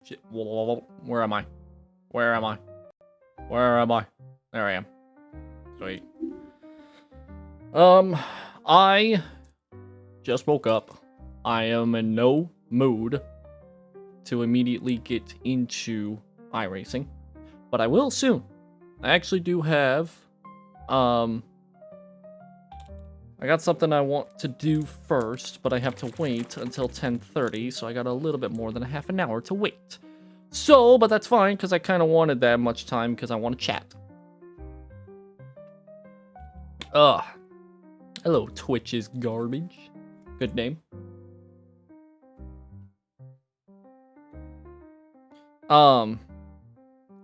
Shit. Where am I? Where am I? Where am I? There I am. Sweet. I just woke up. I am in no mood to immediately get into iRacing, but I will soon. I actually do have, I got something I want to do first, but I have to wait until 10:30, so I got a little bit more than a half an hour to wait. So, but that's fine, because I kind of wanted that much time, because I want to chat. Hello, Twitch is garbage. Good name.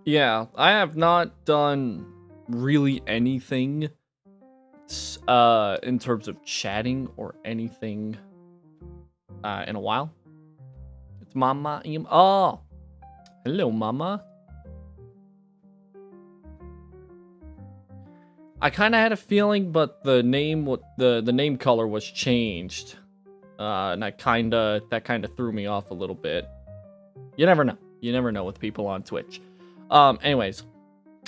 Yeah, I have not done really anything in terms of chatting or anything in a while. It's Mama. Oh, hello, Mama. I kind of had a feeling, but the name color was changed, and that kind of threw me off a little bit. You never know. You never know with people on Twitch. Anyways,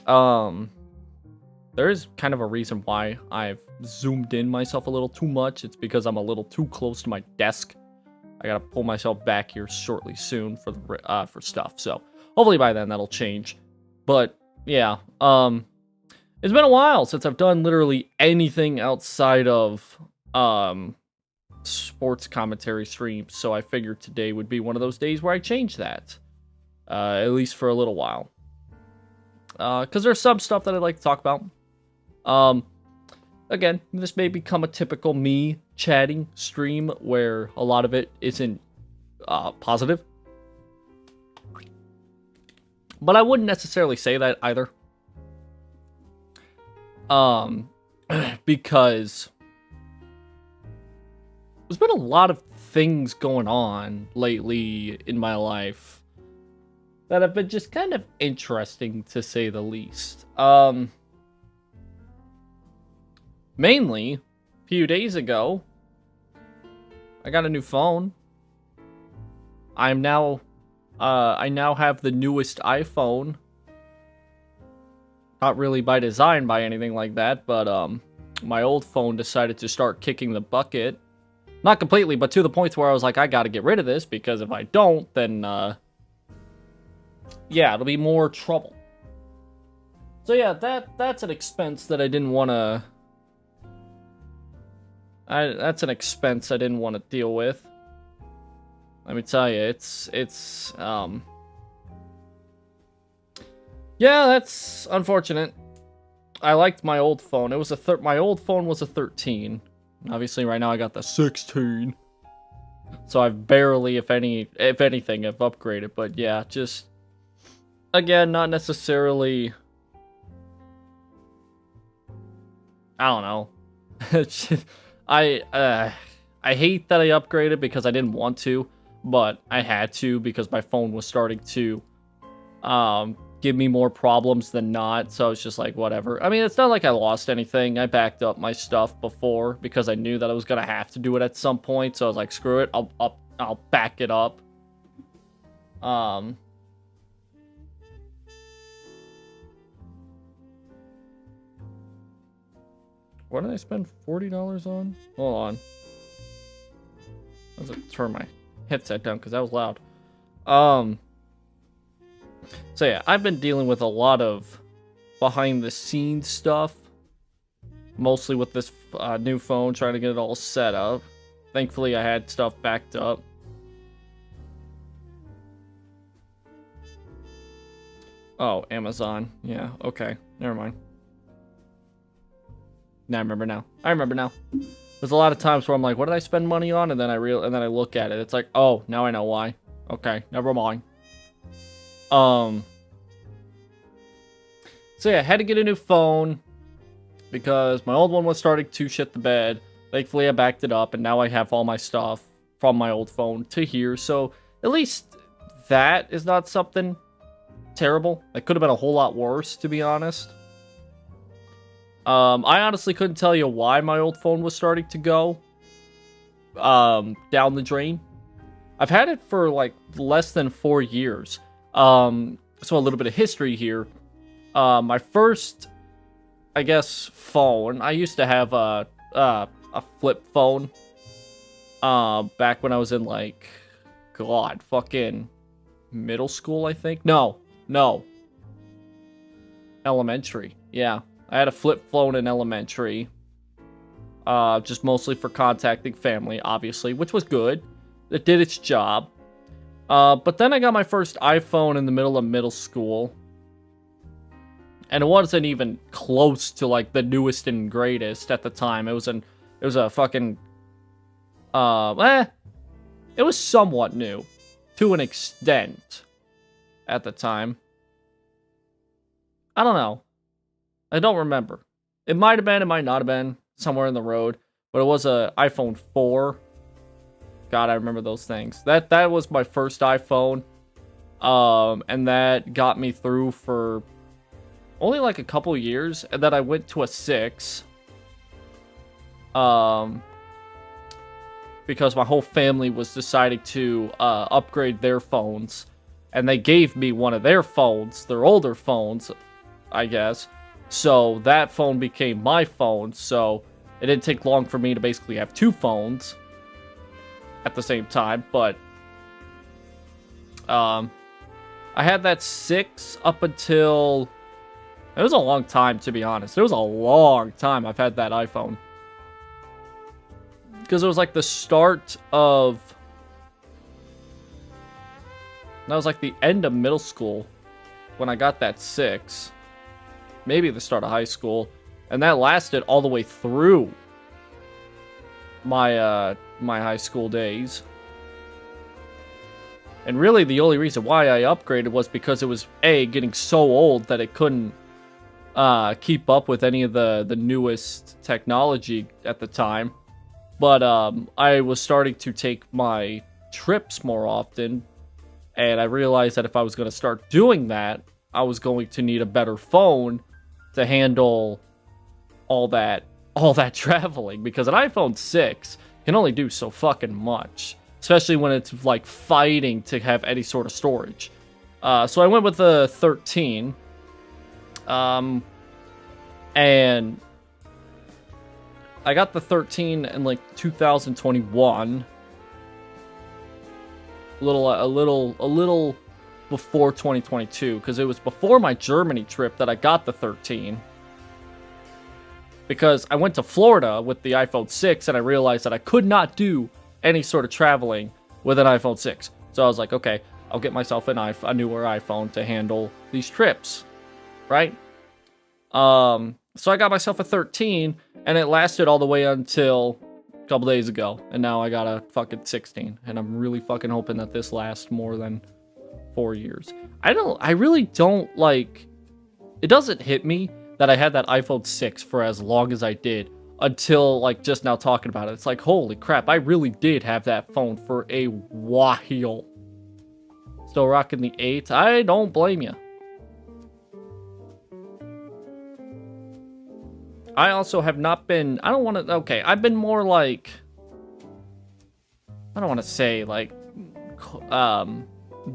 there is kind of a reason why I've zoomed in myself a little too much. It's because I'm a little too close to my desk. I gotta pull myself back here shortly soon for the for stuff. So hopefully by then that'll change. But yeah, it's been a while since I've done literally anything outside of sports commentary streams. So I figured today would be one of those days where I change that, at least for a little while. Because there's some stuff that I'd like to talk about. Again, this may become a typical me chatting stream where a lot of it isn't positive. But I wouldn't necessarily say that either. Because there's been a lot of things going on lately in my life that have been just kind of interesting, to say the least. Mainly, a few days ago, I got a new phone. I now have the newest iPhone. Not really by design by anything like that, but my old phone decided to start kicking the bucket. Not completely, but to the point where I was like, I gotta get rid of this, because if I don't, then yeah, it'll be more trouble. So yeah, that's an expense that I didn't want to... that's an expense I didn't want to deal with. Let me tell you, it's yeah, that's unfortunate. I liked my old phone. It was my old phone was a 13. Obviously, right now I got the 16. So I've barely, if anything, I've upgraded. But yeah, just again, not necessarily. I don't know. I hate that I upgraded because I didn't want to, but I had to because my phone was starting to give me more problems than not. So it's just like, whatever. I mean, it's not like I lost anything. I backed up my stuff before because I knew that I was gonna have to do it at some point. So I was like, screw it, I'll back it up. What did I spend $40 on? Hold on. I was gonna turn my headset down because that was loud. So yeah, I've been dealing with a lot of behind the scenes stuff. Mostly with this new phone, trying to get it all set up. Thankfully, I had stuff backed up. Oh, Amazon. Yeah, okay. Never mind. Now I remember now. I remember now. There's a lot of times where I'm like, what did I spend money on? And then I look at it. It's like, oh, now I know why. Okay, never mind. So yeah, I had to get a new phone because my old one was starting to shit the bed. Thankfully, I backed it up, and now I have all my stuff from my old phone to here. So at least that is not something terrible. It could have been a whole lot worse, to be honest. I honestly couldn't tell you why my old phone was starting to go down the drain. I've had it for like less than 4 years. So a little bit of history here. My first, I guess, phone. I used to have a flip phone. Back when I was in like, God, fucking middle school, I think. No, elementary. Yeah, I had a flip phone in elementary. Just mostly for contacting family, obviously, which was good. It did its job. But then I got my first iPhone in the middle of middle school. And it wasn't even close to, like, the newest and greatest at the time. It was a fucking, it was somewhat new. To an extent. At the time. I don't know. I don't remember. It might have been, it might not have been. Somewhere in the road. But it was a iPhone 4. God, I remember those things. That was my first iPhone. And that got me through for only like a couple years. And then I went to a 6. Because my whole family was deciding to upgrade their phones. And they gave me one of their phones. Their older phones, I guess. So that phone became my phone. So it didn't take long for me to basically have 2 phones at the same time. But I had that 6 up until... It was a long time, to be honest. It was a long time I've had that iPhone. Because it was like the start of... That was like the end of middle school when I got that 6. Maybe the start of high school. And that lasted all the way through my my high school days. And really the only reason why I upgraded was because it was getting so old that it couldn't keep up with any of the newest technology at the time. But I was starting to take my trips more often, and I realized that if I was going to start doing that, I was going to need a better phone to handle all that traveling, because an iPhone 6 can only do so fucking much, especially when it's like fighting to have any sort of storage. So I went with the 13, and I got the 13 in like 2021, a little before 2022, because it was before my Germany trip that I got the 13. Because I went to Florida with the iPhone 6 and I realized that I could not do any sort of traveling with an iPhone 6. So I was like, okay, I'll get myself a newer iPhone to handle these trips, right? So I got myself a 13, and it lasted all the way until a couple days ago. And now I got a fucking 16, and I'm really fucking hoping that this lasts more than 4 years. I really don't, like, it doesn't hit me that I had that iPhone 6 for as long as I did until, like, just now talking about it. It's like, holy crap, I really did have that phone for a while. Still rocking the 8. I don't blame you. I also have not been, I don't want to, okay, I've been more like, I don't want to say, like,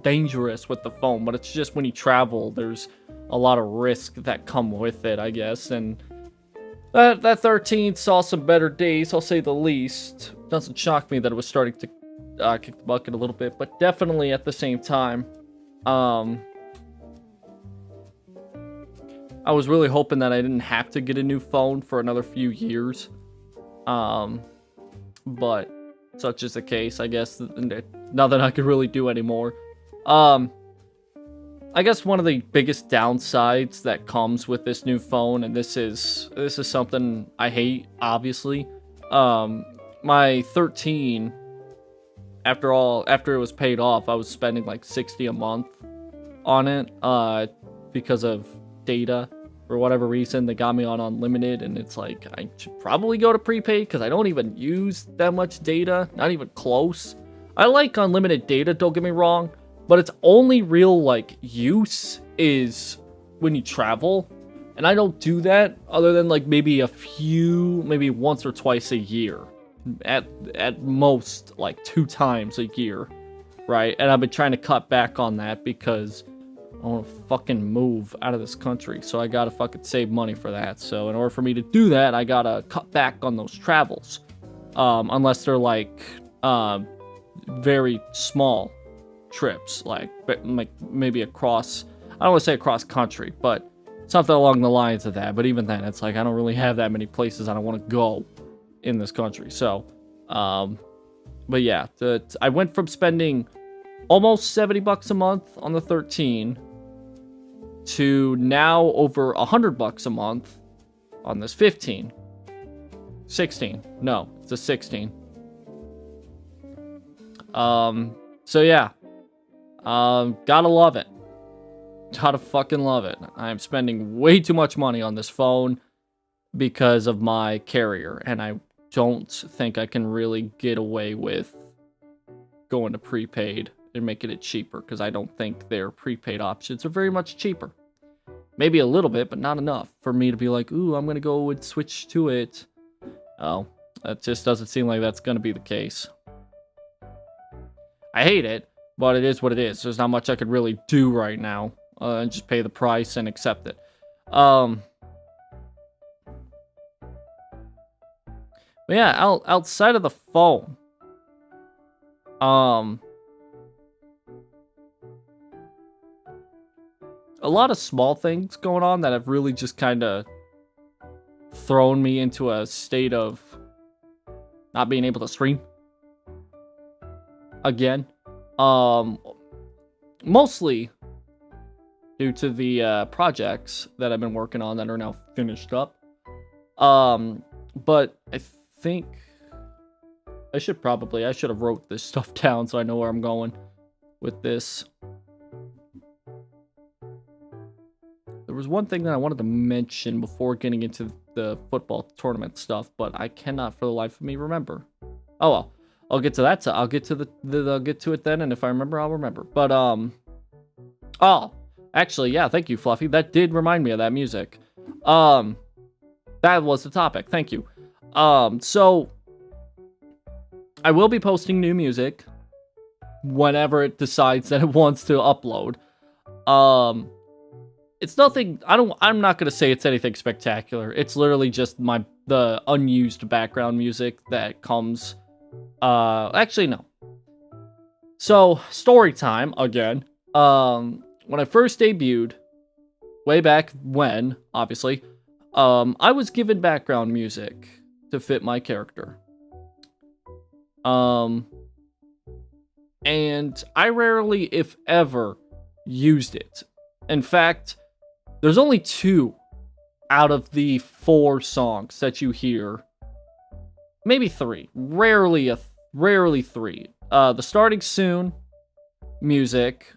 dangerous with the phone, but it's just when you travel, there's a lot of risk that come with it, I guess, and that 13 saw some better days, I'll say the least. Doesn't shock me that it was starting to kick the bucket a little bit, but definitely at the same time, I was really hoping that I didn't have to get a new phone for another few years, but such is the case. I guess nothing I could really do anymore. I guess one of the biggest downsides that comes with this new phone, and this is something I hate, obviously. My 13, after it was paid off, I was spending like $60 a month on it, because of data. For whatever reason, they got me on unlimited, and it's like, I should probably go to prepaid, because I don't even use that much data, not even close. I like unlimited data, don't get me wrong, but its only real, like, use is when you travel, and I don't do that other than, like, maybe once or twice a year, at most, like, 2 times a year, right? And I've been trying to cut back on that because I want to fucking move out of this country. So I got to fucking save money for that. So in order for me to do that, I got to cut back on those travels. Unless they're like very small trips, like maybe across, I don't want to say across country, but something along the lines of that. But even then, it's like I don't really have that many places I don't want to go in this country. So, but yeah, I went from spending almost $70 a month on the 13 to now over $100 a month on this 15. 16. No, it's a 16. So yeah. Gotta love it. Gotta fucking love it. I'm spending way too much money on this phone because of my carrier, and I don't think I can really get away with going to prepaid and making it cheaper, because I don't think their prepaid options are very much cheaper. Maybe a little bit, but not enough for me to be like, ooh, I'm gonna go and switch to it. Oh, that just doesn't seem like that's gonna be the case. I hate it, but it is what it is. There's not much I could really do right now. Just pay the price and accept it. But yeah, outside of the phone, a lot of small things going on that have really just kind of thrown me into a state of not being able to stream again. Mostly due to the projects that I've been working on that are now finished up. But I think I should have wrote this stuff down so I know where I'm going with this. There was one thing that I wanted to mention before getting into the football tournament stuff, but I cannot for the life of me remember. Oh well, I'll get to that. I'll get to I'll get to it then, and if I remember, I'll remember. But oh, actually, yeah, thank you, Fluffy. That did remind me of that music. That was the topic. Thank you. So I will be posting new music whenever it decides that it wants to upload. It's nothing, I'm not gonna say it's anything spectacular. It's literally just the unused background music that comes, actually no. So, story time, again. When I first debuted, way back when, obviously, I was given background music to fit my character. And I rarely, if ever, used it. In fact, there's only 2 out of the 4 songs that you hear. Maybe 3. Rarely 3. The Starting Soon music,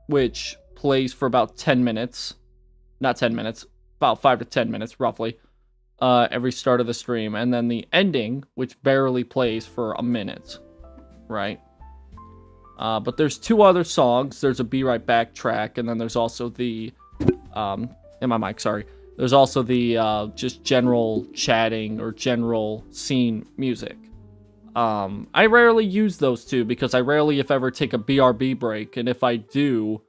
which plays for about 10 minutes. Not 10 minutes. About 5 to 10 minutes, roughly. Every start of the stream. And then the ending, which barely plays for a minute. Right? But there's 2 other songs. There's a Be Right Back track, and then there's also the in my mic, sorry. There's also the just general chatting or general scene music. I rarely use those 2 because I rarely, if ever, take a BRB break, and if I do,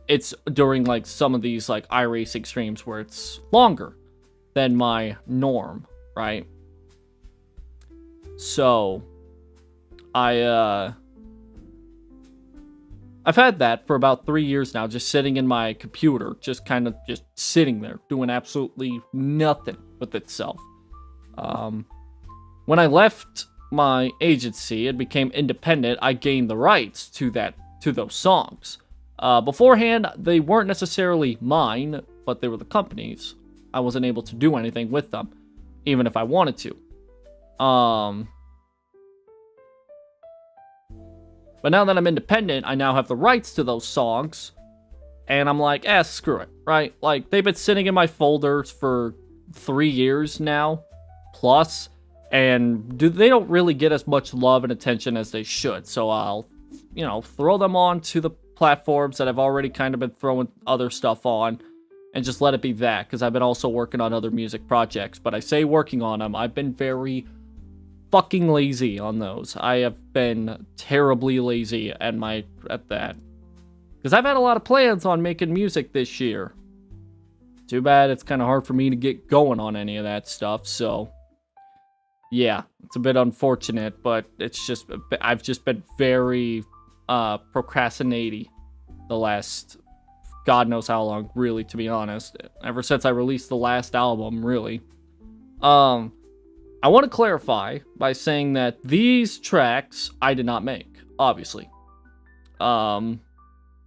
it's during like some of these like iRacing streams where it's longer than my norm, right? So I've had that for about 3 years now, just sitting in my computer, just kind of just sitting there, doing absolutely nothing with itself. When I left my agency and became independent, I gained the rights to those songs. Beforehand, they weren't necessarily mine, but they were the company's. I wasn't able to do anything with them, even if I wanted to. But now that I'm independent, I now have the rights to those songs. And I'm like, screw it, right? Like, they've been sitting in my folders for 3 years now, plus. And they don't really get as much love and attention as they should. So I'll, throw them on to the platforms that I've already kind of been throwing other stuff on. And just let it be that, because I've been also working on other music projects. But I say working on them, I've been very fucking lazy on those. I have been terribly lazy at that. Because I've had a lot of plans on making music this year. Too bad it's kind of hard for me to get going on any of that stuff, so... Yeah, it's a bit unfortunate, but it's just... I've just been very procrastinating the last... God knows how long, really, to be honest. Ever since I released the last album, really. I want to clarify by saying that these tracks I did not make, obviously. I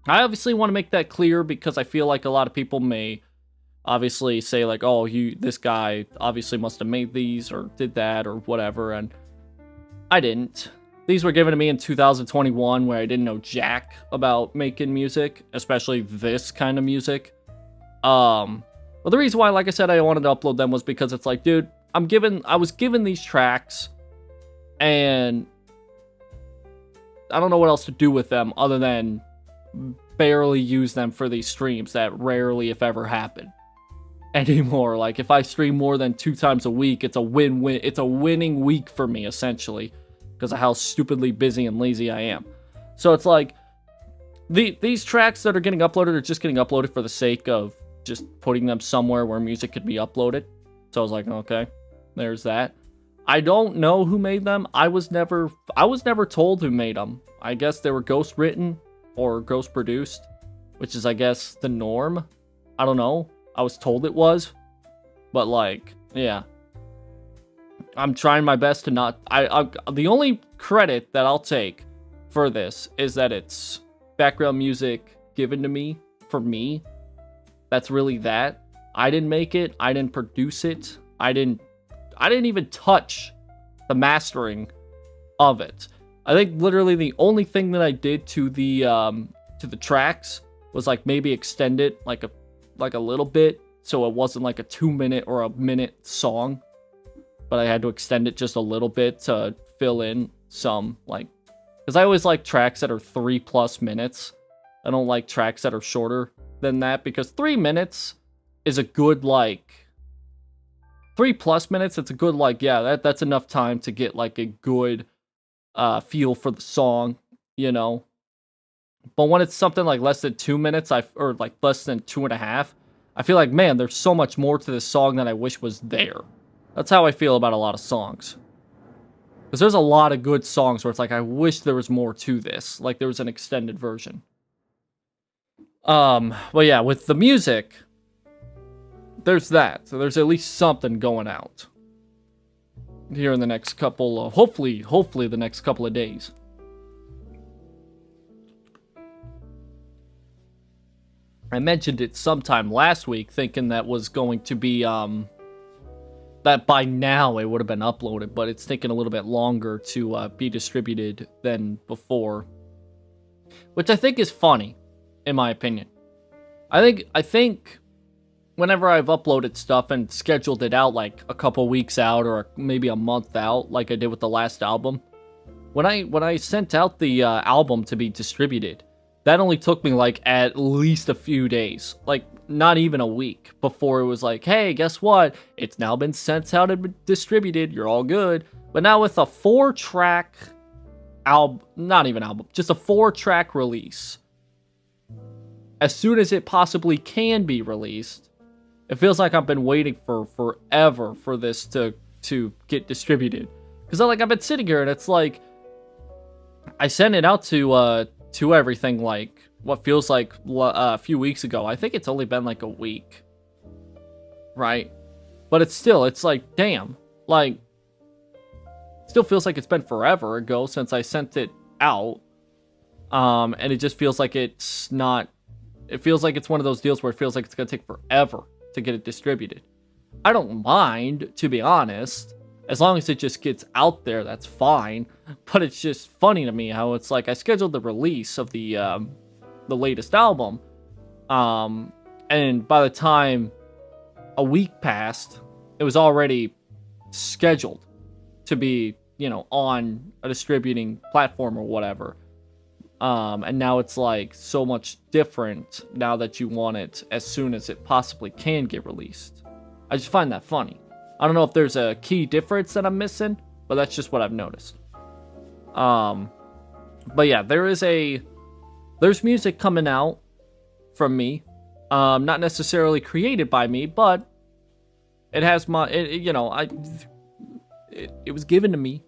obviously want to make that clear because I feel like a lot of people may obviously say like, oh, this guy obviously must have made these or did that or whatever, and I didn't. These were given to me in 2021 where I didn't know jack about making music, especially this kind of music. Well, the reason why, like I said, I wanted to upload them was because it's like, dude, I was given these tracks, and I don't know what else to do with them other than barely use them for these streams that rarely, if ever, happen anymore. Like, if I stream more than 2 times a week, it's a win-win. It's a winning week for me, essentially, because of how stupidly busy and lazy I am. So it's like, these tracks that are getting uploaded are just getting uploaded for the sake of just putting them somewhere where music could be uploaded. So I was like, okay, there's that. I don't know who made them. I was never told who made them. I guess they were ghost written or ghost produced, which is, I guess, the norm. I don't know. I was told it was, but like, yeah. I'm trying my best to not... the only credit that I'll take for this is that it's background music given to me, for me. That's really that. I didn't make it. I didn't produce it. I didn't even touch the mastering of it. I think literally the only thing that I did to the tracks was like maybe extend it like a little bit, so it wasn't like a 2-minute or a minute song. But I had to extend it just a little bit to fill in some, like... Because I always like tracks that are 3+ minutes. I don't like tracks that are shorter than that, because 3 minutes is a good, like... 3+ minutes, it's a good, like, yeah, that's enough time to get, like, a good feel for the song, you know? But when it's something like less than 2 minutes, or, like, less than 2.5, I feel like, man, there's so much more to this song that I wish was there. That's how I feel about a lot of songs. Because there's a lot of good songs where it's like, I wish there was more to this. Like, there was an extended version. Well, yeah, with the music, there's that. So there's at least something going out. Here in the next couple of... Hopefully the next couple of days. I mentioned it sometime last week, thinking that was going to be, that by now it would have been uploaded, but it's taken a little bit longer to be distributed than before. Which I think is funny, in my opinion. I think whenever I've uploaded stuff and scheduled it out like a couple weeks out or maybe a month out, like I did with the last album, when I sent out the album to be distributed, that only took me like at least a few days, like not even a week, before it was like, hey, guess what? It's now been sent out and distributed. You're all good. But now with a 4-track album, not even album, just a 4-track release, as soon as it possibly can be released, it feels like I've been waiting for forever for this to get distributed. Because like I've been sitting here and it's like, I sent it out to everything like what feels like a few weeks ago. I think it's only been like a week, right? But it's like, damn, like, it still feels like it's been forever ago since I sent it out. And it just feels like it's not, it feels like it's one of those deals where it feels like it's gonna take forever to get it distributed. I don't mind, to be honest. As long as it just gets out there, that's fine. But it's just funny to me how it's like I scheduled the release of the latest album, and by the time a week passed, it was already scheduled to be, you know, on a distributing platform or whatever. And now it's like so much different now that you want it as soon as it possibly can get released. I just find that funny. I don't know if there's a key difference that I'm missing, but that's just what I've noticed. But yeah, there's music coming out from me, not necessarily created by me, but it has it was given to me,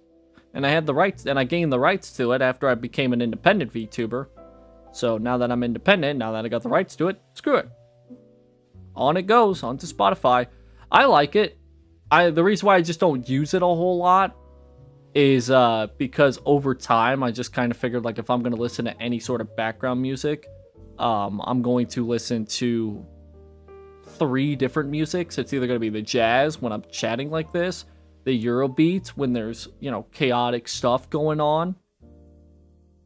and I had the rights, and I gained the rights to it after I became an independent VTuber. So now that I'm independent, now that I got the rights to it, screw it. On it goes, onto Spotify. I like it. The reason why I just don't use it a whole lot is because over time I just kind of figured, like, if I'm going to listen to any sort of background music, I'm going to listen to 3 different musics. It's either going to be the jazz when I'm chatting like this, the Eurobeat when there's, chaotic stuff going on,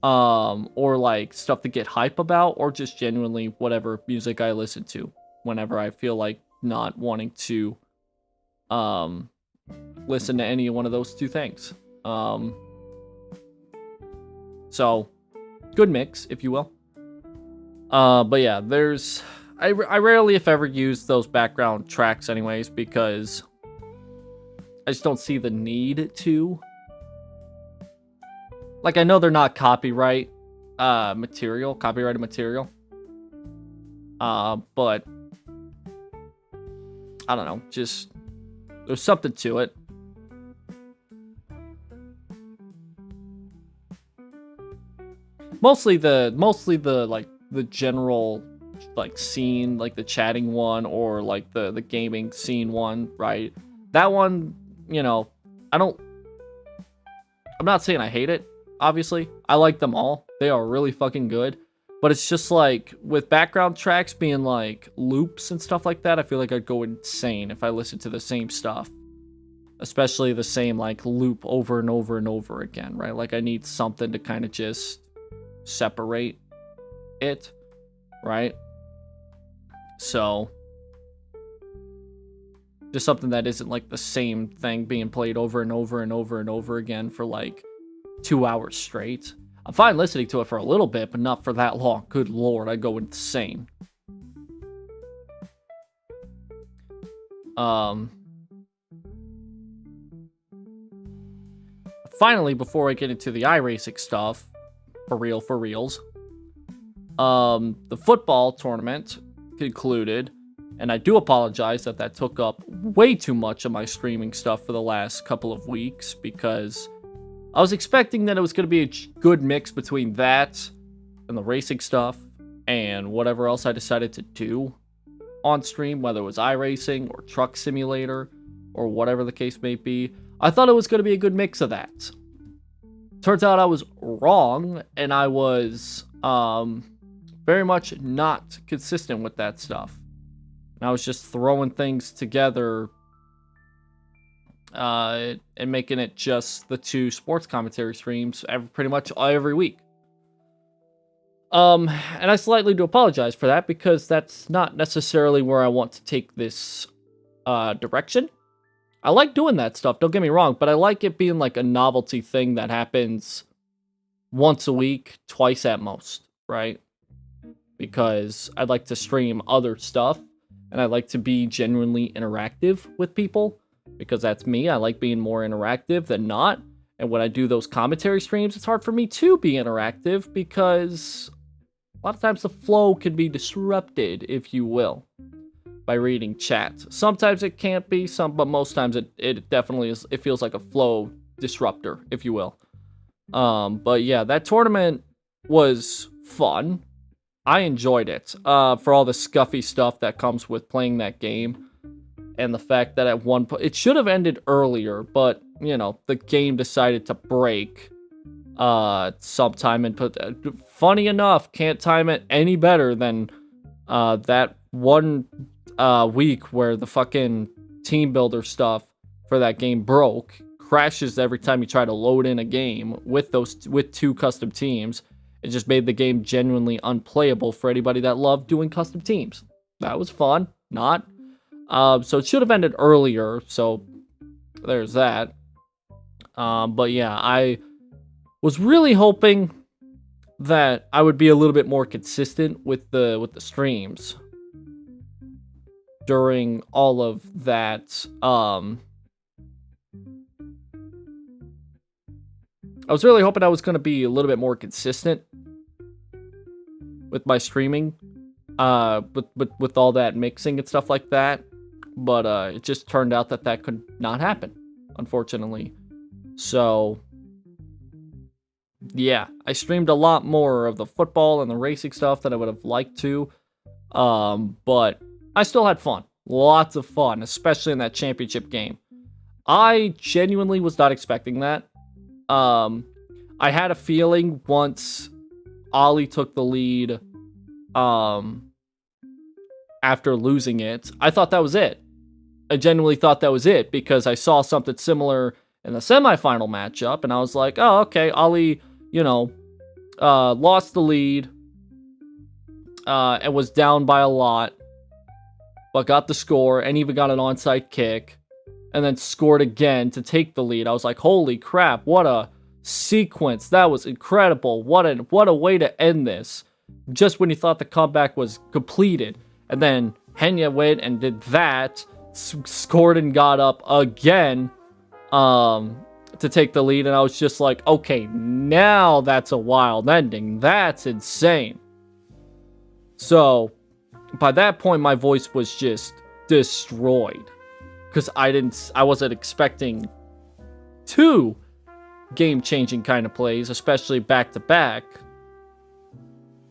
or like stuff to get hype about, or just genuinely whatever music I listen to whenever I feel like not wanting to listen to any one of those 2 things. So good mix, if you will. But yeah, I rarely, if ever, use those background tracks anyways, because I just don't see the need to. Like, I know they're not copyrighted material, but I don't know, just there's something to it. Mostly the like the general like scene, like the chatting one, or like the gaming scene one, right? That one, I'm not saying I hate it, obviously. I like them all. They are really fucking good. But it's just like, with background tracks being like loops and stuff like that, I feel like I'd go insane if I listened to the same stuff. Especially the same like loop over and over and over again, right? Like, I need something to kind of just separate it, right? So just something that isn't like the same thing being played over and over and over and over again for like 2 hours straight. I'm fine listening to it for a little bit, but not for that long. Good lord, I go insane. Finally, before I get into the iRacing stuff, for reals, the football tournament concluded, and I do apologize that took up way too much of my streaming stuff for the last couple of weeks, because I was expecting that it was going to be a good mix between that and the racing stuff and whatever else I decided to do on stream, whether it was iRacing or Truck Simulator or whatever the case may be. I thought it was going to be a good mix of that. Turns out I was wrong, and I was very much not consistent with that stuff. And I was just throwing things together and making it just the 2 sports commentary streams pretty much every week. And I slightly do apologize for that, because that's not necessarily where I want to take this direction. I like doing that stuff, don't get me wrong, but I like it being like a novelty thing that happens once a week, twice at most, right? Because I'd like to stream other stuff, and I like to be genuinely interactive with people, because that's me. I like being more interactive than not. And when I do those commentary streams, it's hard for me to be interactive, because a lot of times the flow can be disrupted, if you will, by reading chat. Sometimes it can't be, but most times it definitely is. It feels like a flow disruptor, if you will. But yeah, that tournament was fun. I enjoyed it, for all the scuffy stuff that comes with playing that game, and the fact that at one point it should have ended earlier, but the game decided to break sometime, and funny enough, can't time it any better than that one week where the fucking team builder stuff for that game broke, crashes every time you try to load in a game with 2 custom teams. It just made the game genuinely unplayable for anybody that loved doing custom teams. That was fun. Not. So it should have ended earlier, so there's that. But yeah, I was really hoping that I would be a little bit more consistent with the streams during all of that I was really hoping I was going to be a little bit more consistent with my streaming, with all that mixing and stuff like that. But it just turned out that that could not happen, unfortunately. So, yeah, I streamed a lot more of the football and the racing stuff than I would have liked to. But I still had fun. Lots of fun, especially in that championship game. I genuinely was not expecting that. I had a feeling once Ollie took the lead, after losing it, I thought that was it. I genuinely thought that was it because I saw something similar in the semifinal matchup, and I was like, oh, okay, Ollie, lost the lead, and was down by a lot, but got the score, and even got an onside kick, and then scored again to take the lead. I was like, holy crap, what a sequence. That was incredible. What a way to end this. Just when you thought the comeback was completed. And then Henya went and did that, scored and got up again to take the lead. And I was just like, okay, now that's a wild ending. That's insane. So, by that point, my voice was just destroyed. Because I wasn't expecting two game-changing kind of plays, especially back-to-back.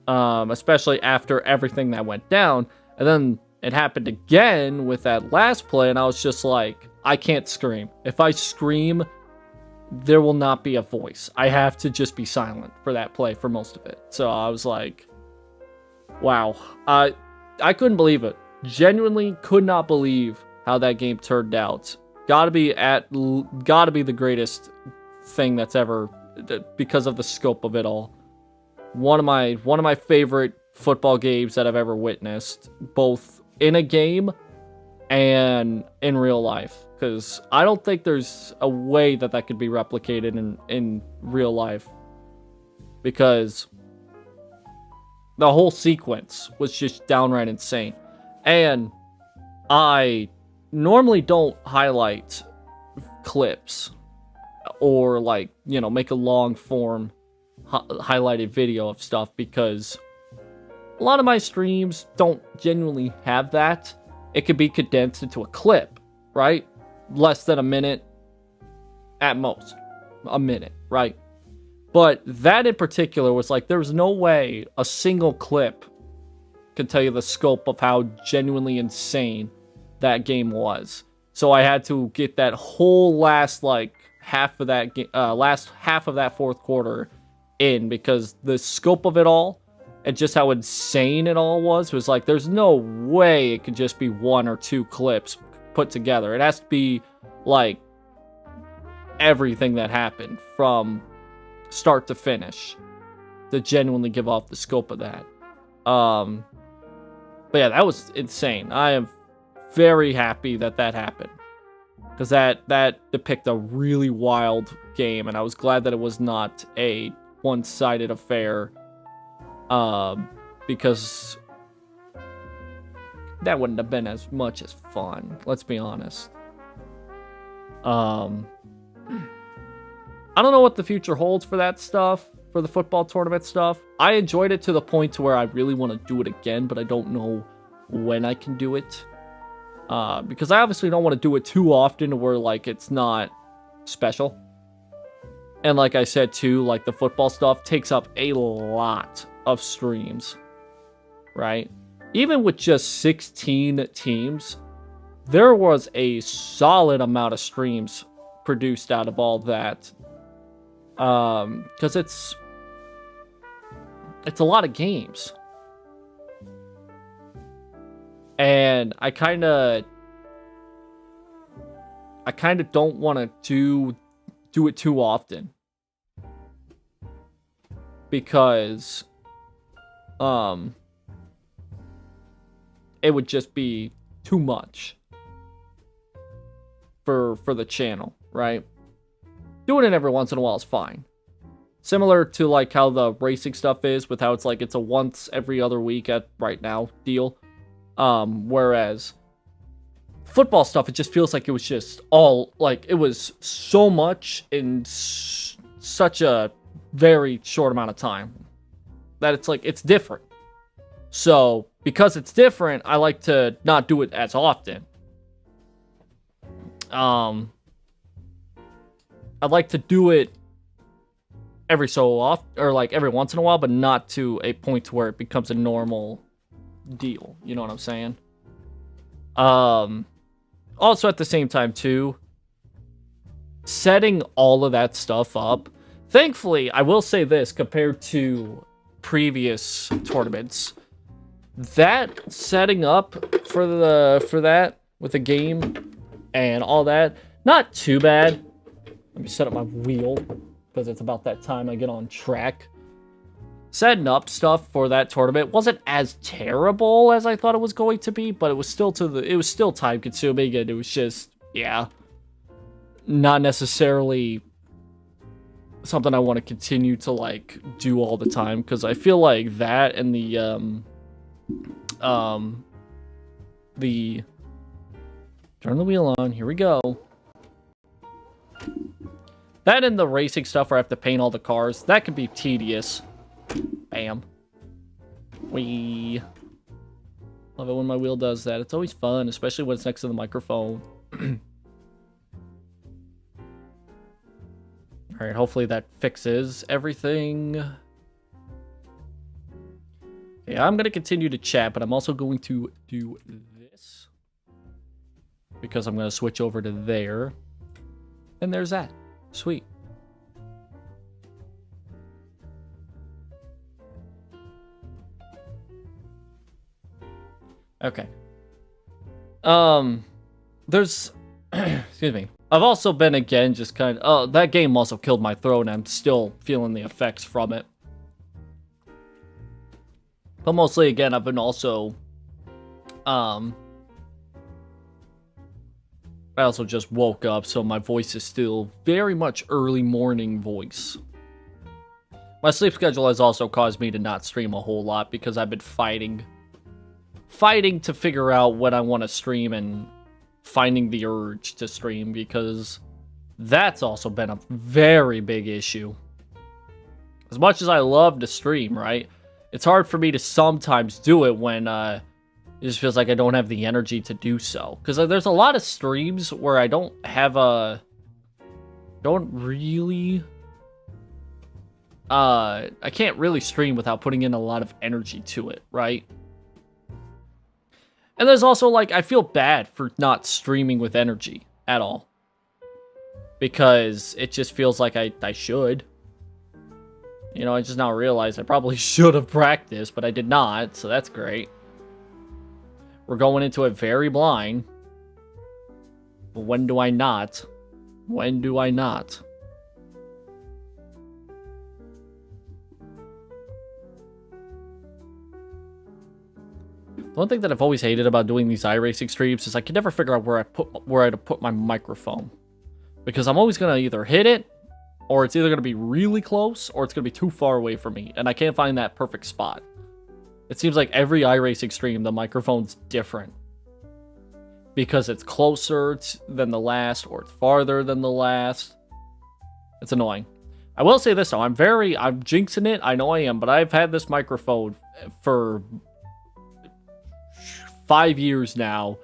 Especially after everything that went down. And then it happened again with that last play, and I was just like, I can't scream. If I scream, there will not be a voice. I have to just be silent for that play for most of it. So I was like, wow. I couldn't believe it. Genuinely could not believe how that game turned out. Gotta be the greatest thing that's ever, because of the scope of it all. One of my favorite football games that I've ever witnessed, both in a game and in real life, because I don't think there's a way that could be replicated in real life, because the whole sequence was just downright insane. And I normally don't highlight clips or make a long form highlighted video of stuff, because a lot of my streams don't genuinely have that. It could be condensed into a clip, right? Less than a minute at most. A minute, right? But that in particular was like, there was no way a single clip could tell you the scope of how genuinely insane that game was. So I had to get that whole last half of that fourth quarter in, because the scope of it all and just how insane it all was like, there's no way it could just be one or two clips put together. It has to be like everything that happened from start to finish to genuinely give off the scope of that. But yeah, that was insane. I am very happy that happened, because that depicted a really wild game, and I was glad that it was not a one-sided affair, because that wouldn't have been as much as fun, let's be honest. I don't know what the future holds for that stuff, for the football tournament stuff. I enjoyed it to the point to where I really want to do it again, but I don't know when I can do it. Because I obviously don't want to do it too often to where, it's not special. And like I said, too, the football stuff takes up a lot of streams, right? Even with just 16 teams, there was a solid amount of streams produced out of all that. Because it's a lot of games. And I kind of don't want to do it too often, because it would just be too much for the channel, right? Doing it every once in a while is fine. Similar to how the racing stuff is, with how it's a once every other week at right now deal. Whereas football stuff, it just feels like it was just all, it was so much in such a very short amount of time that it's like, it's different. So, because it's different, I like to not do it as often. I'd like to do it every so often, or like every once in a while, but not to a point where it becomes a normal deal. You know what I'm saying? Also at the same time too, setting all of that stuff up. Thankfully, I will say this, compared to previous tournaments, that setting up for that with the game and all that, not too bad. Let me set up my wheel because it's about that time I get on track. Setting up stuff for that tournament wasn't as terrible as I thought it was going to be, but it was still time consuming, and it was just, yeah, not necessarily something I want to continue to like do all the time, because I feel like that and the turn the wheel on, here we go. That and the racing stuff where I have to paint all the cars, that can be tedious. Bam. Wee. Love it when my wheel does that. It's always fun, especially when it's next to the microphone. Alright, hopefully that fixes everything. Yeah, I'm going to continue to chat, but I'm also going to do this. Because I'm going to switch over to there. And there's that. Sweet. Okay. There's... excuse me. I've also been, again, just kind of... Oh, that game also killed my throat, and I'm still feeling the effects from it. But mostly, again, I've been also... I also just woke up, so my voice is still very much early morning voice. My sleep schedule has also caused me to not stream a whole lot, because I've been fighting to figure out when I want to stream and finding the urge to stream, because that's also been a very big issue. As much as I love to stream, right? It's hard for me to sometimes do it when it just feels like I don't have the energy to do so. Because there's a lot of streams where I don't have I can't really stream without putting in a lot of energy to it, right? And there's also, like, I feel bad for not streaming with energy at all. Because it just feels like I should. You know, I just now realized I probably should have practiced, but I did not, so that's great. We're going into it very blind. But when do I not? When do I not? The one thing that I've always hated about doing these iRacing streams is I can never figure out where to put my microphone. Because I'm always going to either hit it, or it's either going to be really close, or it's going to be too far away from me. And I can't find that perfect spot. It seems like every iRacing stream, the microphone's different. Because it's closer than the last, or it's farther than the last. It's annoying. I will say this though, I'm jinxing it, I know I am, but I've had this microphone for 5 years now,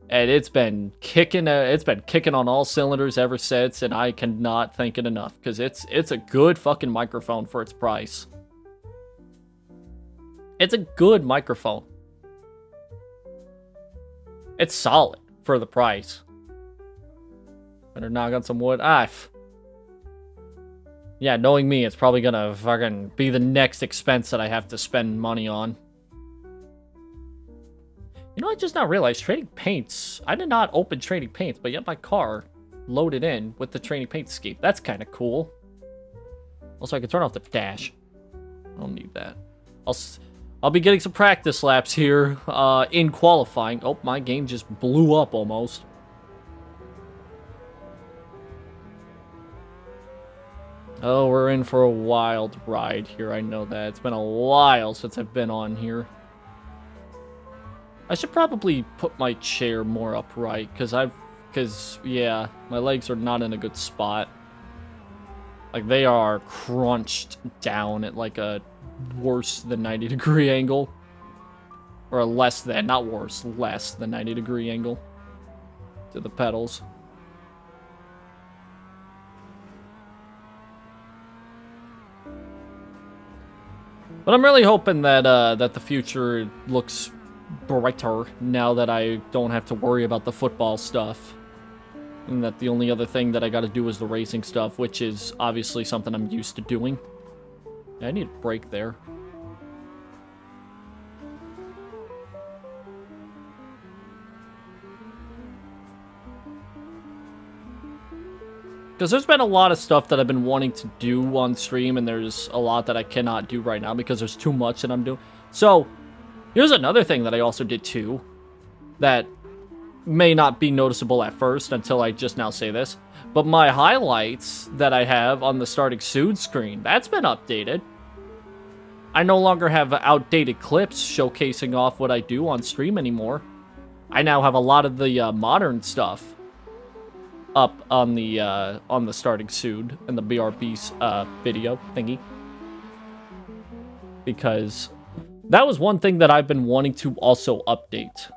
and it's been kicking on all cylinders ever since, and I cannot thank it enough, because it's a good fucking microphone for its price. It's a good microphone. It's solid for the price. Better knock on some wood. Yeah, knowing me, it's probably gonna fucking be the next expense that I have to spend money on. You know, I just now realized trading paints. I did not open trading paints, but yet my car loaded in with the trading paint scheme. That's kind of cool. Also, I can turn off the dash. I don't need that. I'll be getting some practice laps here in qualifying. Oh, my game just blew up almost. Oh, we're in for a wild ride here. I know that. It's been a while since I've been on here. I should probably put my chair more upright, because yeah, my legs are not in a good spot. Like, they are crunched down at, like, a worse than 90-degree angle. Or a less than, not worse, less than 90-degree angle to the pedals. But I'm really hoping that that the future looks brighter now that I don't have to worry about the football stuff. And that the only other thing that I gotta do is the racing stuff, which is obviously something I'm used to doing. Yeah, I need a break there. Because there's been a lot of stuff that I've been wanting to do on stream, and there's a lot that I cannot do right now because there's too much that I'm doing. So, here's another thing that I also did too, that may not be noticeable at first until I just now say this, but my highlights that I have on the starting soon screen, that's been updated. I no longer have outdated clips showcasing off what I do on stream anymore. I now have a lot of the modern stuff up on the starting soon in the BRB's video thingy, because that was one thing that I've been wanting to also update.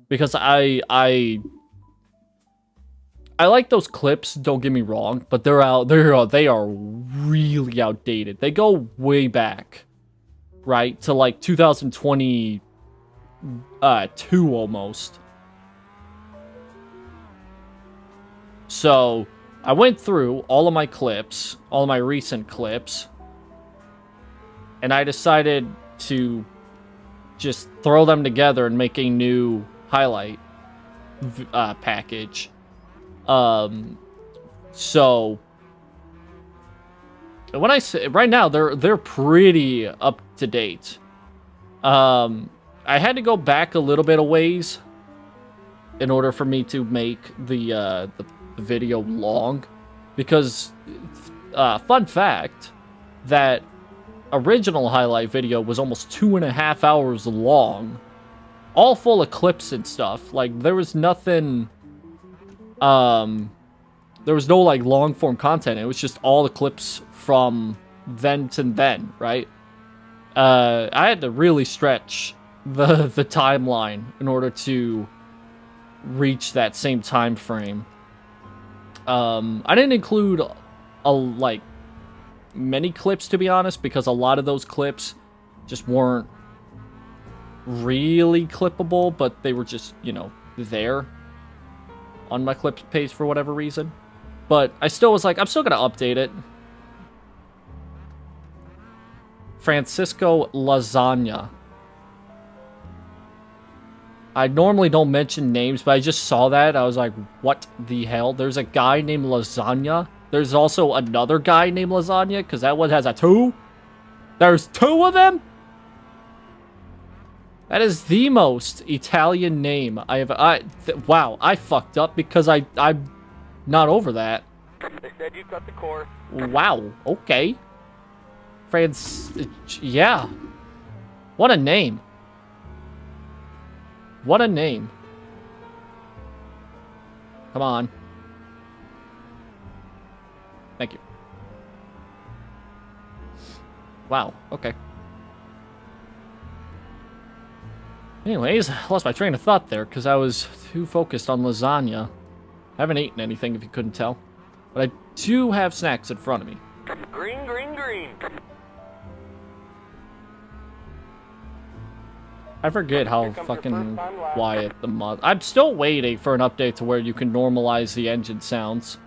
Because I like those clips, don't get me wrong, but they are really outdated. They go way back, right, to like 2022 almost. So, I went through all of my clips, all of my recent clips, and I decided to just throw them together and make a new highlight package. So, when I say, right now, they're pretty up to date. I had to go back a little bit of ways in order for me to make the video long, because fun fact, that original highlight video was almost 2.5 hours long, all full of clips and stuff. Like, there was nothing, there was no like long form content. It was just all the clips from then to then, right? I had to really stretch the timeline in order to reach that same time frame. I didn't include like many clips, to be honest, because a lot of those clips just weren't really clippable, but they were just, you know, there on my clips page for whatever reason. But I still was like, I'm still gonna update it. Francisco Lasagna. I normally don't mention names, but I just saw that. I was like, what the hell? There's a guy named Lasagna. There's also another guy named Lasagna, because that one has a 2. There's 2 of them? That is the most Italian name I have. Wow, I fucked up because I'm not over that. They said you cut the course. Wow, okay. Yeah. What a name. What a name. Come on. Thank you. Wow, okay. Anyways, I lost my train of thought there because I was too focused on lasagna. I haven't eaten anything, if you couldn't tell. But I do have snacks in front of me. Green, green, green. I forget how fucking quiet the mod... I'm still waiting for an update to where you can normalize the engine sounds.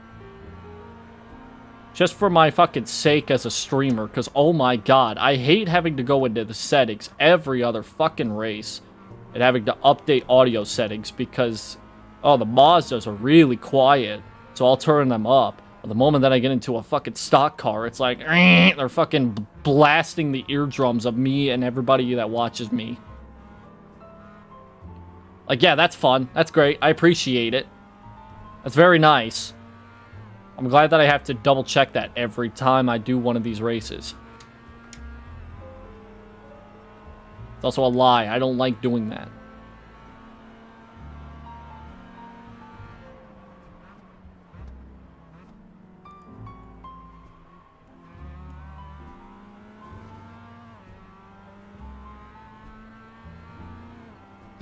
Just for my fucking sake as a streamer, because oh my god, I hate having to go into the settings every other fucking race and having to update audio settings because, oh, the Mazdas are really quiet, so I'll turn them up. But the moment that I get into a fucking stock car, it's like, they're fucking blasting the eardrums of me and everybody that watches me. Like, yeah, that's fun. That's great. I appreciate it. That's very nice. I'm glad that I have to double check that every time I do one of these races. It's also a lie. I don't like doing that.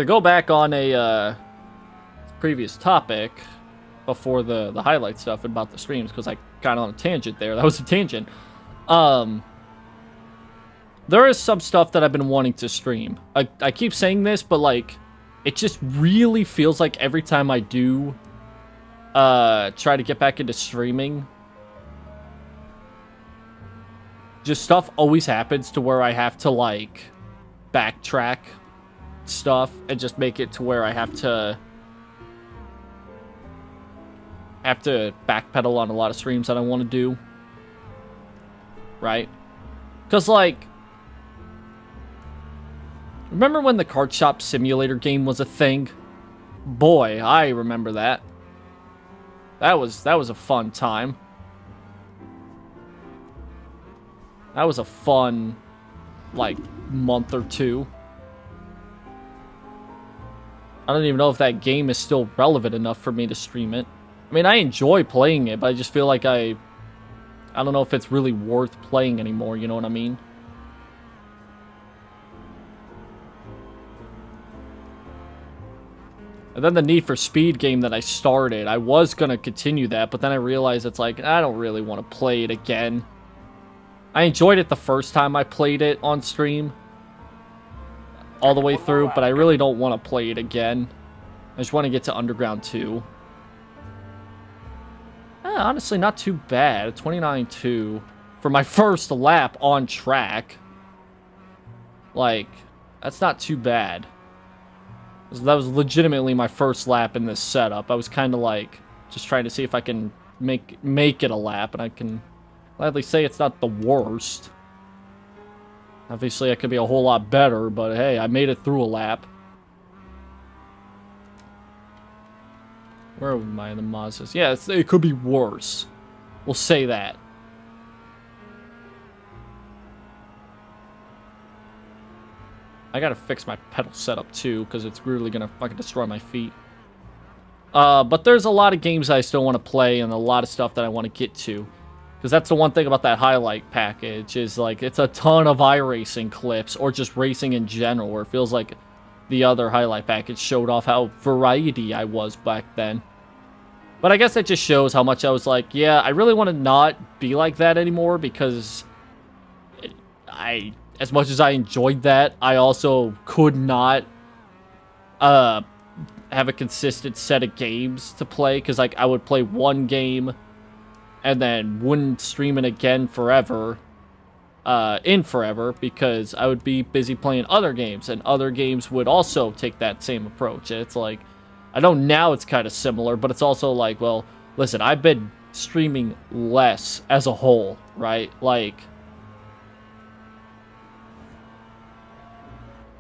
to go back on a previous topic before the highlight stuff about the streams, because I got on a tangent there. That was a tangent. There is some stuff that I've been wanting to stream. I keep saying this, but like, it just really feels like every time I do try to get back into streaming, just stuff always happens to where I have to like backtrack stuff and just make it to where I have to backpedal on a lot of streams that I want to do. Right? Because like, remember when the Card Shop Simulator game was a thing? Boy, I remember that. That was a fun time. That was a fun, like, month or two. I don't even know if that game is still relevant enough for me to stream it. I mean, I enjoy playing it, but I just feel like I don't know if it's really worth playing anymore, you know what I mean? And then the Need for Speed game that I started, I was going to continue that, but then I realized it's like, I don't really want to play it again. I enjoyed it the first time I played it on stream. All the way through, but I really don't want to play it again. I just want to get to Underground 2. Honestly, not too bad. 29.2 for my first lap on track. Like, that's not too bad. That was legitimately my first lap in this setup. I was kind of like, just trying to see if I can make it a lap, and I can gladly say it's not the worst. Obviously, I could be a whole lot better, but hey, I made it through a lap. Where am I in the Mazdas? Yeah, it could be worse. We'll say that. I gotta fix my pedal setup too, because it's really gonna fucking destroy my feet. But there's a lot of games I still want to play, and a lot of stuff that I want to get to. Because that's the one thing about that highlight package, is like, it's a ton of iRacing clips, or just racing in general, where it feels like the other highlight package showed off how variety I was back then. But I guess that just shows how much I was like, yeah, I really want to not be like that anymore, because as much as I enjoyed that, I also could not have a consistent set of games to play, because like, I would play one game and then wouldn't stream it again forever, because I would be busy playing other games, and other games would also take that same approach. And it's like, I know now it's kind of similar, but it's also like, well, listen, I've been streaming less as a whole, right? Like,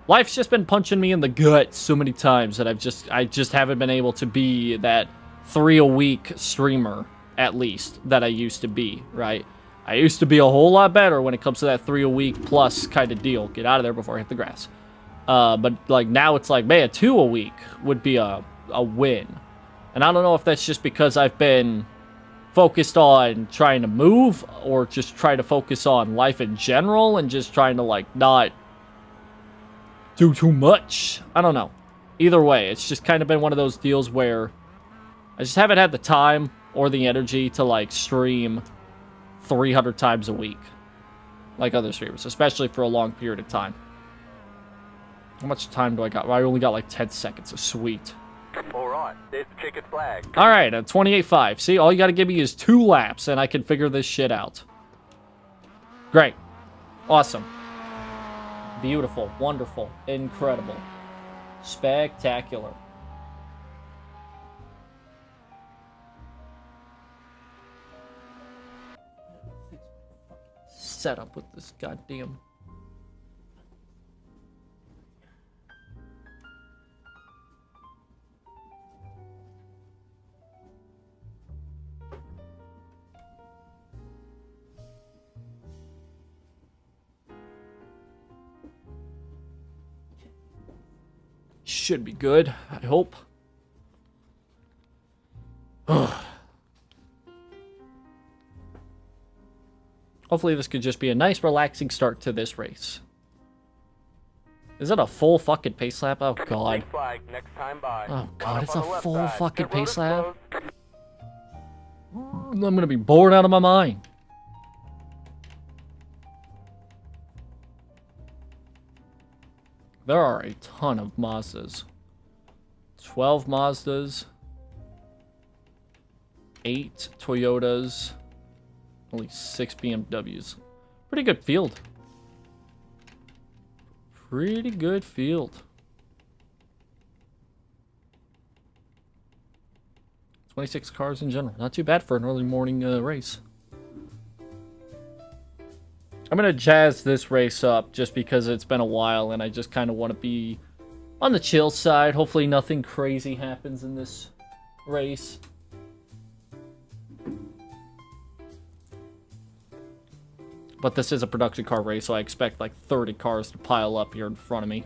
life's just been punching me in the gut so many times that I just haven't been able to be that 3-a-week streamer, at least, that I used to be, right? I used to be a whole lot better when it comes to that 3-a-week plus kind of deal. Get out of there before I hit the grass. But like, now it's like, man, 2-a-week would be a win. And I don't know if that's just because I've been focused on trying to move, or just try to focus on life in general and just trying to like not do too much. I don't know. Either way, it's just kind of been one of those deals where I just haven't had the time or the energy to like stream 300 times a week like other streamers, especially for a long period of time. How much time do I got? Well, I only got like 10 seconds. So sweet. Alright, there's the checkered flag. Alright, at 28.5. See, all you gotta give me is 2 laps and I can figure this shit out. Great. Awesome. Beautiful. Wonderful. Incredible. Spectacular. Set up with this goddamn should be good, I hope. Hopefully this could just be a nice, relaxing start to this race. Is it a full fucking pace lap? Oh god. Green flag next time by. Oh god, Line it's up a on the left full side. fucking Pit road pace is lap? closed. I'm gonna be bored out of my mind. There are a ton of Mazdas. 12 Mazdas. 8 Toyotas. Only 6 BMWs. Pretty good field. Pretty good field. 26 cars in general. Not too bad for an early morning race. I'm going to jazz this race up just because it's been a while and I just kind of want to be on the chill side. Hopefully nothing crazy happens in this race. But this is a production car race, so I expect like 30 cars to pile up here in front of me.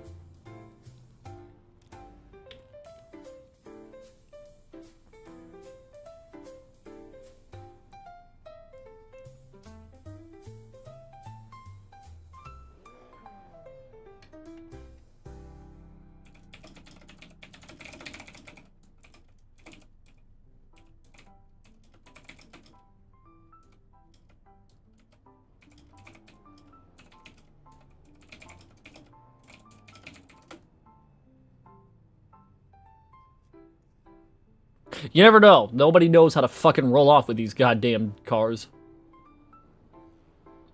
You never know. Nobody knows how to fucking roll off with these goddamn cars.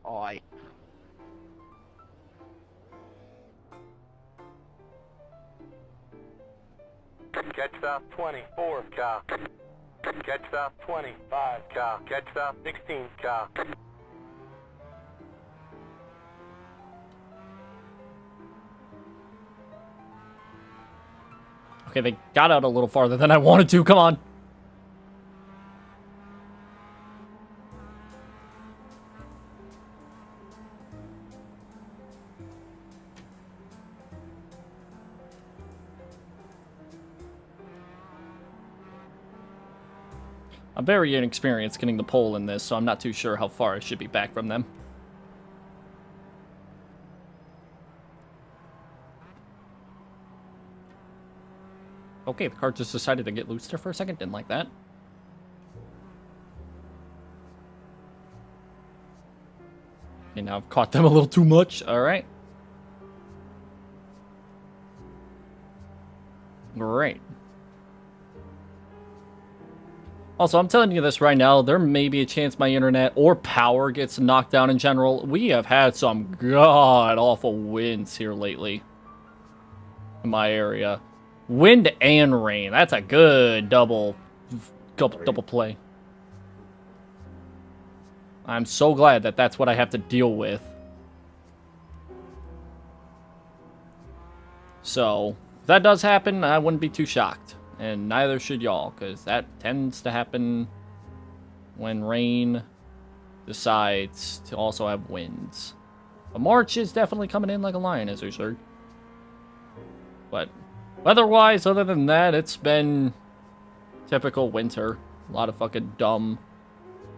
Oi. Catch stop 20, 4th car. Catch stop 20, 5 car. Catch stop 16 car. Okay, they got out a little farther than I wanted to. Come on. I'm very inexperienced getting the pole in this, so I'm not too sure how far I should be back from them. Okay, the car just decided to get loose there for a second. Didn't like that. Okay, now I've caught them a little too much. Alright. Great. Also, I'm telling you this right now, there may be a chance my internet or power gets knocked down in general. We have had some god-awful winds here lately in my area. Wind and rain. That's a good double play. I'm so glad that that's what I have to deal with. So, if that does happen, I wouldn't be too shocked. And neither should y'all, because that tends to happen when rain decides to also have winds. But March is definitely coming in like a lion, as we heard. But weather-wise, other than that, it's been typical winter. A lot of fucking dumb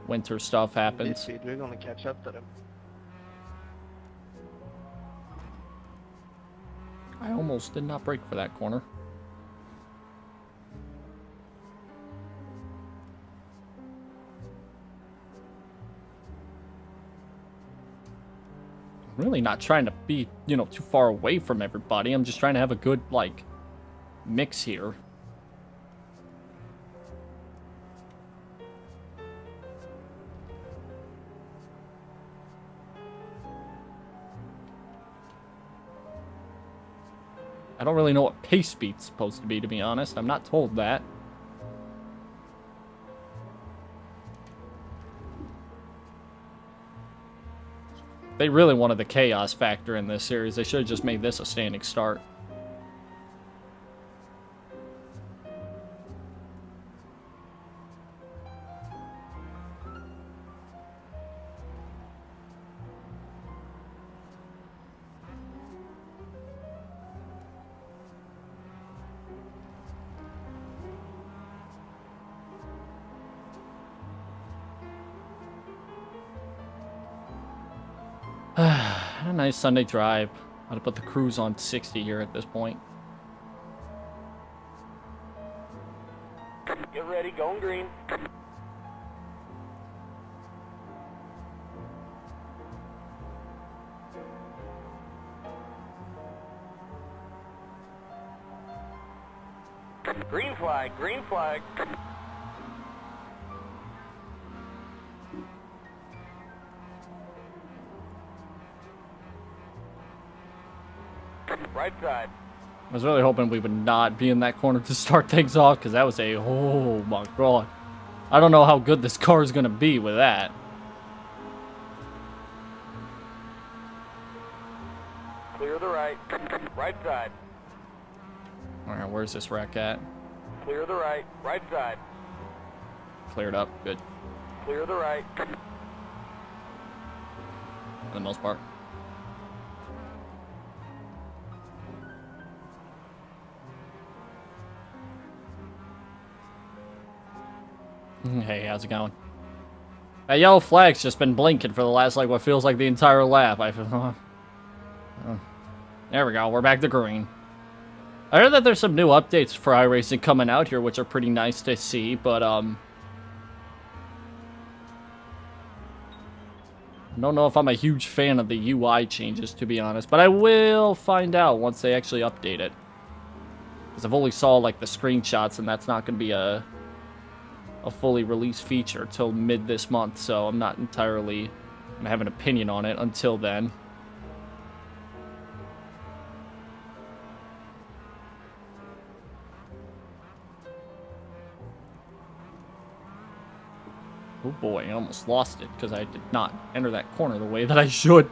winter stuff happens. We're gonna catch up to them. I almost did not brake for that corner. I'm really not trying to be, you know, too far away from everybody. I'm just trying to have a good, like, mix here. I don't really know what pace speed's supposed to be honest. I'm not told that. They really wanted the chaos factor in this series. They should have just made this a standing start. A nice Sunday drive. I'd put the cruise on 60 here at this point. Get ready, going green. Green flag, green flag. Right side. I was really hoping we would not be in that corner to start things off, because that was a, oh my god. I don't know how good this car is going to be with that. Clear the right. Right side. Alright, where's this wreck at? Clear the right. Right side. Cleared up. Good. Clear the right. For the most part. Hey, how's it going? That yellow flag's just been blinking for the last, like, what feels like the entire lap. There we go. We're back to green. I heard that there's some new updates for iRacing coming out here, which are pretty nice to see, but, I don't know if I'm a huge fan of the UI changes, to be honest, but I will find out once they actually update it. Because I've only saw, like, the screenshots, and that's not going to be a fully released feature till mid this month, so I'm not entirely gonna have an opinion on it until then. Oh boy, I almost lost it because I did not enter that corner the way that I should.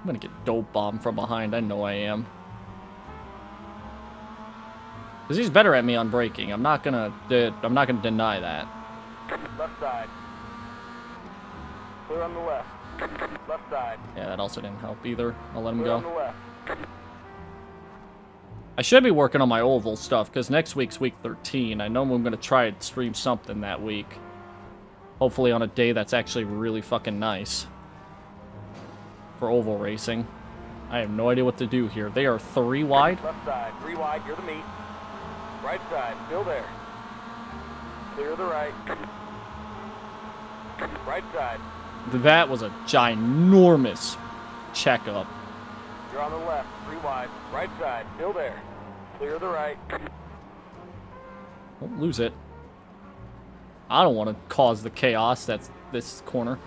I'm gonna get dope bombed from behind. I know I am. Because he's better at me on braking. I'm not gonna deny that. Left side. Clear on the left. Left side. Yeah, that also didn't help either. I'll let him Clear on the go. left. I should be working on my oval stuff because next week's week 13. I know I'm gonna try and stream something that week. Hopefully on a day that's actually really fucking nice. For oval racing. I have no idea what to do here. They are 3 wide. Left side, 3 wide, you're the meat. Right side, still there. Clear the right. Right side. That was a ginormous checkup. You're on the left, 3 wide. Right side, still there. Clear the right. Don't lose it. I don't want to cause the chaos that's this corner.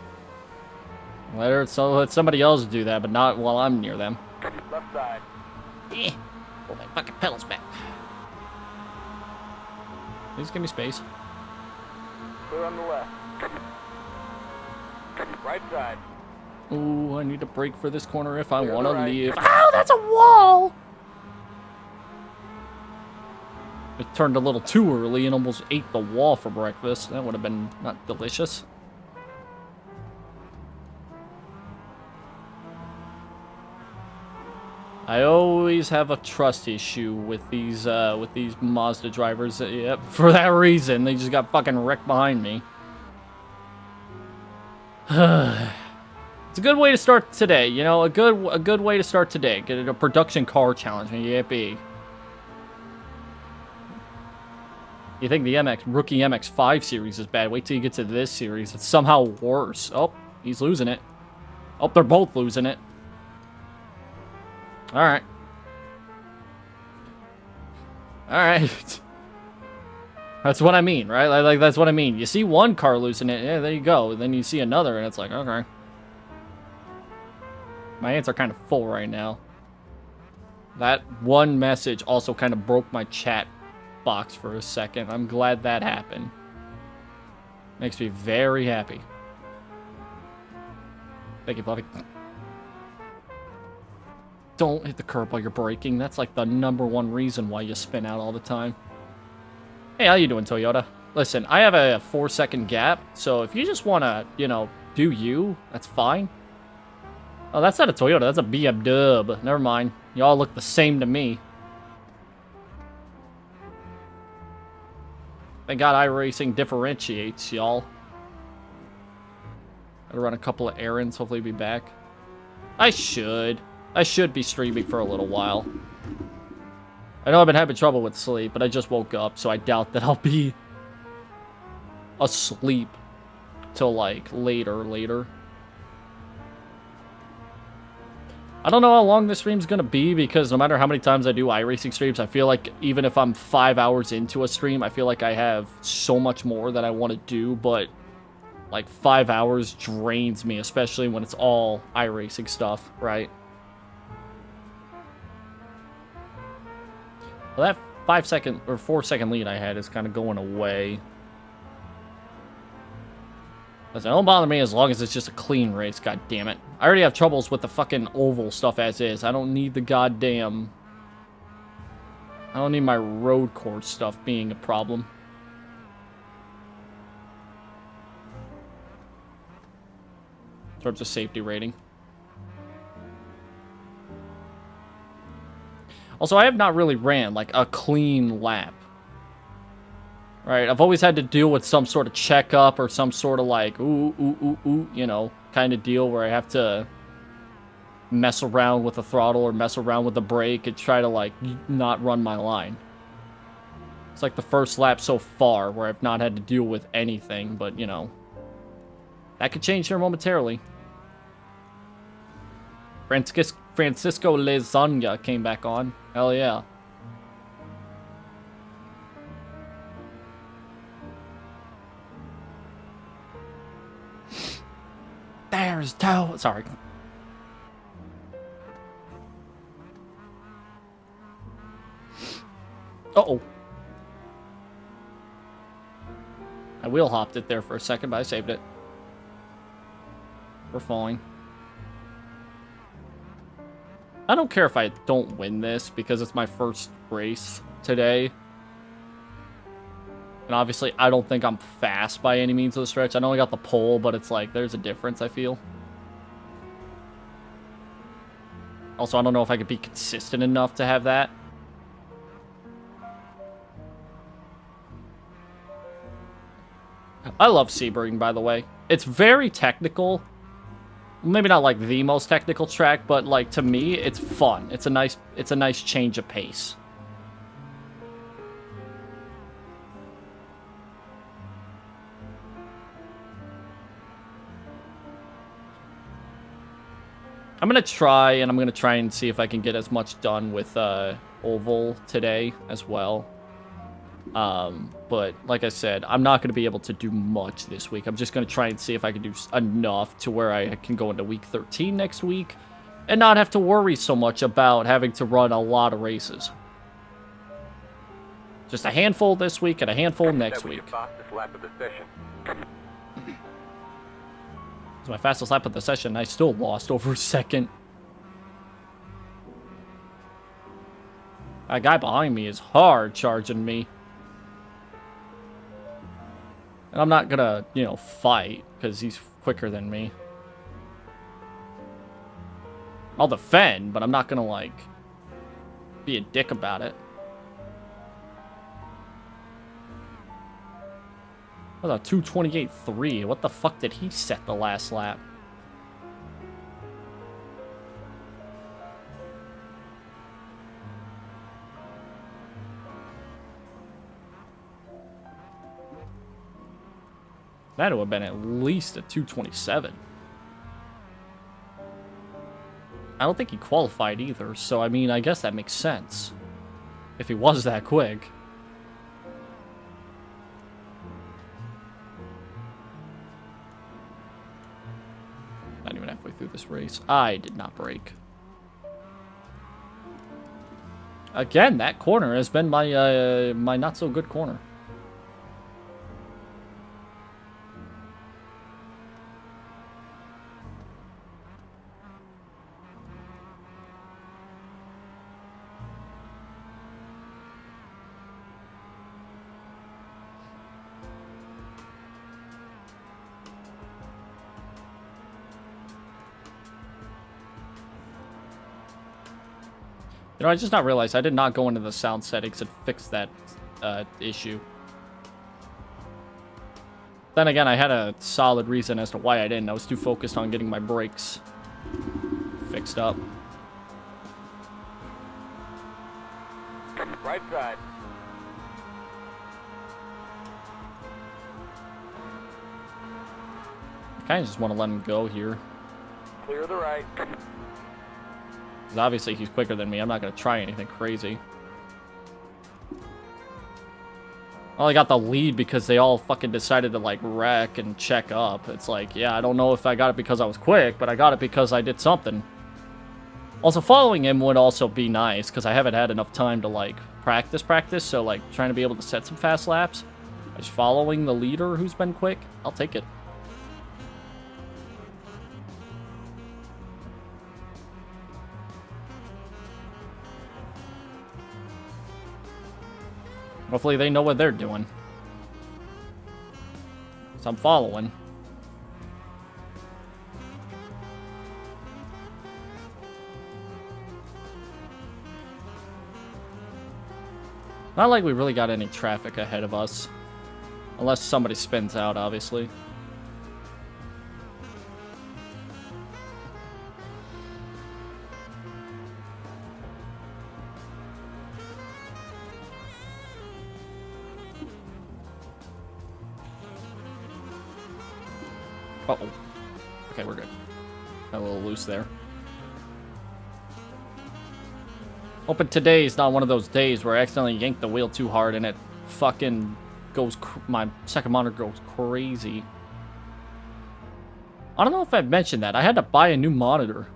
Let somebody else do that, but not while I'm near them. Left side. Eh. Pull my fucking pedals back. Please give me space. Clear on the left. Right side. Ooh, I need to brake for this corner if I Clear want the to right. leave. Ow, that's a wall! It turned a little too early and almost ate the wall for breakfast. That would have been not delicious. I always have a trust issue with these Mazda drivers. Yep, for that reason, they just got fucking wrecked behind me. It's a good way to start today, you know, a good way to start today. Get a production car challenge, yippee. You think the rookie MX-5 series is bad? Wait till you get to this series. It's somehow worse. Oh, he's losing it. Oh, they're both losing it. All right. All right. That's what I mean, right? Like that's what I mean. You see one car losing it, yeah, there you go. Then you see another, and it's like, okay. My hands are kind of full right now. That one message also kind of broke my chat box for a second. I'm glad that happened. Makes me very happy. Thank you, Fluffy. Don't hit the curb while you're braking. That's like the #1 reason why you spin out all the time. Hey, how you doing, Toyota? Listen, I have a 4-second gap, so if you just want to, you know, do you, that's fine. Oh, that's not a Toyota, that's a BMW. Never mind. Y'all look the same to me. Thank God iRacing differentiates, y'all. Gotta run a couple of errands, hopefully be back. I should be streaming for a little while. I know I've been having trouble with sleep, but I just woke up, so I doubt that I'll be asleep till, like, later. I don't know how long this stream's gonna be, because no matter how many times I do iRacing streams, I feel like even if I'm 5 hours into a stream, I feel like I have so much more that I want to do, but like 5 hours drains me, especially when it's all iRacing stuff, right? Well, that 5 second or 4 second lead I had is kind of going away. Listen, it don't bother me as long as it's just a clean race, god damn it. I already have troubles with the fucking oval stuff as is. I don't need the goddamn... I don't need my road course stuff being a problem. In terms of safety rating. Also, I have not really ran, like, a clean lap. Right, I've always had to deal with some sort of checkup or some sort of like, you know, kind of deal where I have to mess around with the throttle or mess around with the brake and try to, like, not run my line. It's like the first lap so far where I've not had to deal with anything, but, you know, that could change here momentarily. Francisco Lasagna came back on. Hell yeah. There's toe. Sorry. Uh-oh. I wheel hopped it there for a second, but I saved it. We're falling. I don't care if I don't win this because it's my first race today. And obviously, I don't think I'm fast by any means of the stretch. I know I got the pole, but it's like, there's a difference, I feel. Also, I don't know if I could be consistent enough to have that. I love Sebring, by the way. It's very technical. Maybe not like the most technical track, but like to me, it's fun. It's a nice change of pace. I'm going to try and see if I can get as much done with Oval today as well. But like I said, I'm not going to be able to do much this week. I'm just going to try and see if I can do enough to where I can go into week 13 next week and not have to worry so much about having to run a lot of races. Just a handful this week and a handful next week. It's my fastest lap of the session. I still lost over a second. That guy behind me is hard charging me. And I'm not gonna, you know, fight because he's quicker than me. I'll defend, but I'm not gonna, like, be a dick about it. What a 2:28.3. What the fuck did he set the last lap? That would have been at least a 2:27. I don't think he qualified either, so I mean, I guess that makes sense. If he was that quick. Not even halfway through this race. I did not brake. Again, that corner has been my my not so good corner. You know, I just not realized I did not go into the sound settings and fix that issue. Then again, I had a solid reason as to why I didn't. I was too focused on getting my brakes fixed up. Right side. I kind of just want to let him go here. Clear the right. Because obviously he's quicker than me. I'm not going to try anything crazy. I only got the lead because they all fucking decided to, like, wreck and check up. It's like, yeah, I don't know if I got it because I was quick, but I got it because I did something. Also, following him would also be nice, because I haven't had enough time to, like, practice, so, like, trying to be able to set some fast laps. Just following the leader who's been quick, I'll take it. Hopefully they know what they're doing. So I'm following. Not like we really got any traffic ahead of us. Unless somebody spins out, obviously. Uh-oh. Okay, we're good. Got a little loose there. Hoping today is not one of those days where I accidentally yank the wheel too hard and it fucking goes... my second monitor goes crazy. I don't know if I've mentioned that. I had to buy a new monitor.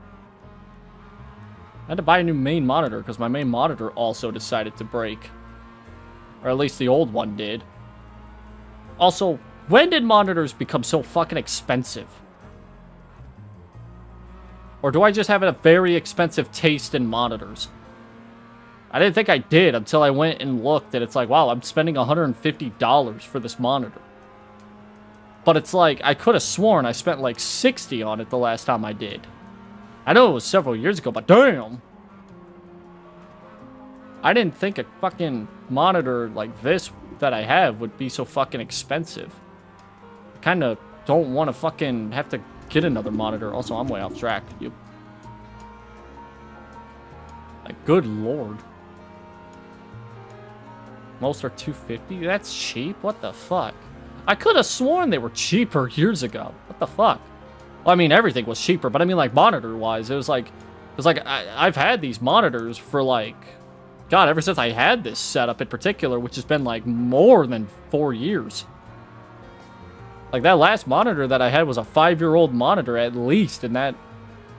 I had to buy a new main monitor because my main monitor also decided to break. Or at least the old one did. Also... when did monitors become so fucking expensive? Or do I just have a very expensive taste in monitors? I didn't think I did until I went and looked and it's like, wow, I'm spending $150 for this monitor. But it's like, I could have sworn I spent like $60 on it the last time I did. I know it was several years ago, but damn! I didn't think a fucking monitor like this that I have would be so fucking expensive. Kind of don't want to fucking have to get another monitor. Also, I'm way off track. Yep. Like, good lord. Most are $250? That's cheap? What the fuck? I could have sworn they were cheaper years ago. What the fuck? Well, I mean, everything was cheaper, but I mean, like, monitor-wise, it was like I've had these monitors for, like, God, ever since I had this setup in particular, which has been, like, more than 4 years. Like, that last monitor that I had was a 5-year-old monitor at least, and that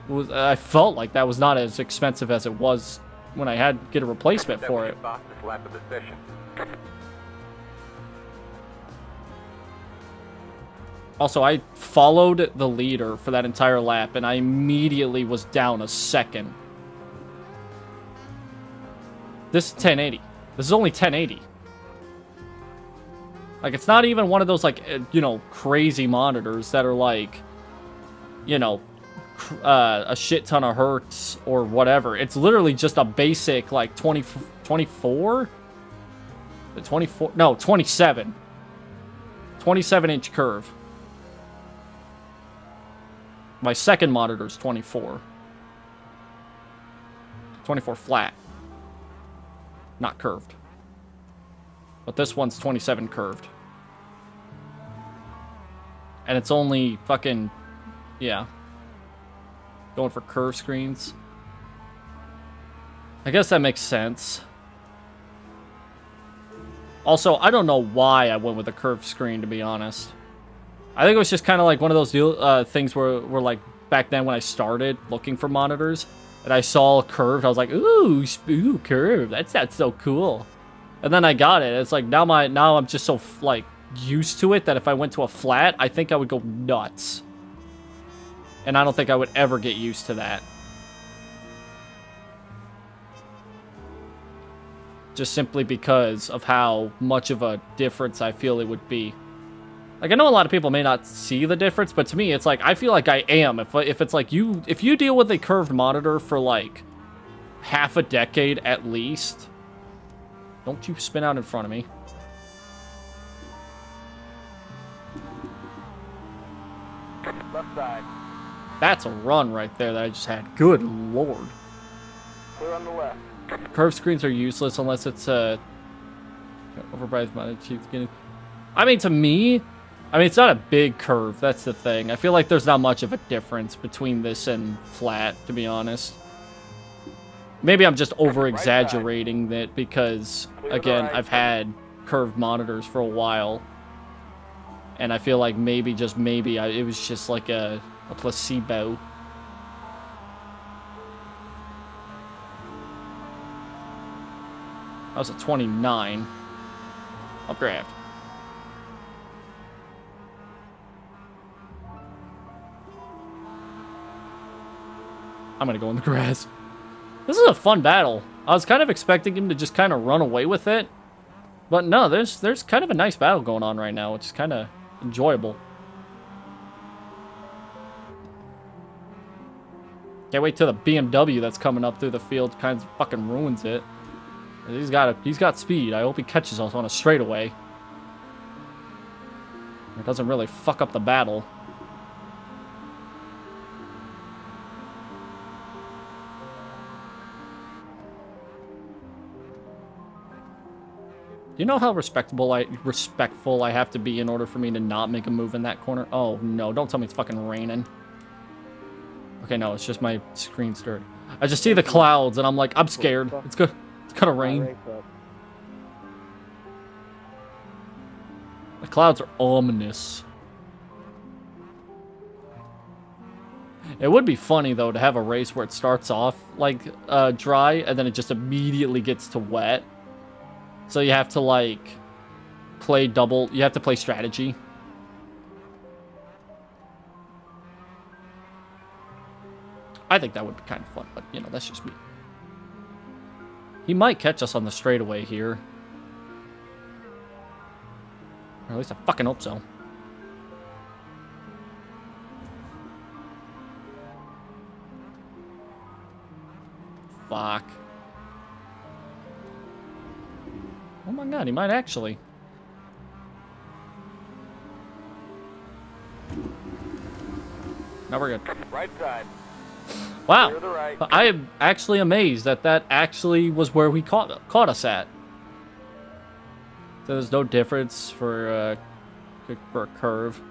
was, I felt like that was not as expensive as it was when I had to get a replacement for it. Also, I followed the leader for that entire lap, and I immediately was down a second. This is 1080. This is only 1080. Like, it's not even one of those, like, you know, crazy monitors that are, like, you know, a shit ton of hertz or whatever. It's literally just a basic, like, 24? The 24? No, 27. 27-inch curve. My second monitor is 24. 24 flat. Not curved. But this one's 27 curved. And it's only fucking... yeah. Going for curved screens. I guess that makes sense. Also, I don't know why I went with a curved screen, to be honest. I think it was just kind of like one of those things where like, back then when I started looking for monitors, and I saw curved, I was like, ooh, curved. That sounds so cool. And then I got it. It's like, now I'm just so, like, used to it that if I went to a flat, I think I would go nuts. And I don't think I would ever get used to that. Just simply because of how much of a difference I feel it would be. Like, I know a lot of people may not see the difference, but to me, it's like, I feel like I am. If it's like if you deal with a curved monitor for, like, half a decade at least... Don't you spin out in front of me. left side. That's a run right there that I just had. Good lord. Clear on the left. Curve screens are useless unless it's overpriced by getting. I mean, to me, it's not a big curve. That's the thing. I feel like there's not much of a difference between this and flat, to be honest. Maybe I'm just over-exaggerating it because, again, I've had curved monitors for a while. And I feel like maybe, just maybe, it was just like a placebo. That was a 29. Updraft. I'm gonna go in the grass. This is a fun battle. I was kind of expecting him to just kind of run away with it. But no, there's kind of a nice battle going on right now, which is kind of enjoyable. Can't wait till the BMW that's coming up through the field kind of fucking ruins it. He's got speed. I hope he catches us on a straightaway. It doesn't really fuck up the battle. You know how respectful I have to be in order for me to not make a move in that corner? Oh no, don't tell me it's fucking raining. Okay, no, it's just my screen stirred. I just see the clouds and I'm like, I'm scared. It's gonna rain. The clouds are ominous. It would be funny though to have a race where it starts off like dry and then it just immediately gets to wet. So you have to like play double. You have to play strategy. I think that would be kind of fun, but you know, that's just me. He might catch us on the straightaway here. Or at least I fucking hope so. Fuck. Oh my god, he might actually. Now we're good. Right side. Wow. Clear the right. I am actually amazed that that actually was where we caught us at. So there's no difference for a curve.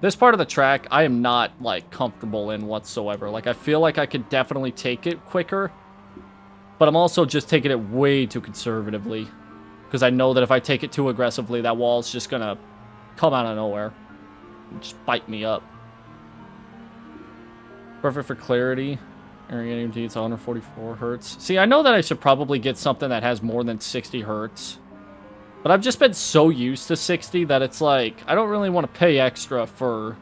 This part of the track, I am not, like, comfortable in whatsoever. Like, I feel like I could definitely take it quicker. But I'm also just taking it way too conservatively. Because I know that if I take it too aggressively, that wall's just gonna come out of nowhere. And just bite me up. Perfect for clarity. Area EMT, it's 144 hertz. See, I know that I should probably get something that has more than 60 hertz. But I've just been so used to 60 that it's like, I don't really want to pay extra for...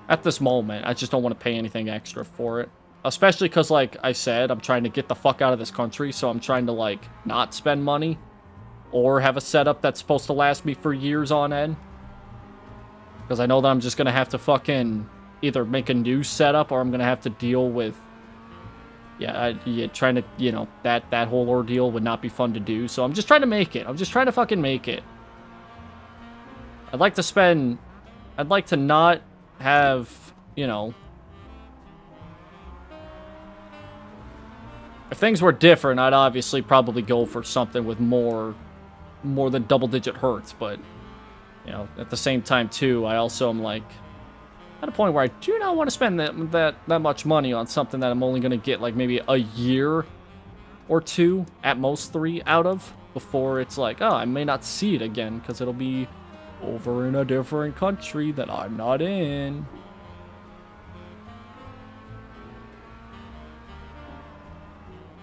At this moment, I just don't want to pay anything extra for it. Especially because, like I said, I'm trying to get the fuck out of this country, so I'm trying to, like, not spend money. Or have a setup that's supposed to last me for years on end. Because I know that I'm just going to have to fucking either make a new setup or I'm going to have to deal with... Yeah, trying to, you know, that whole ordeal would not be fun to do. So I'm just trying to make it. I'm just trying to fucking make it. I'd like to not have, you know... If things were different, I'd obviously probably go for something with more than double-digit hertz. But, you know, at the same time, too, I also am like... At a point where I do not want to spend that much money on something that I'm only going to get like maybe a year or two, at most 3 out of, before it's like, oh, I may not see it again because it'll be over in a different country that I'm not in.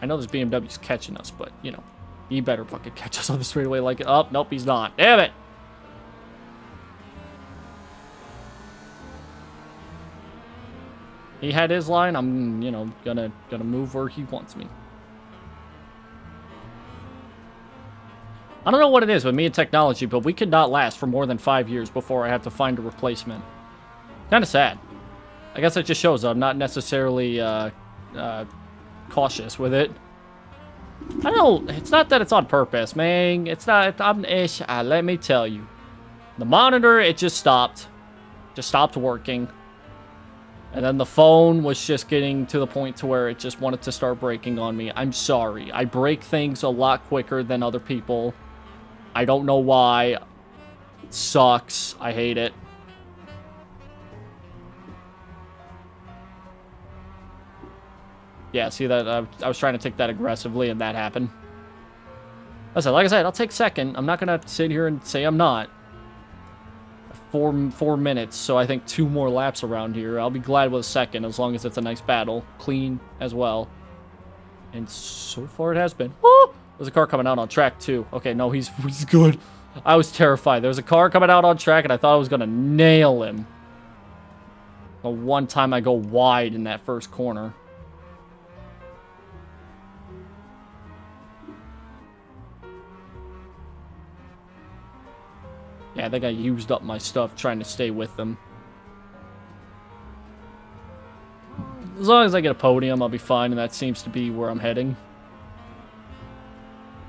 I know this BMW's catching us, but, you know, he better fucking catch us on the straightaway like, oh, nope, he's not. Damn it! He had his line, I'm, you know, gonna move where he wants me. I don't know what it is with me and technology, but we could not last for more than 5 years before I have to find a replacement. Kind of sad. I guess it just shows I'm not necessarily cautious with it. I don't, it's not that it's on purpose, man. It's not, let me tell you. The monitor, it just stopped. Just stopped working. And then the phone was just getting to the point to where it just wanted to start breaking on me. I'm sorry. I break things a lot quicker than other people. I don't know why. It sucks. I hate it. Yeah, see that? I was trying to take that aggressively and that happened. Listen, like I said, I'll take second. I'm not going to sit here and say I'm not. 4 minutes, so I think 2 more laps around here. I'll be glad with a second as long as it's a nice battle. Clean as well. And so far it has been. Oh! There's a car coming out on track too. Okay, no, he's good. I was terrified. There was a car coming out on track and I thought I was going to nail him. The one time I go wide in that first corner. Yeah, I think I used up my stuff trying to stay with them. As long as I get a podium, I'll be fine, and that seems to be where I'm heading.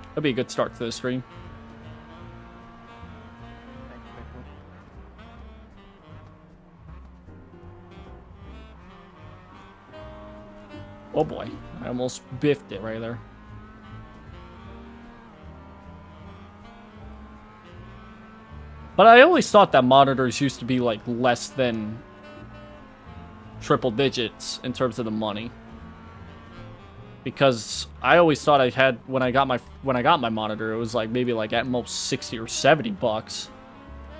That'll be a good start to the stream. Oh boy, I almost biffed it right there. But I always thought that monitors used to be like less than triple digits in terms of the money. Because I always thought I had when I got my monitor, it was like maybe like at most 60 or 70 bucks.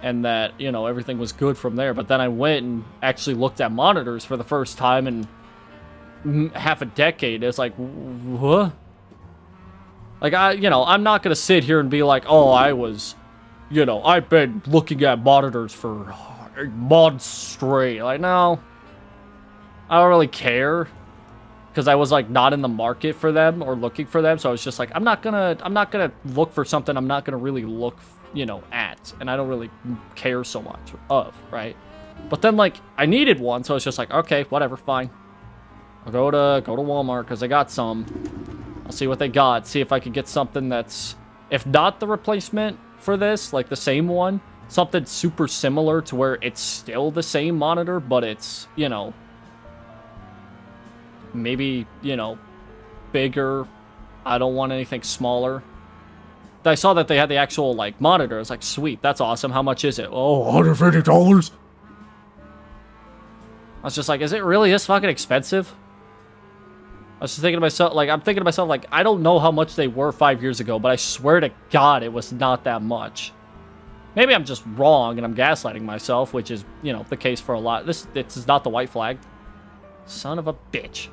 And that, you know, everything was good from there. But then I went and actually looked at monitors for the first time in half a decade. It's like, what? Like, I'm not going to sit here and be like, oh, I've been looking at monitors for months straight. Like, no. I don't really care. Because I was, like, not in the market for them or looking for them. So I was just like, I'm not gonna look for something I'm not gonna really look, at. And I don't really care so much of, right? But then, like, I needed one. So it's just like, okay, whatever, fine. I'll go to Walmart because they got some. I'll see what they got. See if I can get something that's, if not the replacement for this, like the same one, something super similar to where it's still the same monitor, but it's, maybe, bigger. I don't want anything smaller. I saw that they had the actual, like, monitor. I was like, sweet, that's awesome. How much is it? Oh, $150. I was just like, is it really this fucking expensive? I was just thinking to myself, like, I don't know how much they were 5 years ago, but I swear to God it was not that much. Maybe I'm just wrong and I'm gaslighting myself, which is, the case for a lot. This is not the white flag. Son of a bitch.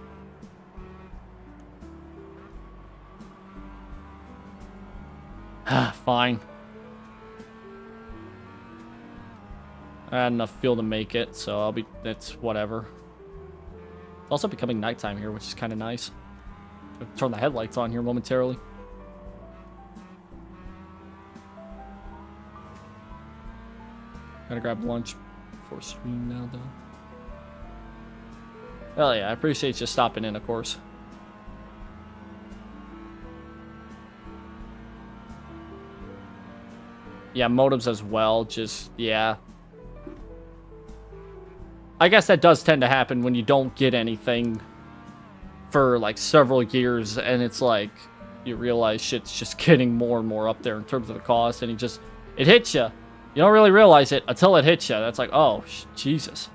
Fine. I had enough fuel to make it, so it's whatever. It's also becoming nighttime here, which is kind of nice. I'll turn the headlights on here momentarily. Gotta grab lunch before stream now, though. Hell yeah, I appreciate you stopping in, of course. Yeah, modems as well, just, yeah. I guess that does tend to happen when you don't get anything for, like, several years, and it's like, you realize shit's just getting more and more up there in terms of the cost, and it hits you. You don't really realize it until it hits you. That's like, oh, Jesus.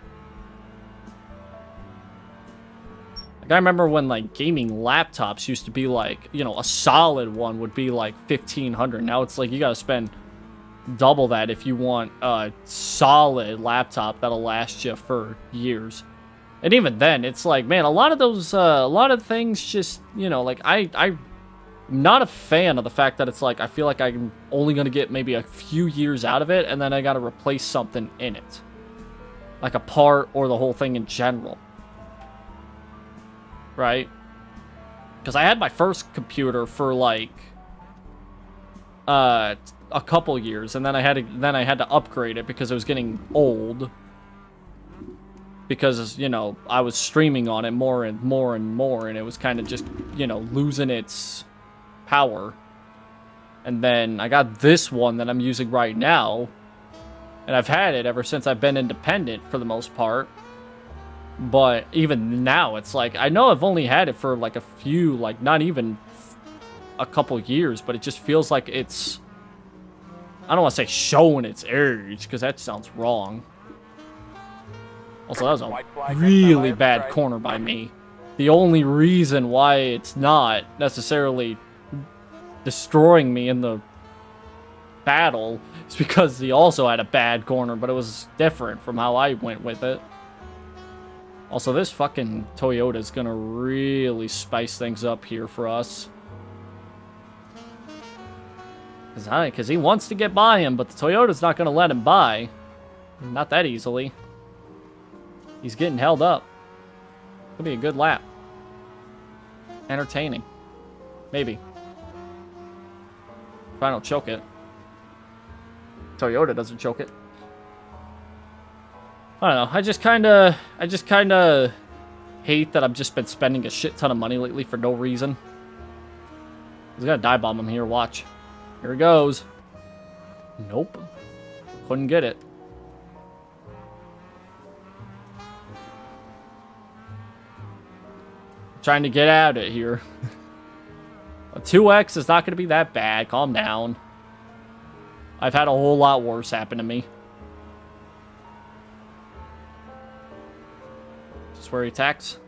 Like, I remember when, like, gaming laptops used to be, like, a solid one would be, like, $1,500. Now it's like, you gotta spend double that if you want a solid laptop that'll last you for years. And even then, it's like, man, a lot of things just, like, I'm not a fan of the fact that it's like, I feel like I'm only going to get maybe a few years out of it, and then I got to replace something in it. Like a part or the whole thing in general. Right? Because I had my first computer for, like, a couple years, and then I had to upgrade it because it was getting old. Because, I was streaming on it more and more and more, and it was kind of just, losing its power. And then I got this one that I'm using right now. And I've had it ever since I've been independent for the most part. But even now, it's like, I know I've only had it for like a few, like not even a couple years, but it just feels like it's, I don't want to say showing its age, because that sounds wrong. Also, that was a really bad corner by me. The only reason why it's not necessarily destroying me in the battle is because he also had a bad corner, but it was different from how I went with it. Also, this fucking Toyota is gonna really spice things up here for us. Because he wants to get by him, but the Toyota's not gonna let him by. Not that easily. He's getting held up. Could be a good lap. Entertaining. Maybe. If I don't choke it. Toyota doesn't choke it. I don't know. I just kind of hate that I've just been spending a shit ton of money lately for no reason. He's gonna dive bomb him here. Watch. Here it goes. Nope. Couldn't get it. Trying to get out of it here. A 2x is not going to be that bad. Calm down. I've had a whole lot worse happen to me. Just where he attacks.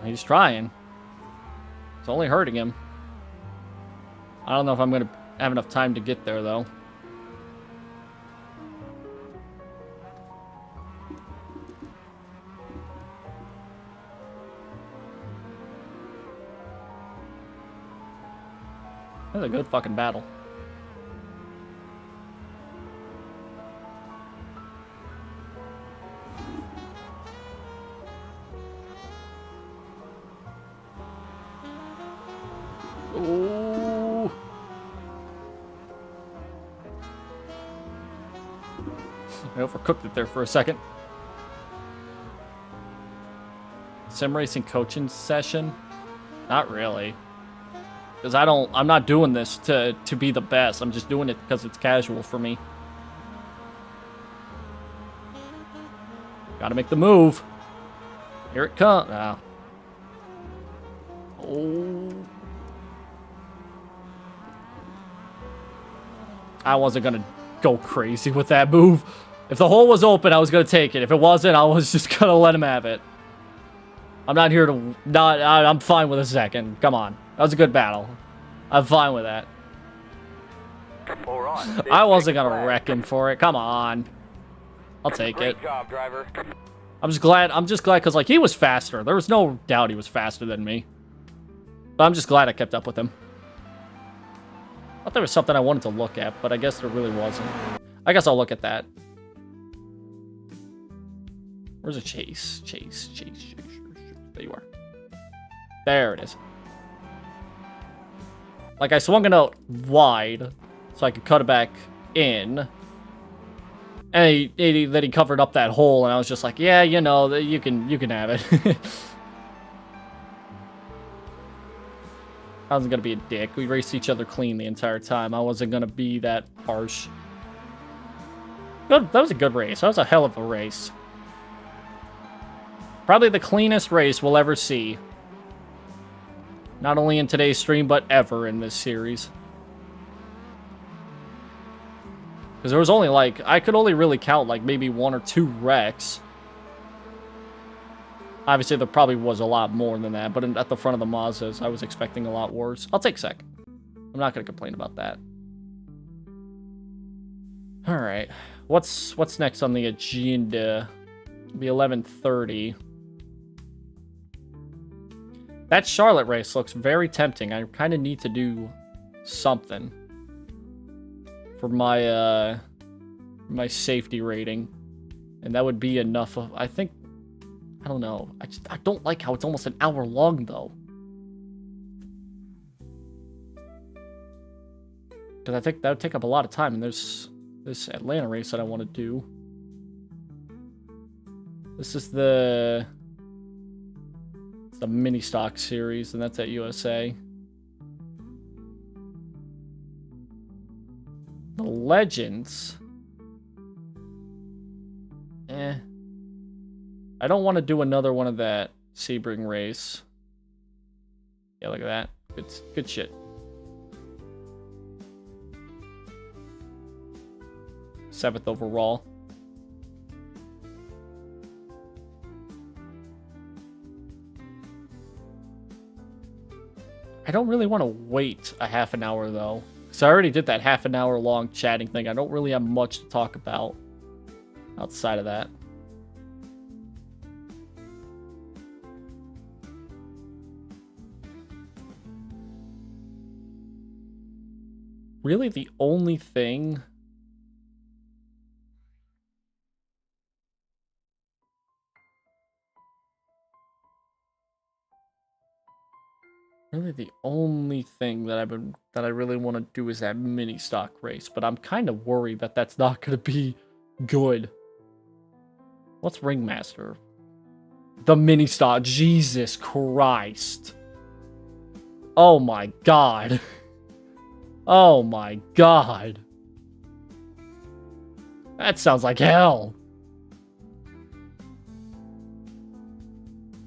He's trying. It's only hurting him. I don't know if I'm going to have enough time to get there, though. That's a good fucking battle. Ooh. I overcooked it there for a second. Sim racing coaching session? Not really. Because I'm not doing this to be the best. I'm just doing it because it's casual for me. Gotta make the move. Here it comes. Ah. Oh. I wasn't gonna go crazy with that move. If the hole was open, I was gonna take it. If it wasn't, I was just gonna let him have it. I'm not here to I'm fine with a second. Come on. That was a good battle. I'm fine with that. I wasn't gonna wreck him for it. Come on. I'll take it. Great job, driver. I'm just glad because like he was faster. There was no doubt he was faster than me. But I'm just glad I kept up with him. I thought there was something I wanted to look at, but I guess there really wasn't. I guess I'll look at that. Where's a chase? Chase. There you are. There it is. Like, I swung it out wide so I could cut it back in. And then he covered up that hole, and I was just like, yeah, you know, you can have it. I wasn't gonna be a dick. We raced each other clean the entire time. I wasn't gonna be that harsh. Good, that was a good race. That was a hell of a race. Probably the cleanest race we'll ever see. Not only in today's stream, but ever in this series. Because there was only like, I could only really count like maybe 1 or 2 wrecks. Obviously, there probably was a lot more than that, but at the front of the Mazdas, I was expecting a lot worse. I'll take second. I'm not going to complain about that. Alright. What's next on the agenda? It'll be 11:30. That Charlotte race looks very tempting. I kind of need to do something for my my safety rating, and that would be enough of, I think, I don't know. I don't like how it's almost an hour long though, because I think that would take up a lot of time, and there's this Atlanta race that I want to do. This is the the mini stock series, and that's at USA. The Legends. I don't want to do another one of that Sebring race. Yeah, look at that. Good shit. Seventh overall. I don't really want to wait a half an hour though. So I already did that half an hour long chatting thing. I don't really have much to talk about outside of that. Really the only thing... Really the only thing that I really want to do is that mini stock race, but I'm kind of worried that that's not going to be good. What's Ringmaster? The mini stock. Jesus Christ. Oh my god. Oh my god. That sounds like hell.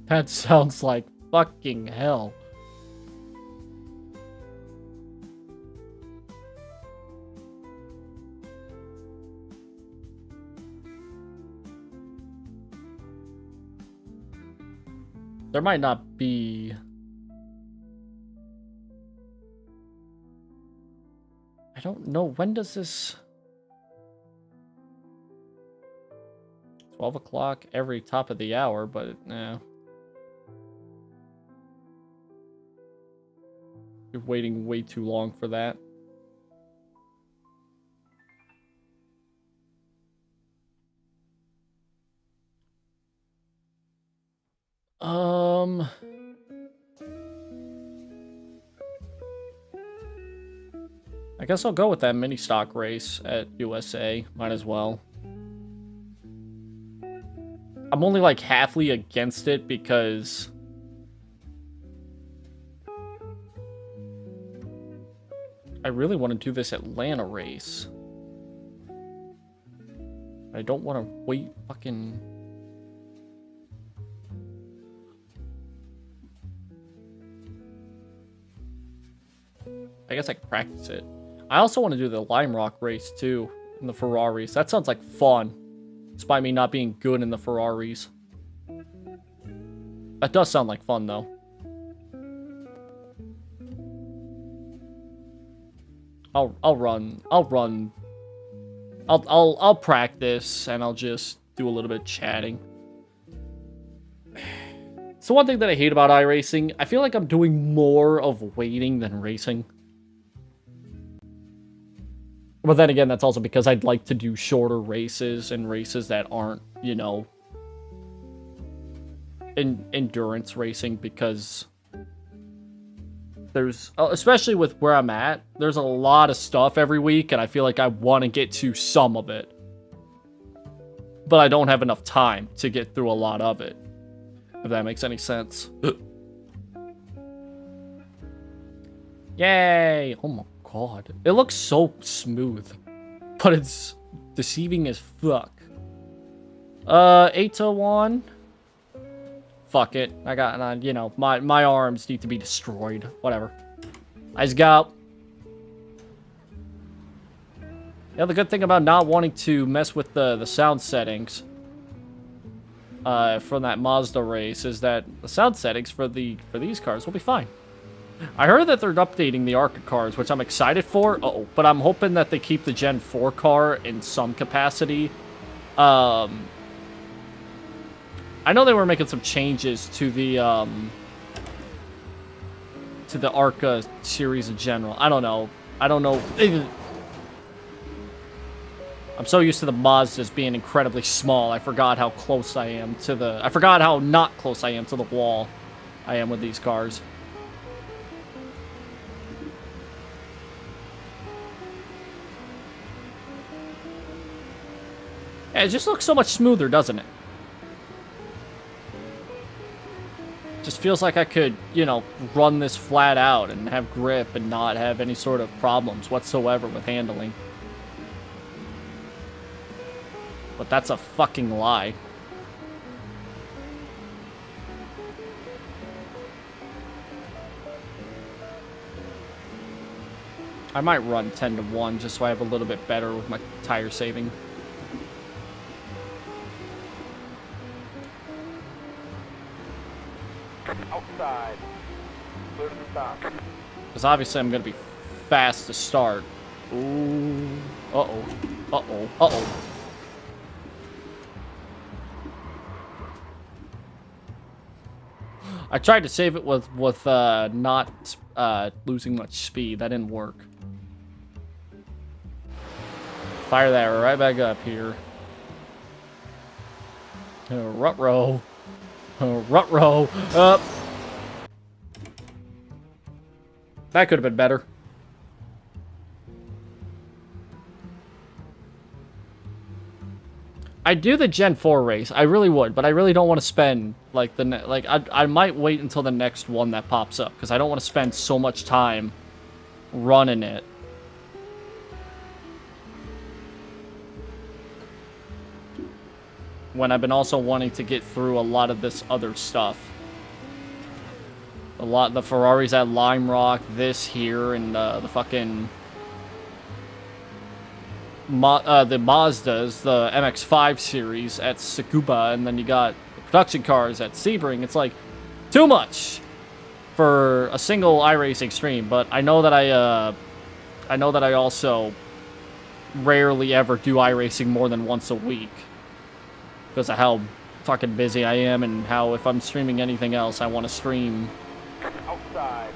That sounds like fucking hell. There might not be... I don't know. When does this... 12 o'clock every top of the hour, but no. You're waiting way too long for that. I guess I'll go with that mini stock race at USA. Might as well. I'm only like halfly against it because I really want to do this Atlanta race. I don't want to wait fucking... I guess I can practice it. I also want to do the Lime Rock race too in the Ferraris. That sounds like fun, despite me not being good in the Ferraris. That does sound like fun though. I'll practice and I'll just do a little bit of chatting. So one thing that I hate about iRacing, I feel like I'm doing more of waiting than racing. But then again, that's also because I'd like to do shorter races and races that aren't, you know, endurance racing, because there's, especially with where I'm at, there's a lot of stuff every week, and I feel like I want to get to some of it. But I don't have enough time to get through a lot of it, if that makes any sense. Yay! Oh my god. It looks so smooth, but it's deceiving as fuck. 8-1. Fuck it. I got, you know, my arms need to be destroyed. Whatever. Let's go. Yeah, the good thing about not wanting to mess with the sound settings from that Mazda race is that the sound settings for these cars will be fine. I heard that they're updating the ARCA cars, which I'm excited for. But I'm hoping that they keep the Gen 4 car in some capacity. I know they were making some changes to the ARCA series in general. I don't know. I'm so used to the Mazdas being incredibly small. I forgot how close I am to the... I forgot how not close I am to the wall I am with these cars. Yeah, it just looks so much smoother, doesn't it? Just feels like I could, you know, run this flat out and have grip and not have any sort of problems whatsoever with handling. But that's a fucking lie. I might run 10 to 1 just so I have a little bit better with my tire saving. Outside. Clear to the stop. Because obviously I'm going to be fast to start. Ooh. Uh-oh. Uh-oh. Uh-oh. I tried to save it with not losing much speed. That didn't work. Fire that right back up here. Rut-row. Rut-row. Up. That could have been better. I'd do the Gen 4 race. I really would, but I really don't want to spend, like, I might wait until the next one that pops up, because I don't want to spend so much time running it. When I've been also wanting to get through a lot of this other stuff. The Ferraris at Lime Rock, this here, and the fucking... the Mazdas, the MX-5 series at Tsukuba, and then you got the production cars at Sebring. It's like, too much for a single iRacing stream, but I know that I also rarely ever do iRacing more than once a week. Because of how fucking busy I am and how if I'm streaming anything else, I want to stream. Outside.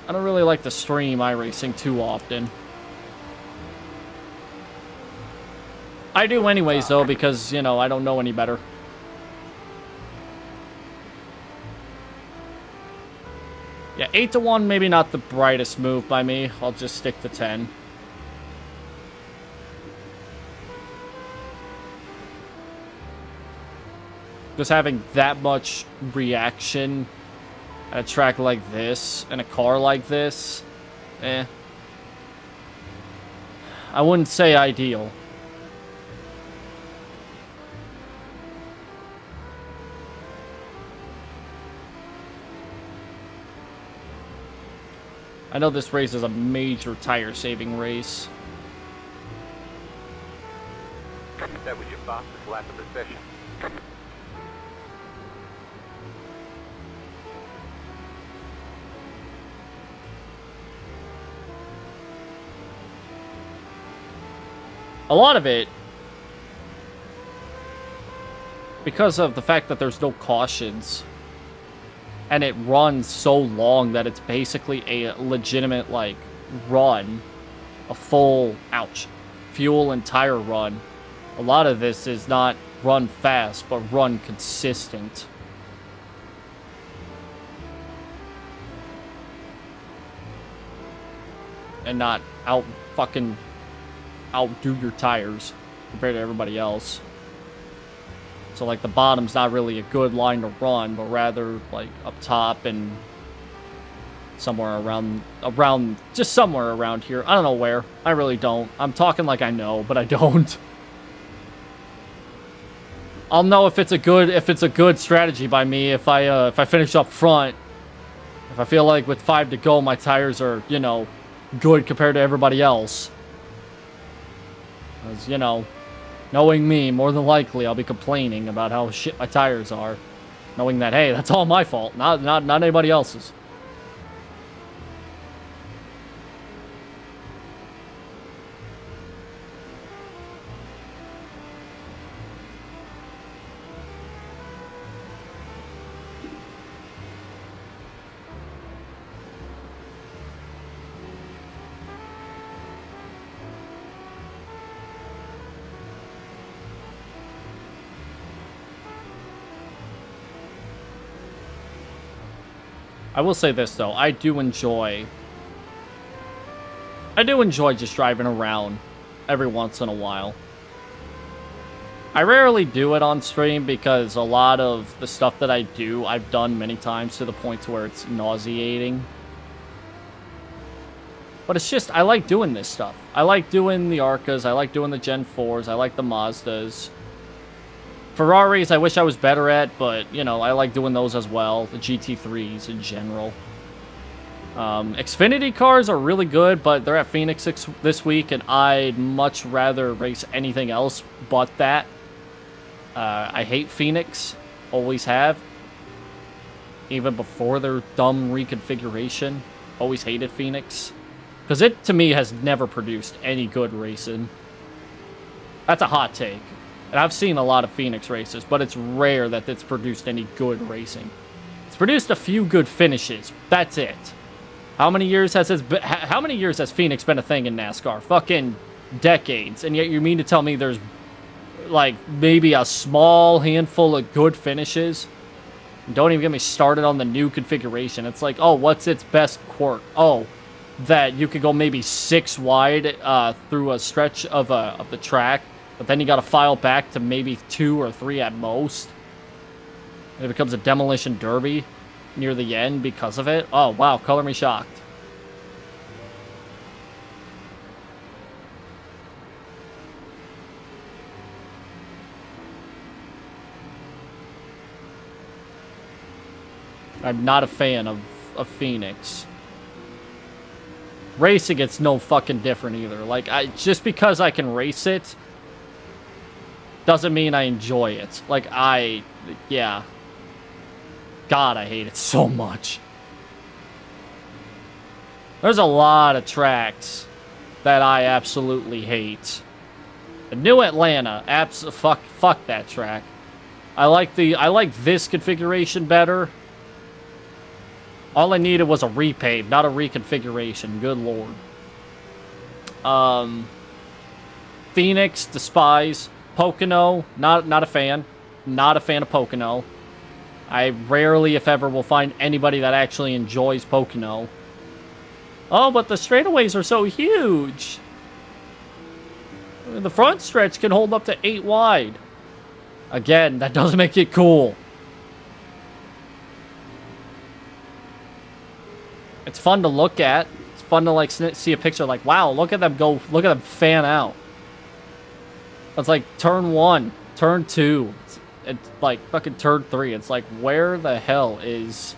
I don't really like to stream iRacing too often. I do anyways, though, because, you know, I don't know any better. Yeah, 8 to 1, maybe not the brightest move by me. I'll just stick to 10. Just having that much reaction at a track like this, and a car like this, I wouldn't say ideal. I know this race is a major tire saving race. That was your fastest lap of the session. A lot of it, because of the fact that there's no cautions, and it runs so long that it's basically a legitimate, like, run, a full, fuel and tire run. A lot of this is not run fast, but run consistent. And not outdo your tires compared to everybody else. So, like, the bottom's not really a good line to run, but rather, like, up top and somewhere just somewhere around here. I don't know where. I really don't. I'm talking like I know, but I don't. I'll know if it's a good strategy by me if I finish up front. If I feel like with 5 to go, my tires are, you know, good compared to everybody else. Because, you know, knowing me, more than likely I'll be complaining about how shit my tires are. Knowing that, hey, that's all my fault, not anybody else's. I will say this, though. I do enjoy just driving around every once in a while. I rarely do it on stream because a lot of the stuff that I do, I've done many times to the point to where it's nauseating. But it's just, I like doing this stuff. I like doing the Arcas, I like doing the Gen 4s, I like the Mazdas. Ferraris, I wish I was better at, but, you know, I like doing those as well. The GT3s in general. Xfinity cars are really good, but they're at Phoenix this week, and I'd much rather race anything else but that. I hate Phoenix. Always have. Even before their dumb reconfiguration. Always hated Phoenix. Because it, to me, has never produced any good racing. That's a hot take. And I've seen a lot of Phoenix races, but it's rare that it's produced any good racing. It's produced a few good finishes. That's it. How many years has Phoenix been a thing in NASCAR? Fucking decades. And yet you mean to tell me there's like maybe a small handful of good finishes? Don't even get me started on the new configuration. It's like, oh, what's its best quirk? Oh, that you could go maybe 6 wide through a stretch of the track, but then you got to file back to maybe 2 or 3 at most. And it becomes a demolition derby near the end because of it. Oh, wow, color me shocked. I'm not a fan of Phoenix. Racing, it's no fucking different either. Like, just because I can race it doesn't mean I enjoy it. Like, yeah. God, I hate it so much. There's a lot of tracks that I absolutely hate. The New Atlanta, fuck that track. I like this configuration better. All I needed was a repave, not a reconfiguration. Good lord. Phoenix, despise. Pocono, not a fan. Not a fan of Pocono. I rarely, if ever, will find anybody that actually enjoys Pocono. Oh, but the straightaways are so huge. The front stretch can hold up to 8 wide. Again, that doesn't make it cool. It's fun to look at. It's fun to like see a picture like, wow, look at them go, look at them fan out. It's like turn 1, turn 2. It's like fucking turn 3. It's like, where the hell is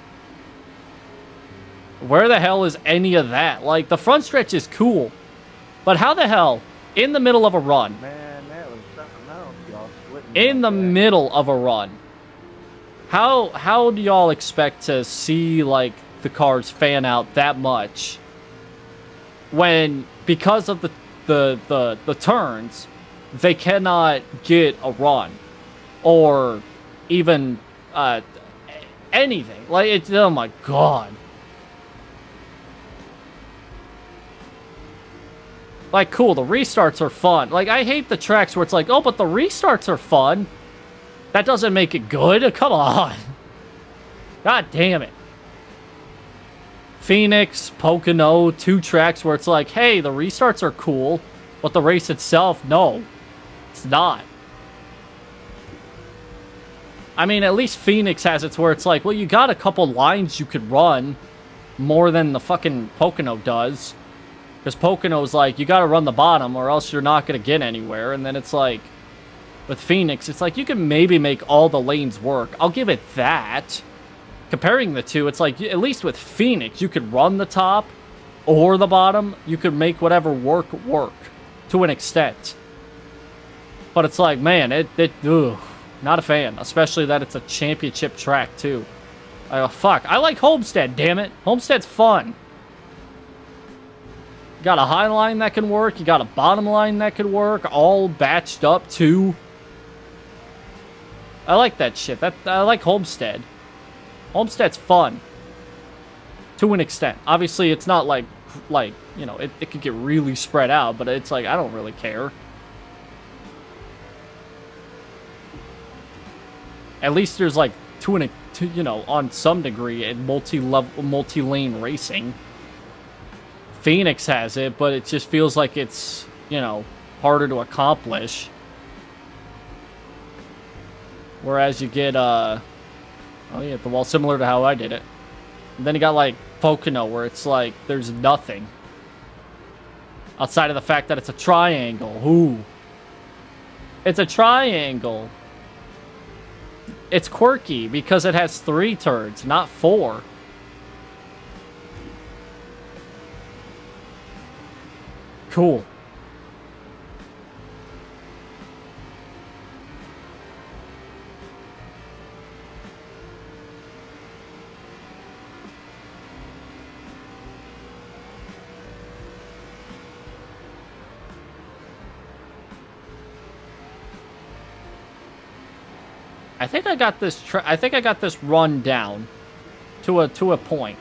any of that? Like, the front stretch is cool, but how the hell in the middle of a run? Man, that was something else, y'all splitting In the middle of a run, how do y'all expect to see like the cars fan out that much when, because of the turns, they cannot get a run or even anything? Like, it's, oh my god. Like, cool, the restarts are fun. Like, I hate the tracks where it's like, oh, but the restarts are fun. That doesn't make it good. Come on. God damn it. Phoenix, Pocono, 2 tracks where it's like, hey, the restarts are cool, but the race itself, no, it's not. I mean, at least Phoenix has it where it's like, well, you got a couple lines you could run more than the fucking Pocono does. Because Pocono's like, you got to run the bottom or else you're not going to get anywhere. And then it's like, with Phoenix, it's like, you can maybe make all the lanes work. I'll give it that. Comparing the two, it's like, at least with Phoenix, you could run the top or the bottom. You could make whatever work to an extent. But it's like, man, ugh, not a fan. Especially that it's a championship track, too. Fuck, I like Homestead, damn it. Homestead's fun. You got a high line that can work. You got a bottom line that can work. All batched up, too. I like that shit. I like Homestead. Homestead's fun. To an extent. Obviously, it's not like you know, it could get really spread out, but it's like, I don't really care. At least there's like, you know, on some degree, a multi-lane racing. Phoenix has it, but it just feels like it's, you know, harder to accomplish. Whereas you get, oh yeah, well, similar to how I did it. And then you got, like, Pocono, where it's like, there's nothing. Outside of the fact that it's a triangle. Ooh. It's a triangle. It's quirky because it has 3 turns, not 4. Cool. I think I got this. I think I got this run down to a point.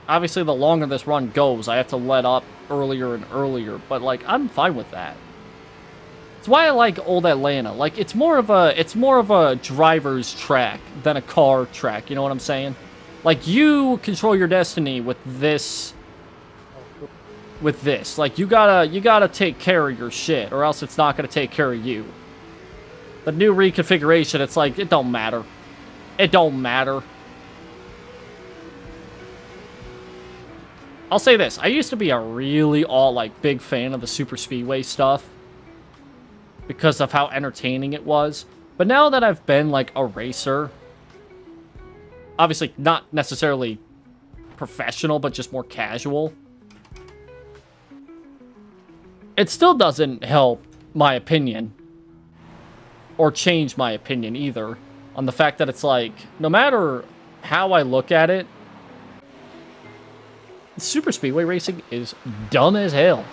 Obviously, the longer this run goes, I have to let up earlier and earlier. But like, I'm fine with that. It's why I like old Atlanta. Like, it's more of a driver's track than a car track. You know what I'm saying? Like, you control your destiny with this. Like, you gotta take care of your shit, or else it's not gonna take care of you. The new reconfiguration, it's like, it don't matter. It don't matter. I'll say this, I used to be a really big fan of the super speedway stuff because of how entertaining it was. But now that I've been like a racer, obviously not necessarily professional, but just more casual, it still doesn't help my opinion, or change my opinion either, on the fact that it's like, no matter how I look at it, super speedway racing is dumb as hell.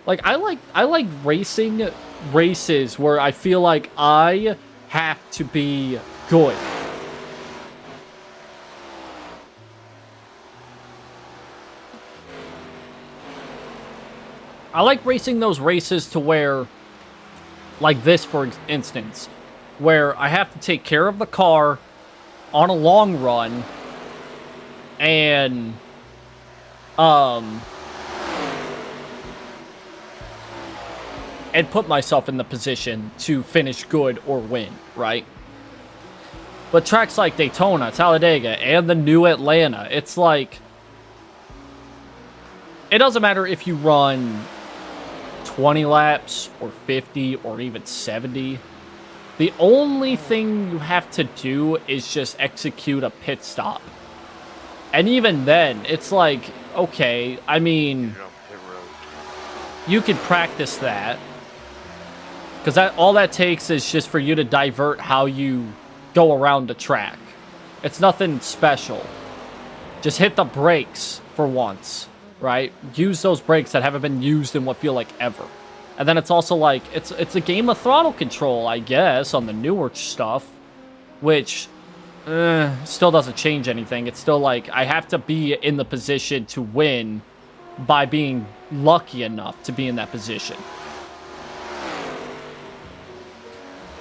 Like, I like racing races where I feel like I have to be good. I like racing those races to where, like this for instance, where I have to take care of the car on a long run and put myself in the position to finish good or win, right? But tracks like Daytona, Talladega, and the new Atlanta, it's like, it doesn't matter if you run 20 laps or 50 or even 70. The only thing you have to do is just execute a pit stop. And even then, it's like, okay, I mean, you could practice that. Because all that takes is just for you to divert how you go around the track. It's nothing special. Just hit the brakes for once. Right? Use those brakes that haven't been used in what feel like ever. And then it's also like, it's a game of throttle control, I guess, on the newer stuff. Which, still doesn't change anything. It's still like, I have to be in the position to win by being lucky enough to be in that position.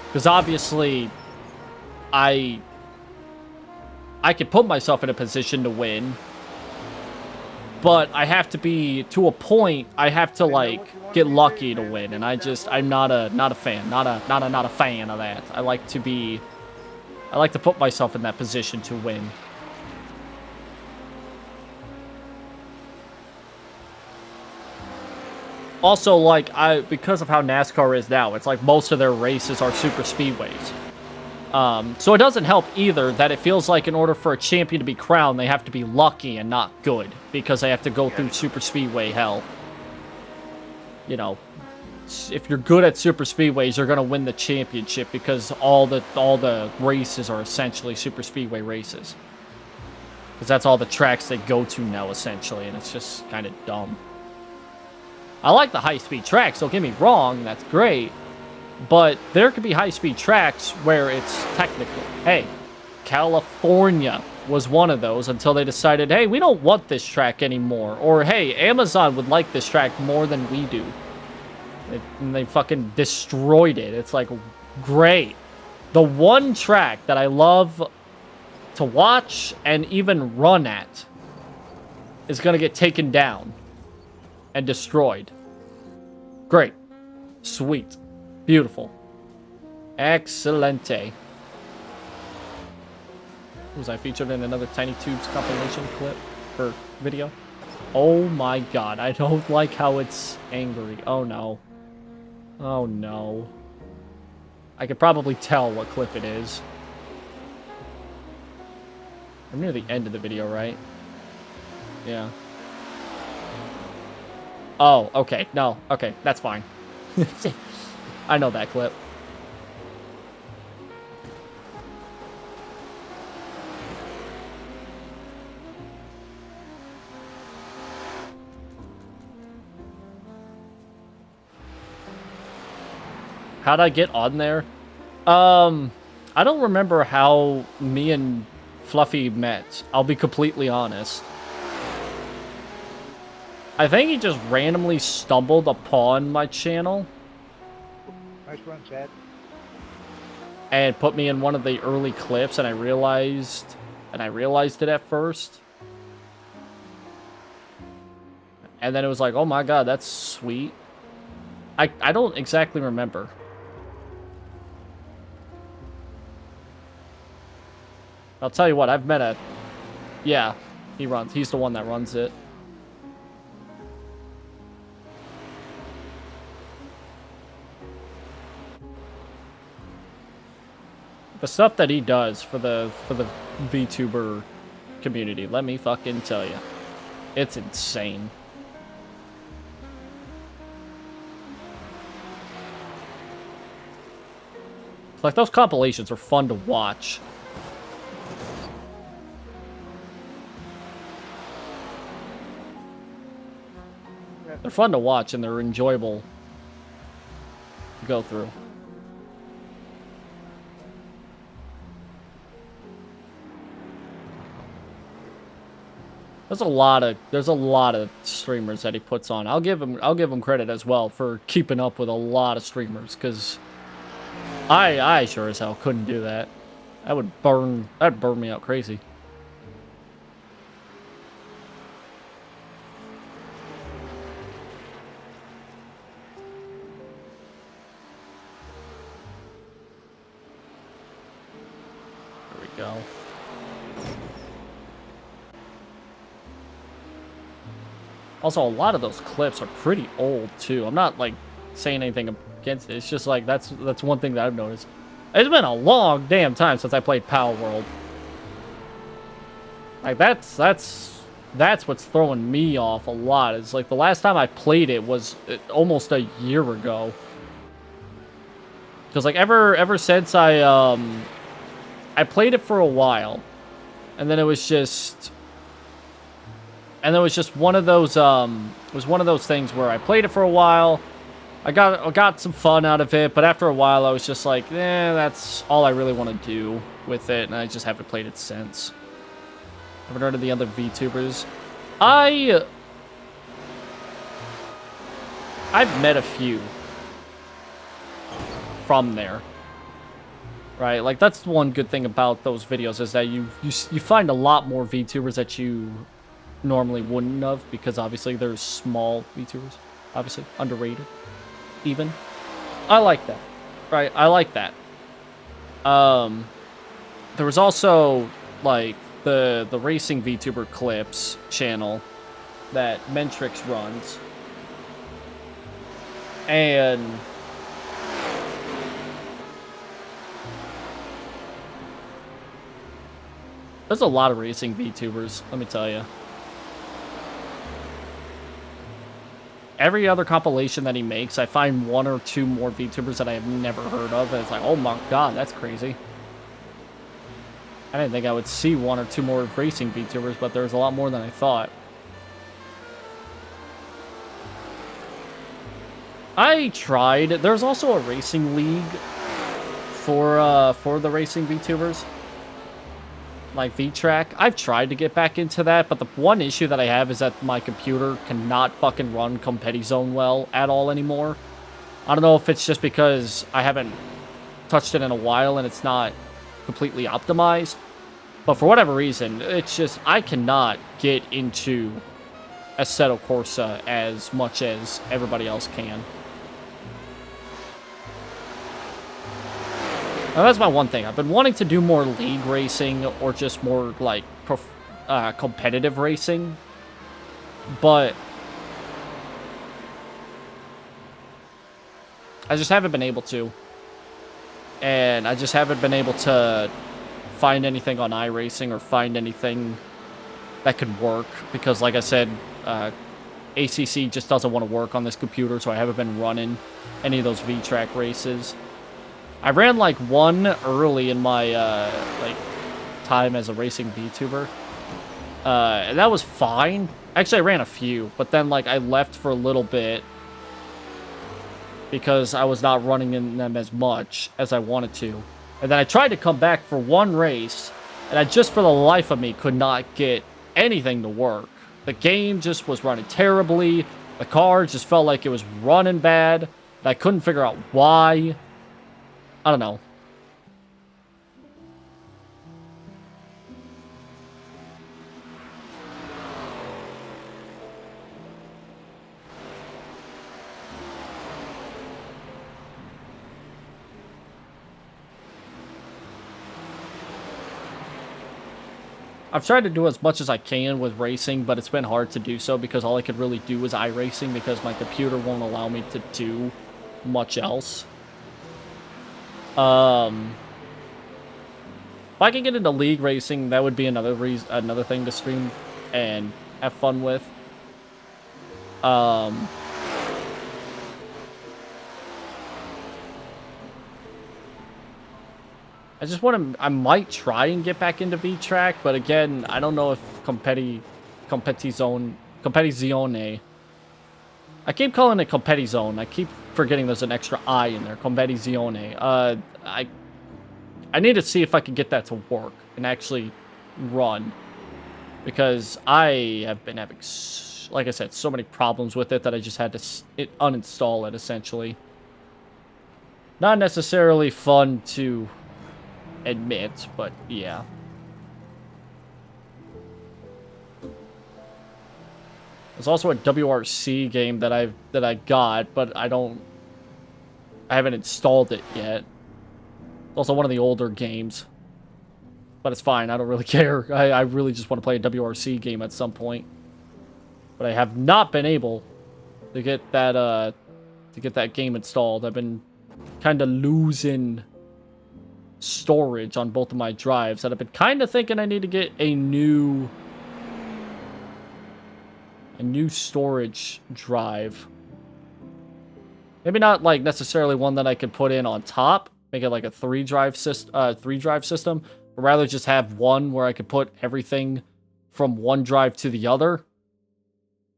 Because obviously, I could put myself in a position to win, but I have to be, to a point, I have to, like, get lucky to win, and I'm not a fan, not a fan of that. I like to put myself in that position to win. Also, like, because of how NASCAR is now, it's like most of their races are super speedways. So it doesn't help either that it feels like in order for a champion to be crowned, they have to be lucky and not good, because they have to go through super speedway hell. You know, if you're good at super speedways, you're gonna win the championship because all the races are essentially super speedway races. Because that's all the tracks they go to now, essentially, and it's just kind of dumb. I like the high-speed tracks, don't get me wrong, that's great. But there could be high-speed tracks where it's technical. Hey, California was one of those until they decided, hey, we don't want this track anymore. Or, hey, Amazon would like this track more than we do. And they fucking destroyed it. It's like, great. The one track that I love to watch and even run at is going to get taken down and destroyed. Great. Sweet. Beautiful. Excelente. Was I featured in another Tiny Tubes compilation clip or video? Oh my god, I don't like how it's angry. Oh no. Oh no. I could probably tell what clip it is. I'm near the end of the video, right? Yeah. Oh, okay. No, okay, that's fine. I know that clip. How'd I get on there? I don't remember how me and Fluffy met. I'll be completely honest. I think he just randomly stumbled upon my channel. Nice run, Chad. And put me in one of the early clips, and I realized it at first. And then it was like, oh my god, that's sweet. I don't exactly remember. I'll tell you what, I've met a... Yeah, he's the one that runs it. The stuff that he does for the VTuber community, let me fucking tell you. It's insane. Like, those compilations are fun to watch. They're fun to watch and they're enjoyable to go through. There's a lot of streamers that he puts on. I'll give him credit as well for keeping up with a lot of streamers, because I sure as hell couldn't do that. That'd burn me out crazy. There we go. Also, a lot of those clips are pretty old too. I'm not like saying anything against it. It's just like that's one thing that I've noticed. It's been a long damn time since I played Power World. Like that's what's throwing me off a lot. It's like the last time I played it was almost a year ago. Because like ever since I played it for a while, and then it was just. And it was just one of those, it was one of those things where I played it for a while, I got some fun out of it, but after a while I was just like, that's all I really want to do with it, and I just haven't played it since. Haven't heard of the other VTubers. I've met a few from there. Right, like that's one good thing about those videos is that you find a lot more VTubers that you normally wouldn't have, because obviously there's small VTubers, obviously underrated even. I like that, right? I like that. There was also like the racing VTuber clips channel that Mentrix runs, and there's a lot of racing VTubers, let me tell you. Every other compilation that he makes, I find one or two more VTubers that I have never heard of, and it's like, oh my god, that's crazy. I didn't think I would see one or two more racing VTubers, but there's a lot more than I thought. I tried. There's also a racing league for the racing VTubers. Like V-Track. I've tried to get back into that, but the one issue that I have is that my computer cannot fucking run Competi-Zone well at all anymore. I don't know if it's just because I haven't touched it in a while and it's not completely optimized, but for whatever reason, it's just, I cannot get into Assetto Corsa as much as everybody else can. Now, that's my one thing. I've been wanting to do more league racing or just more, like, competitive racing. But I just haven't been able to. And I just haven't been able to find anything on iRacing or find anything that could work. Because, like I said, ACC just doesn't want to work on this computer, so I haven't been running any of those V-Track races. I ran, like, one early in my, like, time as a racing VTuber. And that was fine. Actually, I ran a few, but then, like, I left for a little bit because I was not running in them as much as I wanted to. And then I tried to come back for one race, and I just, for the life of me, could not get anything to work. The game just was running terribly. The car just felt like it was running bad, and I couldn't figure out why. I don't know. I've tried to do as much as I can with racing, but it's been hard to do so because all I could really do is iRacing because my computer won't allow me to do much else. If I could get into league racing, that would be another thing to stream and have fun with. I just want to. I might try and get back into V-Track, but again, I don't know if Competizione. I keep calling it Competizione. I keep forgetting there's an extra I in there. Competizione. I need to see if I can get that to work and actually run, because I have been having, like I said, so many problems with it that I just had to uninstall it essentially. Not necessarily fun to admit, but yeah. There's also a WRC game that I got, but I haven't installed it yet. It's also one of the older games, but it's fine. I don't really care. I really just want to play a WRC game at some point, but I have not been able to get that game installed. I've been kind of losing storage on both of my drives, and I've been kind of thinking I need to get a new storage drive. Maybe not like necessarily one that I could put in on top, make it like a three drive system, but rather just have one where I could put everything from one drive to the other,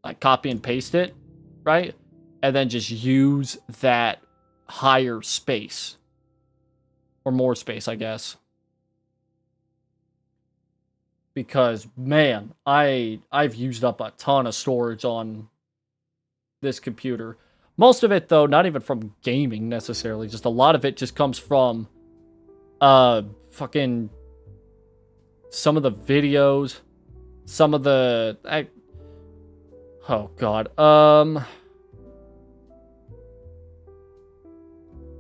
like copy and paste it, right? And then just use that higher space. Or more space, I guess. Because, man, I've used up a ton of storage on this computer. Most of it, though, not even from gaming, necessarily. Just a lot of it just comes from, fucking some of the videos. Some of the... oh, God.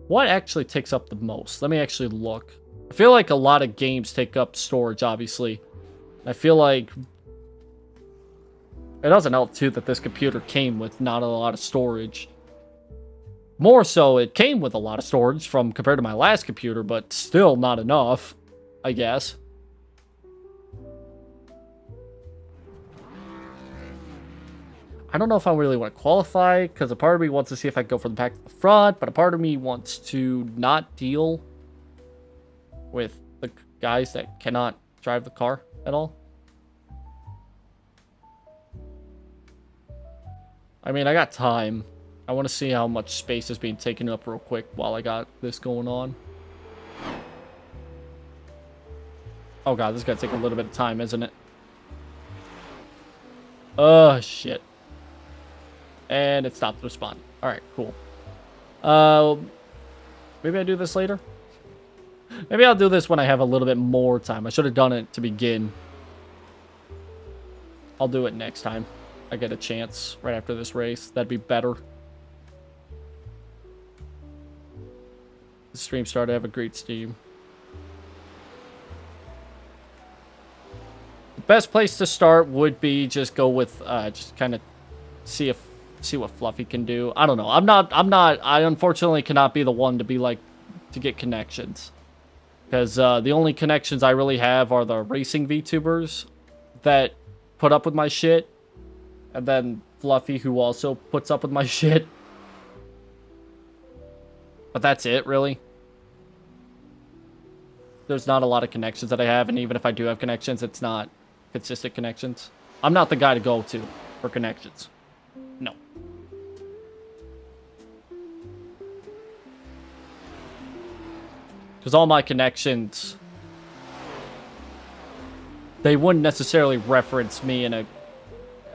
What actually takes up the most? Let me actually look. I feel like a lot of games take up storage, obviously. I feel like it doesn't help, too, that this computer came with not a lot of storage. More so, it came with a lot of storage compared to my last computer, but still not enough, I guess. I don't know if I really want to qualify, because a part of me wants to see if I can go from the back to the front, but a part of me wants to not deal with the guys that cannot drive the car at all. I mean, I got time. I want to see how much space is being taken up real quick while I got this going on. Oh god, this is going to take a little bit of time, isn't it? Oh, shit. And it stopped responding. Alright, cool. Maybe I do this later? Maybe I'll do this when I have a little bit more time. I should have done it to begin. I'll do it next time. I get a chance right after this race. That'd be better. The stream started. I have a great Steam. The best place to start would be just go with just kind of see what Fluffy can do. I don't know. I unfortunately cannot be the one to be like to get connections. Because the only connections I really have are the racing VTubers that put up with my shit. And then Fluffy, who also puts up with my shit. But that's it, really. There's not a lot of connections that I have, and even if I do have connections, it's not consistent connections. I'm not the guy to go to for connections. No. Because all my connections, they wouldn't necessarily reference me in a...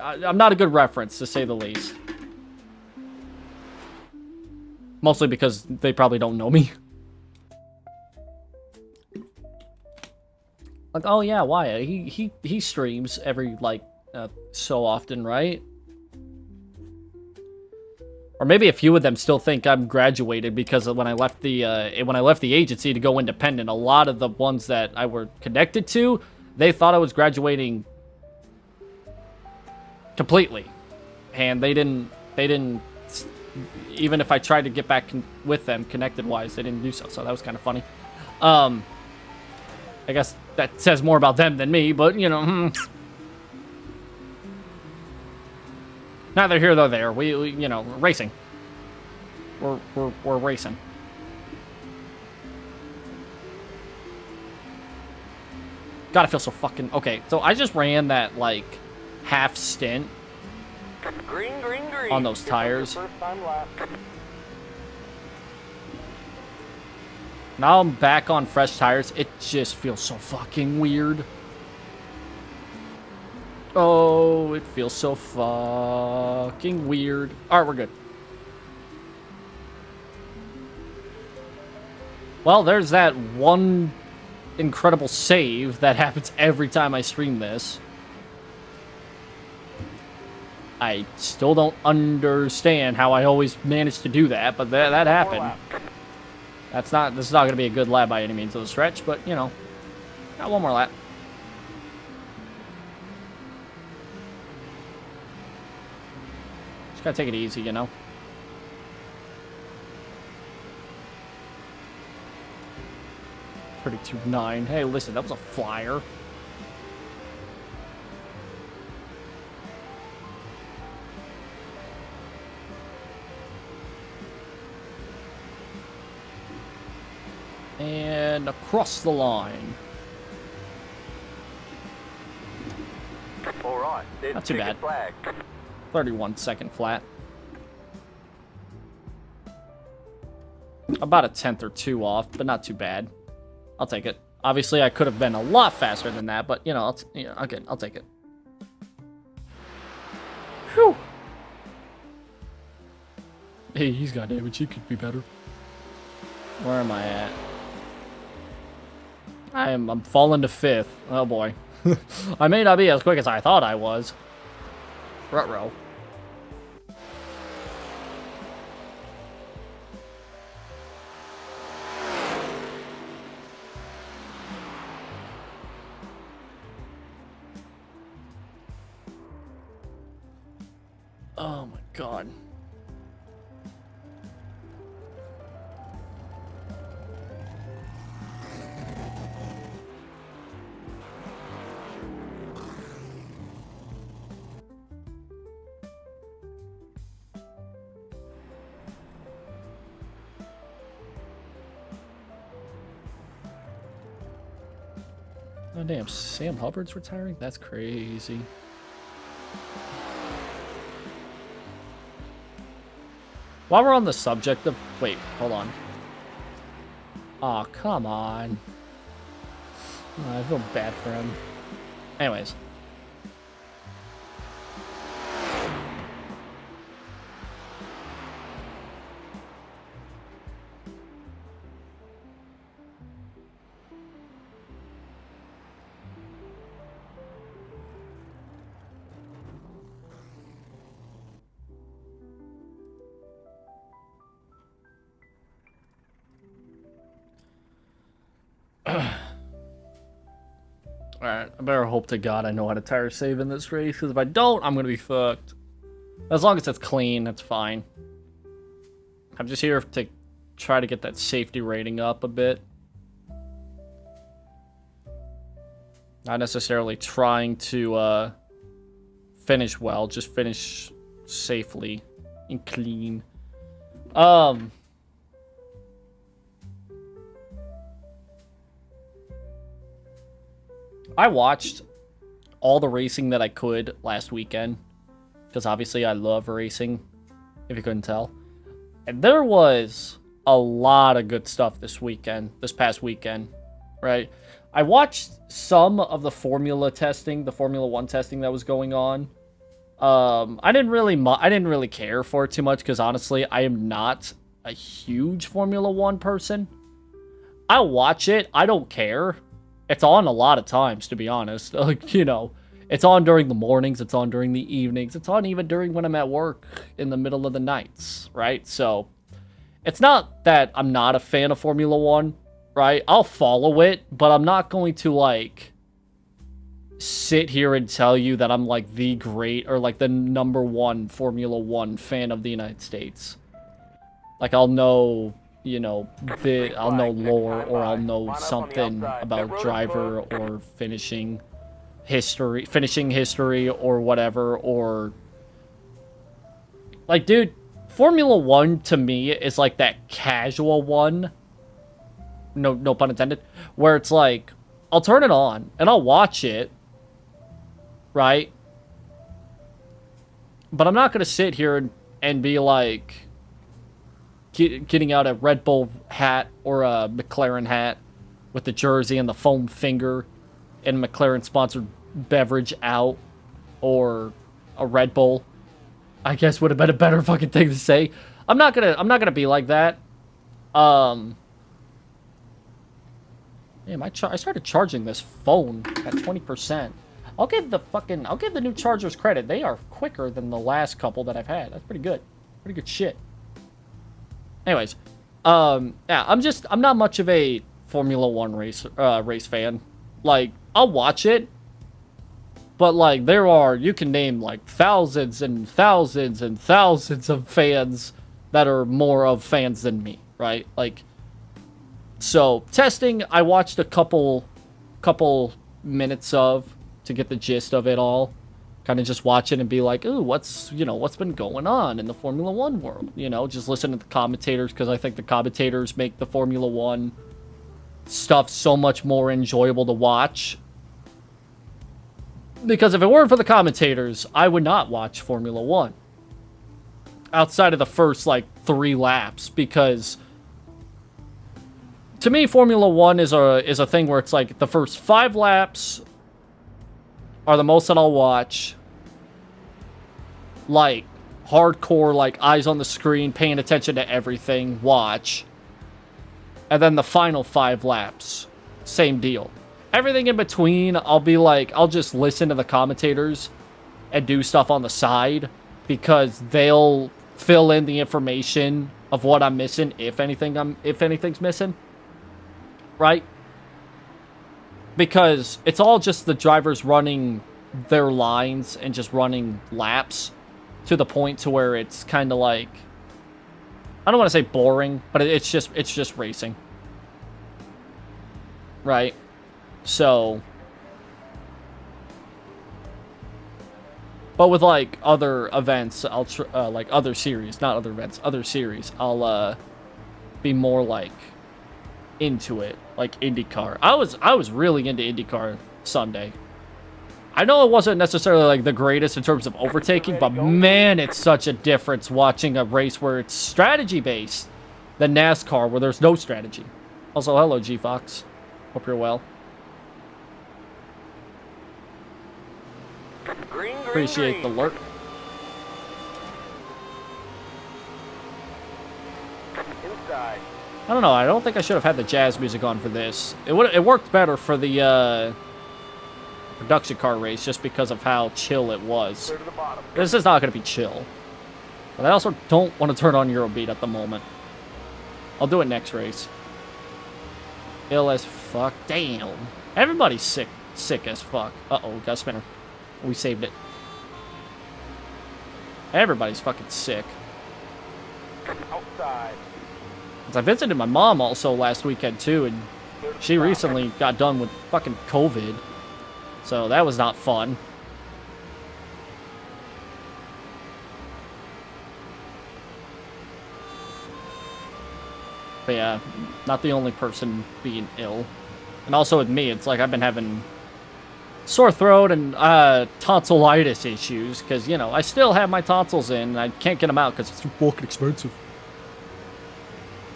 I'm not a good reference, to say the least. Mostly because they probably don't know me. Like, oh yeah, Wyatt, he streams every, like, so often, right? Or maybe a few of them still think I'm graduated because when I left the agency to go independent, a lot of the ones that I were connected to, they thought I was graduating completely, and they didn't. Even if I tried to get back with them, connected wise, they didn't do so. So that was kind of funny. I guess that says more about them than me, but you know. Neither here nor there. We you know, racing. We're racing. God, I feel so fucking... Okay, so I just ran that, like, half stint Green, green, green. on those tires. First time lap. Now I'm back on fresh tires. It just feels so fucking weird. Oh, it feels so fucking weird. Alright, we're good. Well, there's that one incredible save that happens every time I stream this. I still don't understand how I always manage to do that, but that happened. This is not going to be a good lap by any means of the stretch, but, you know, got one more lap. Just gotta take it easy, you know. .32.9. Hey, listen, that was a flyer. And across the line. All right. Not too bad. Flag. 31 second flat. About a tenth or two off, but not too bad. I'll take it. Obviously, I could have been a lot faster than that, but, you know, again, I'll take it. Whew. Hey, he's got damage. He could be better. Where am I at? I'm falling to 5th. Oh, boy. I may not be as quick as I thought I was. Ruh-roh. Oh my god. Oh damn, Sam Hubbard's retiring? That's crazy. While we're on the subject of... Wait, hold on. Aw, come on. Oh, I feel bad for him. Anyways. Alright, I better hope to God I know how to tire save in this race, because if I don't, I'm gonna be fucked. As long as it's clean, that's fine. I'm just here to try to get that safety rating up a bit. Not necessarily trying to finish well, just finish safely and clean. I watched all the racing that I could last weekend, because obviously I love racing, if you couldn't tell. And there was a lot of good stuff this past weekend, right? I watched some of the Formula testing, the Formula 1 testing that was going on. I didn't really care for it too much, because honestly, I am not a huge Formula 1 person. I watch it, I don't care. It's on a lot of times, to be honest. Like, you know, it's on during the mornings, it's on during the evenings, it's on even during when I'm at work in the middle of the nights, right? So, it's not that I'm not a fan of Formula 1, right? I'll follow it, but I'm not going to, like, sit here and tell you that I'm, like, the great, or, like, the #1 Formula 1 fan of the United States. Like, I'll know, you know, I'll know lore, or I'll know something about driver or finishing history or whatever, or like, dude, Formula 1 to me is like that casual one, no pun intended, where it's like, I'll turn it on and I'll watch it, right? But I'm not gonna sit here and be like getting out a Red Bull hat or a McLaren hat with the jersey and the foam finger and McLaren sponsored beverage out, or a Red Bull, I guess would have been a better fucking thing to say. I'm not gonna be like that. Damn, I started charging this phone at 20%. I'll give the new chargers credit. They are quicker than the last couple that I've had. That's pretty good. Pretty good shit. Anyways, yeah, I'm not much of a Formula 1 race fan. Like, I'll watch it, but like, you can name like thousands and thousands and thousands of fans that are more of fans than me, right? Like, so testing, I watched a couple minutes of to get the gist of it all. Kind of just watch it and be like, ooh, what's been going on in the Formula 1 world? You know, just listen to the commentators, because I think the commentators make the Formula 1 stuff so much more enjoyable to watch. Because if it weren't for the commentators, I would not watch Formula 1. Outside of the first, like, 3 laps, because to me, Formula 1 is a thing where it's like the first 5 laps are the most that I'll watch. Like, hardcore, like, eyes on the screen, paying attention to everything, watch. And then the final 5 laps, same deal. Everything in between, I'll be like, I'll just listen to the commentators and do stuff on the side, because they'll fill in the information of what I'm missing, if anything's missing. Right? Because it's all just the drivers running their lines and just running laps to the point to where it's kind of like, I don't want to say boring, but it's just racing. Right? So, but with like other events, I'll like other series, not other events, other series, I'll be more like into it, like IndyCar. I was really into IndyCar Sunday. I know it wasn't necessarily like the greatest in terms of overtaking, but man, it's such a difference watching a race where it's strategy based than NASCAR, where there's no strategy. Also, hello G Fox, hope you're well. Green, Appreciate the lurk. Inside. I don't know. I don't think I should have had the jazz music on for this. It worked better for the production car race, just because of how chill it was. Clear to the bottom. This is not going to be chill. But I also don't want to turn on Eurobeat at the moment. I'll do it next race. Ill as fuck. Damn. Everybody's sick sick as fuck. Uh-oh, got a spinner. We saved it. Everybody's fucking sick. Outside. 'Cause I visited my mom also last weekend too, and she recently got done with fucking COVID. So that was not fun. But yeah, not the only person being ill. And also with me, it's like I've been having sore throat and tonsillitis issues. Because, you know, I still have my tonsils in and I can't get them out because it's too fucking expensive.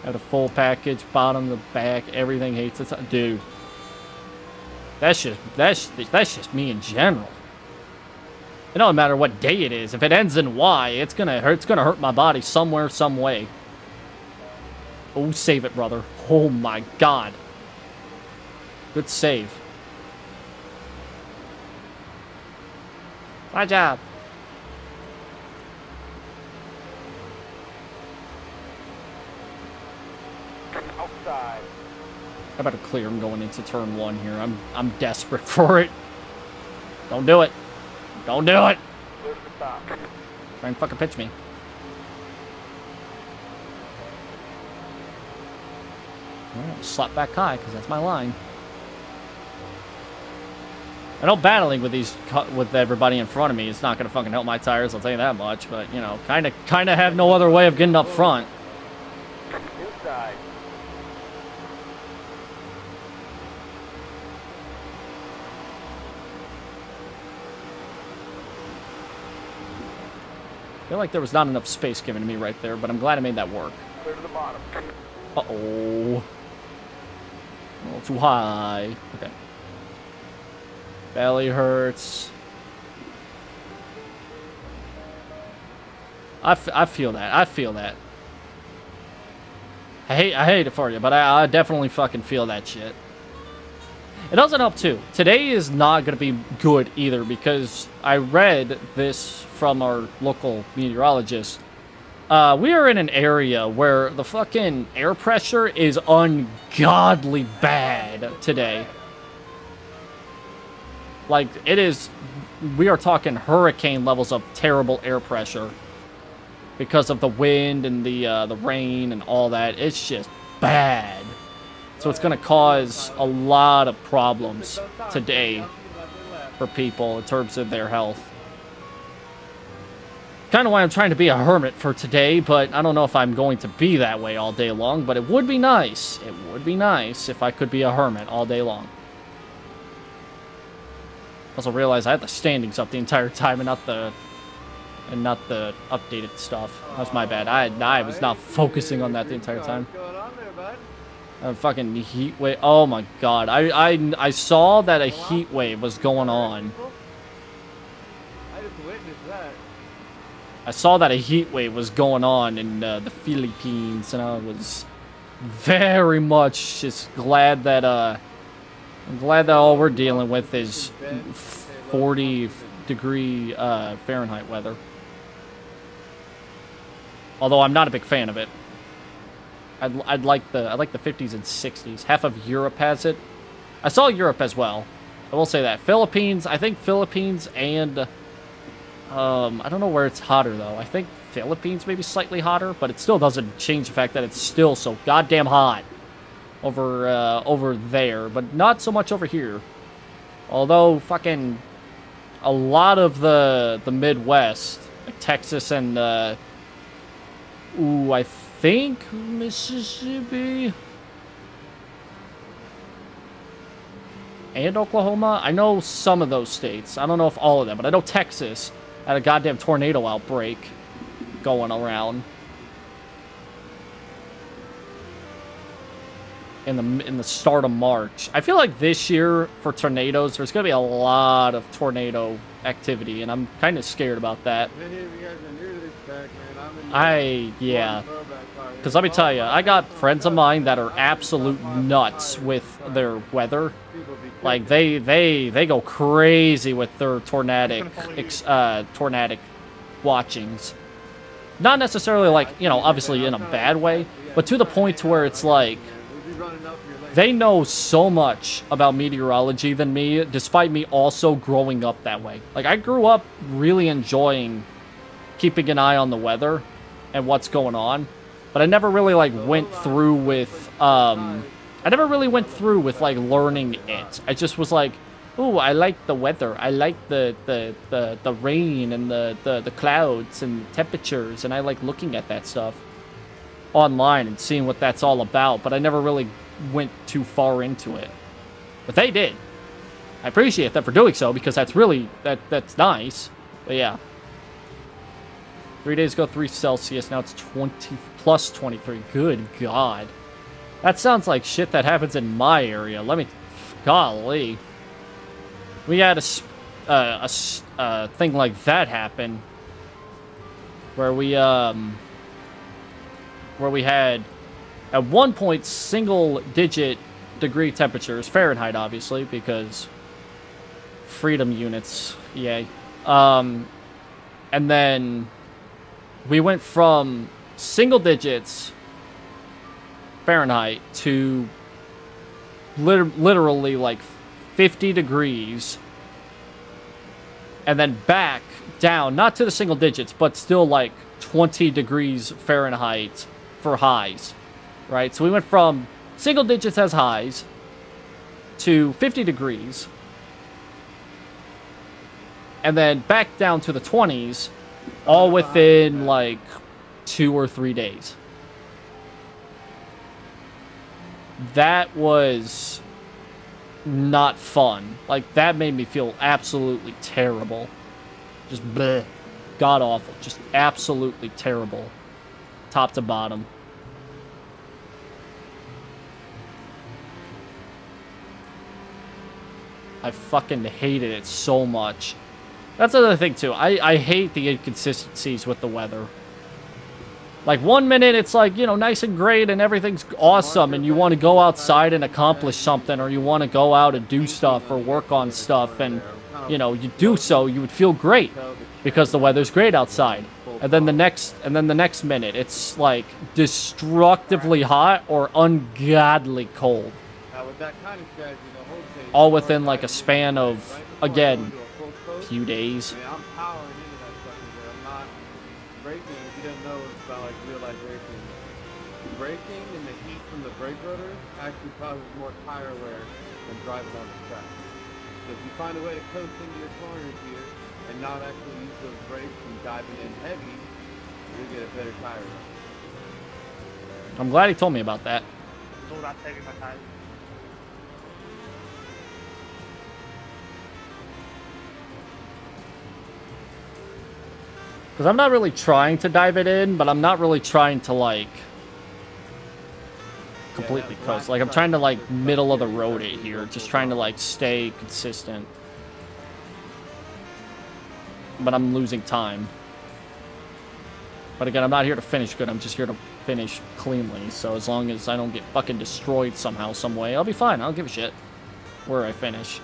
I have a full package, bottom to back, everything hates it. Dude. That's just me in general. It don't matter what day it is. If it ends in Y, it's gonna hurt my body somewhere, some way. Oh, save it, brother. Oh my god. Good save. My job. Outside. I better clear him going into turn 1 here. I'm desperate for it. Don't do it. Don't do it. Clear to the stop. Try and fucking pitch me. Well, slap back high, because that's my line. I know battling with everybody in front of me is not going to fucking help my tires, I'll tell you that much. But, you know, kind of have no other way of getting up front. Inside. I feel like there was not enough space given to me right there, but I'm glad I made that work. Clear to the bottom. Uh-oh. A little too high. Okay. Belly hurts. I feel that. I feel that. I hate it for you, but I definitely fucking feel that shit. It doesn't help, too. Today is not going to be good, either, because I read this from our local meteorologist. We are in an area where the fucking air pressure is ungodly bad today. Like, it is... We are talking hurricane levels of terrible air pressure. Because of the wind and the rain and all that. It's just bad. So it's going to cause a lot of problems today for people in terms of their health. Kind of why I'm trying to be a hermit for today, but I don't know if I'm going to be that way all day long, but it would be nice. It would be nice if I could be a hermit all day long. Also realize I had the standings up the entire time and not the updated stuff. That's my bad. I was not focusing on that the entire time. What's going on there, bud? A fucking heat wave. Oh my god. I saw that a heat wave was going on. I just witnessed that. I saw that a heat wave was going on in the Philippines, and I was very much just glad that I'm glad that all we're dealing with is 40-degree Fahrenheit weather. Although I'm not a big fan of it. I'd like the 50s and 60s. Half of Europe has it. I saw Europe as well. I will say that. Philippines, I think Philippines and I don't know where it's hotter though. I think Philippines may be slightly hotter, but it still doesn't change the fact that it's still so goddamn hot over there, but not so much over here. Although fucking a lot of the Midwest, like Texas and I think Mississippi and Oklahoma. I know some of those states. I don't know if all of them, but I know Texas had a goddamn tornado outbreak going around in the start of March. I feel like this year for tornadoes, there's gonna be a lot of tornado activity, and I'm kind of scared about that. Yeah. Because let me tell you, I got friends of mine that are absolute nuts with their weather. Like, they go crazy with their tornadic watchings. Not necessarily like, you know, obviously in a bad way, but to the point to where it's like, running up your lane. They know so much about meteorology than me, despite me also growing up that way. Like, I grew up really enjoying keeping an eye on the weather and what's going on, but I never really, like, went through with, like, learning it. I just was like, ooh, I like the weather. I like the rain and the clouds and temperatures, and I like looking at that stuff online and seeing what that's all about, but I never really went too far into it. But they did. I appreciate them for doing so, because that's really, that's nice. But yeah. 3 days ago, 3 Celsius, now it's 20, plus 23. Good God. That sounds like shit that happens in my area. Golly. We had a thing like that happen, where we had, at one point, single-digit degree temperatures, Fahrenheit, obviously, because freedom units, yay. And then we went from single digits Fahrenheit to literally, like, 50 degrees, and then back down, not to the single digits, but still, like, 20 degrees Fahrenheit for highs, right? So we went from single digits as highs to 50 degrees, and then back down to the 20s, all within, like, 2 or 3 days. That was not fun. Like, that made me feel absolutely terrible. Just bleh. God awful. Just absolutely terrible. Top to bottom. I fucking hated it so much. That's another thing, too. I hate the inconsistencies with the weather. Like, one minute it's like, you know, nice and great and everything's awesome and you want to go outside and accomplish something, or you want to go out and do stuff or work on stuff, and, you know, you do so, you would feel great because the weather's great outside. And then the next minute it's like destructively hot or ungodly cold. All within like a span of, again, a few days. I'm powering into that sucker there. I'm not braking. If you don't know about like real life racing, braking and the heat from the brake rotor actually causes more tire wear than driving on the track. So if you find a way to coast into your corners here and not actually use those brakes and diving in heavy, you'll get a better tire wear. I'm glad he told me about that. So not taking my time. Because I'm not really trying to dive it in, but I'm not really trying to, like, completely coast. Like, I'm trying to, like, middle of the road it here. Just trying to, like, stay consistent. But I'm losing time. But again, I'm not here to finish good. I'm just here to finish cleanly. So as long as I don't get fucking destroyed somehow, some way, I'll be fine. I don't give a shit where I finish.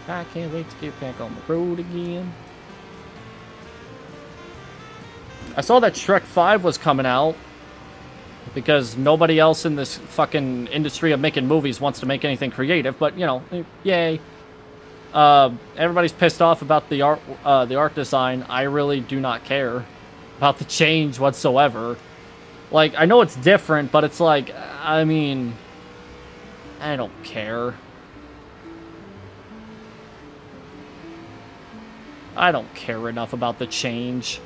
I can't wait to get back on the road again. I saw that Shrek 5 was coming out because nobody else in this fucking industry of making movies wants to make anything creative, but, you know, yay. Everybody's pissed off about the art design. I really do not care about the change whatsoever. Like, I know it's different, but it's like, I mean, I don't care. I don't care enough about the change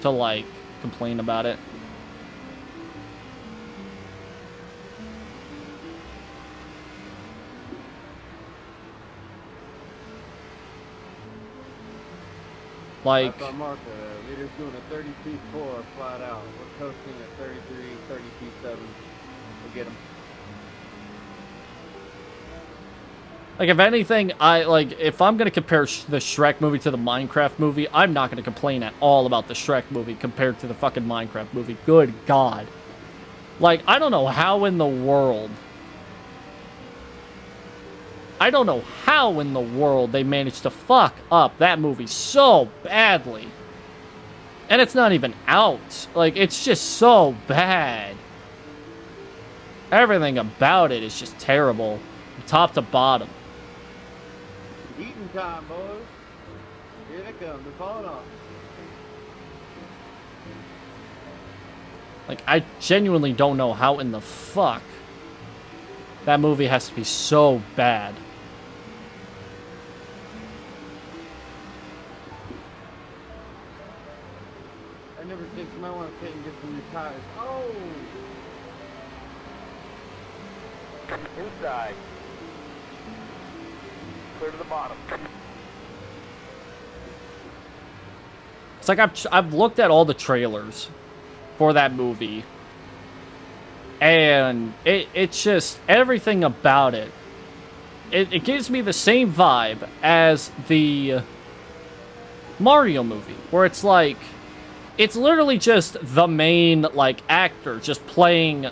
to, like, complain about it. Like, Martha, leader's doing a 32.4 flat out. We're coasting at 33, 32.7. We'll get him. Like, if anything, if I'm going to compare the Shrek movie to the Minecraft movie, I'm not going to complain at all about the Shrek movie compared to the fucking Minecraft movie. Good God. Like, I don't know how in the world they managed to fuck up that movie so badly. And it's not even out. Like, it's just so bad. Everything about it is just terrible. From top to bottom. Eating time, boys. Here they come. They're falling off. Like, I genuinely don't know how in the fuck that movie has to be so bad. I never think you might want to take and get some new tires. Oh! Inside. Clear to the bottom. It's like I've looked at all the trailers for that movie, and it's just everything about it. It gives me the same vibe as the Mario movie, where it's like it's literally just the main like actor just playing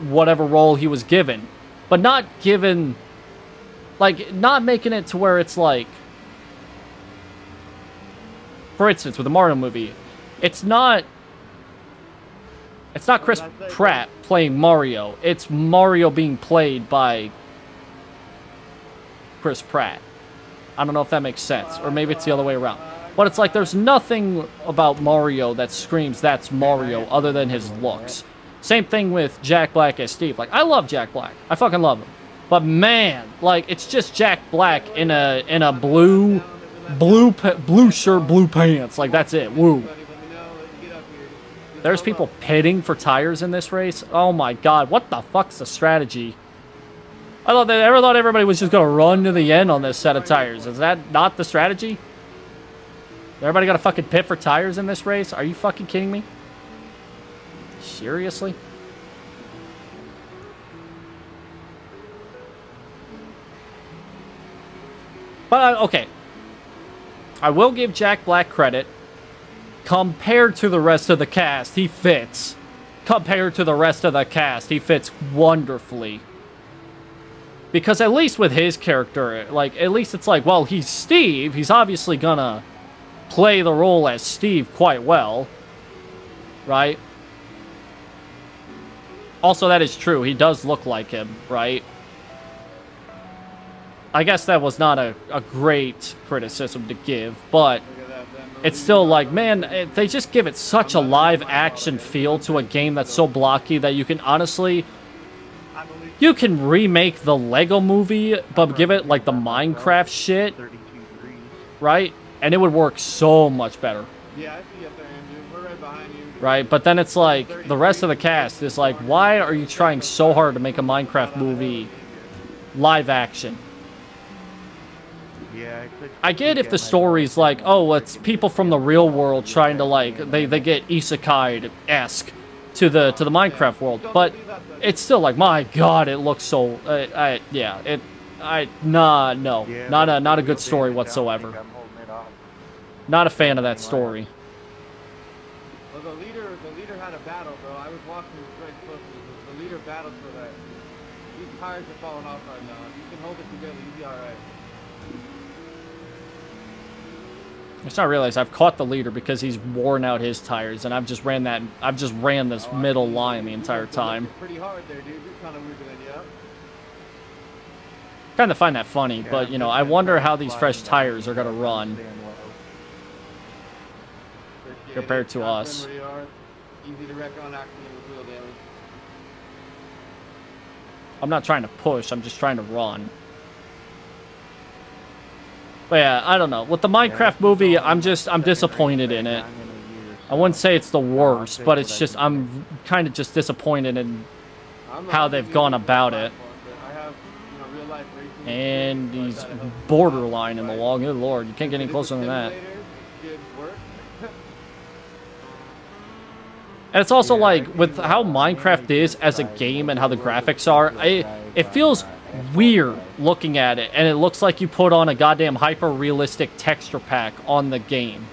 whatever role he was given, but not given like not making it to where it's like, for instance, with the Mario movie, it's not Chris Pratt playing Mario. It's Mario being played by Chris Pratt. I don't know if that makes sense, or maybe it's the other way around. But it's like there's nothing about Mario that screams that's Mario other than his looks. Same thing with Jack Black as Steve. Like, I love Jack Black. I fucking love him. But man, like, it's just Jack Black in a blue shirt, blue pants. Like, that's it. Woo. There's people pitting for tires in this race. Oh my god, what the fuck's the strategy? I ever thought everybody was just gonna run to the end on this set of tires. Is that not the strategy? Everybody got to fucking pit for tires in this race? Are you fucking kidding me? Seriously? But, okay. I will give Jack Black credit. Compared to the rest of the cast, he fits. Compared to the rest of the cast, he fits wonderfully. Because at least with his character, like, at least it's like, well, he's Steve. He's obviously gonna play the role as Steve quite well, right? Also, that is true. He does look like him, right? I guess that was not a great criticism to give, but it's still like, man, they just give it such a live action feel to a game that's so blocky that you can honestly, you can remake the Lego movie, but give it like the Minecraft shit, right? And it would work so much better. Yeah, I see you up there, Andrew. We're right behind you. Right, but then it's like, the rest of the cast is like, why are you trying so hard to make a Minecraft movie live action? Yeah, I get if the story's like, oh, it's people from the real world trying to like, they get isekai-esque to the Minecraft world, but it's still like, my god, it looks so, not a good story whatsoever. Not a fan of that story. Well, the leader had a battle, bro. I was watching very closely. The leader battled for that. These tires are falling off right now. If you can hold it together, you'll be alright. I just not realize I've caught the leader because he's worn out his tires, and I've just ran this middle line the entire time. Pretty hard there, dude. You're kind of weirder than you. Kind of find that funny, but you know, I wonder how these fresh tires are gonna run compared to us. Easy to wreck on accident with wheel damage. I'm not trying to push, I'm just trying to run. But yeah, I don't know. With the Minecraft movie, I'm disappointed in it. I wouldn't say it's the worst, but it's just, I'm kind of just disappointed in how they've gone about it. And he's borderline in the wall. Good lord, you can't get any closer than that. And it's also like, with how Minecraft is as a game and how the graphics are, it feels weird looking at it, and it looks like you put on a goddamn hyper-realistic texture pack on the game.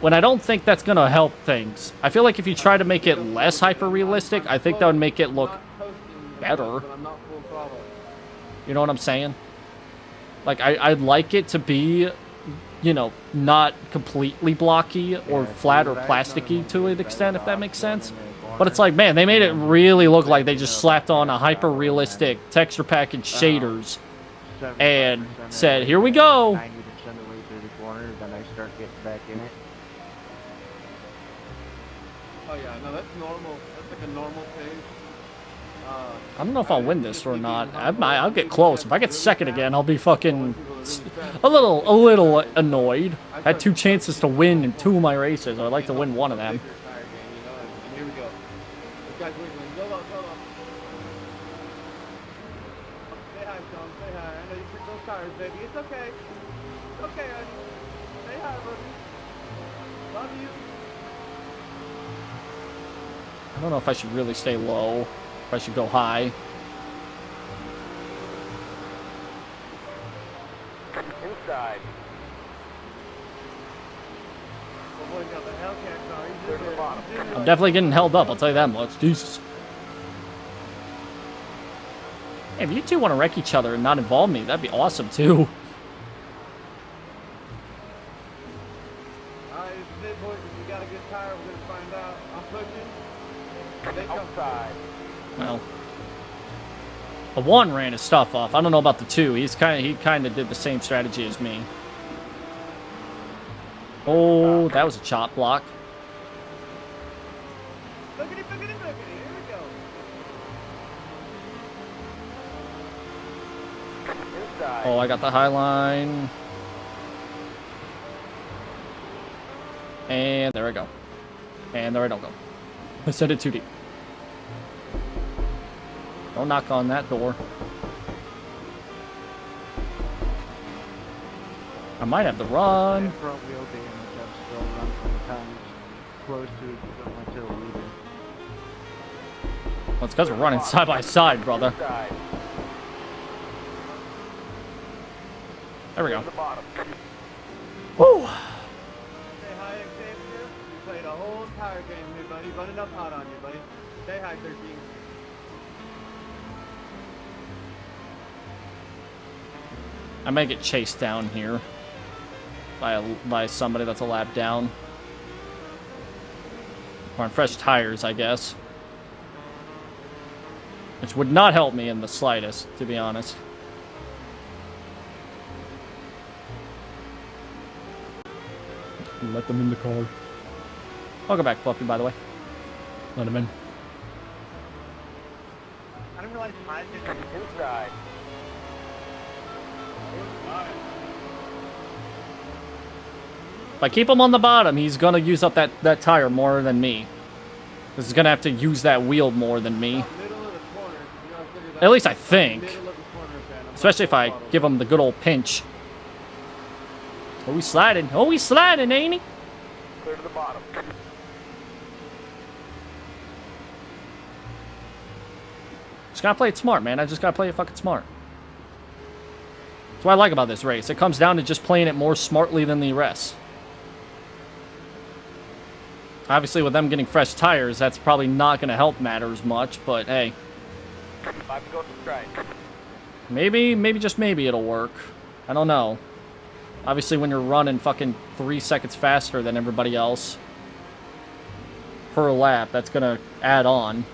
When I don't think that's gonna help things. I feel like if you try to make it less hyper-realistic, I think that would make it look better. You know what I'm saying? Like, I'd like it to be you know, not completely blocky or flat or plasticky to an extent, if that makes sense. But it's like, man, they made it really look like they just slapped on a hyper-realistic texture package shaders and said, here we go. 90% of the way through the corner, then I start getting back in it. Oh yeah, no, that's normal. That's like a normal pace. I don't know if I'll win this or not. I'll get close. If I get second again, I'll be fucking a little annoyed. I had 2 chances to win in 2 of my races. I'd like to win one of them. And here we go. This guy's wiggling. Go up, go up. Say hi, Sean. Say hi. I know you picked those tires, baby. It's okay. It's okay, honey. Say hi, buddy. Love you. I don't know if I should really stay low. If I should go high. Inside. Oh boy, got the Hellcat car. He's in Clear to the there. bottom. He's in there. I'm definitely getting held up, I'll tell you that much. Jesus. Hey, if you two want to wreck each other and not involve me, that'd be awesome too. Alright, it's it, boys. If you got a good tire, we're gonna find out. I'm pushing. They come. Outside. Well, the 1 ran his stuff off. I don't know about the 2. He kind of did the same strategy as me. Oh, that was a chop block. Look at it, look at it, look at it. Here we go. Inside. Oh, I got the high line. And there I go. And there I don't go. I set it too deep. Don't knock on that door. I might have to run. That front wheel damage, I've still run from times close to the leader. Well, it's because we're running side by side, brother. Inside. There we go. To the bottom. Woo! Say hi, Xavier. You played a whole entire game here, buddy. Running up hot on you, buddy. Say hi, 13. I may get chased down here by somebody that's a lap down. Or on fresh tires, I guess. Which would not help me in the slightest, to be honest. Let them in the car. Welcome back, Fluffy, by the way. Let him in. I didn't realize mine didn't. Inside. If I keep him on the bottom, he's gonna use up that tire more than me. This is gonna have to use that wheel more than me. Middle of the corner. You know, figure that At least out. I think. Middle of the corner, fan. I'm Especially if not I bottom. give him the good old pinch. Oh, he's sliding. Oh, he's sliding, ain't he? Clear to the bottom. Just gotta play it smart, man. I just gotta play it fucking smart. That's what I like about this race. It comes down to just playing it more smartly than the rest. Obviously, with them getting fresh tires, that's probably not gonna help matters much, but hey. 5 to go to strike. Maybe just maybe it'll work. I don't know. Obviously, when you're running fucking 3 seconds faster than everybody else per lap, that's gonna add on.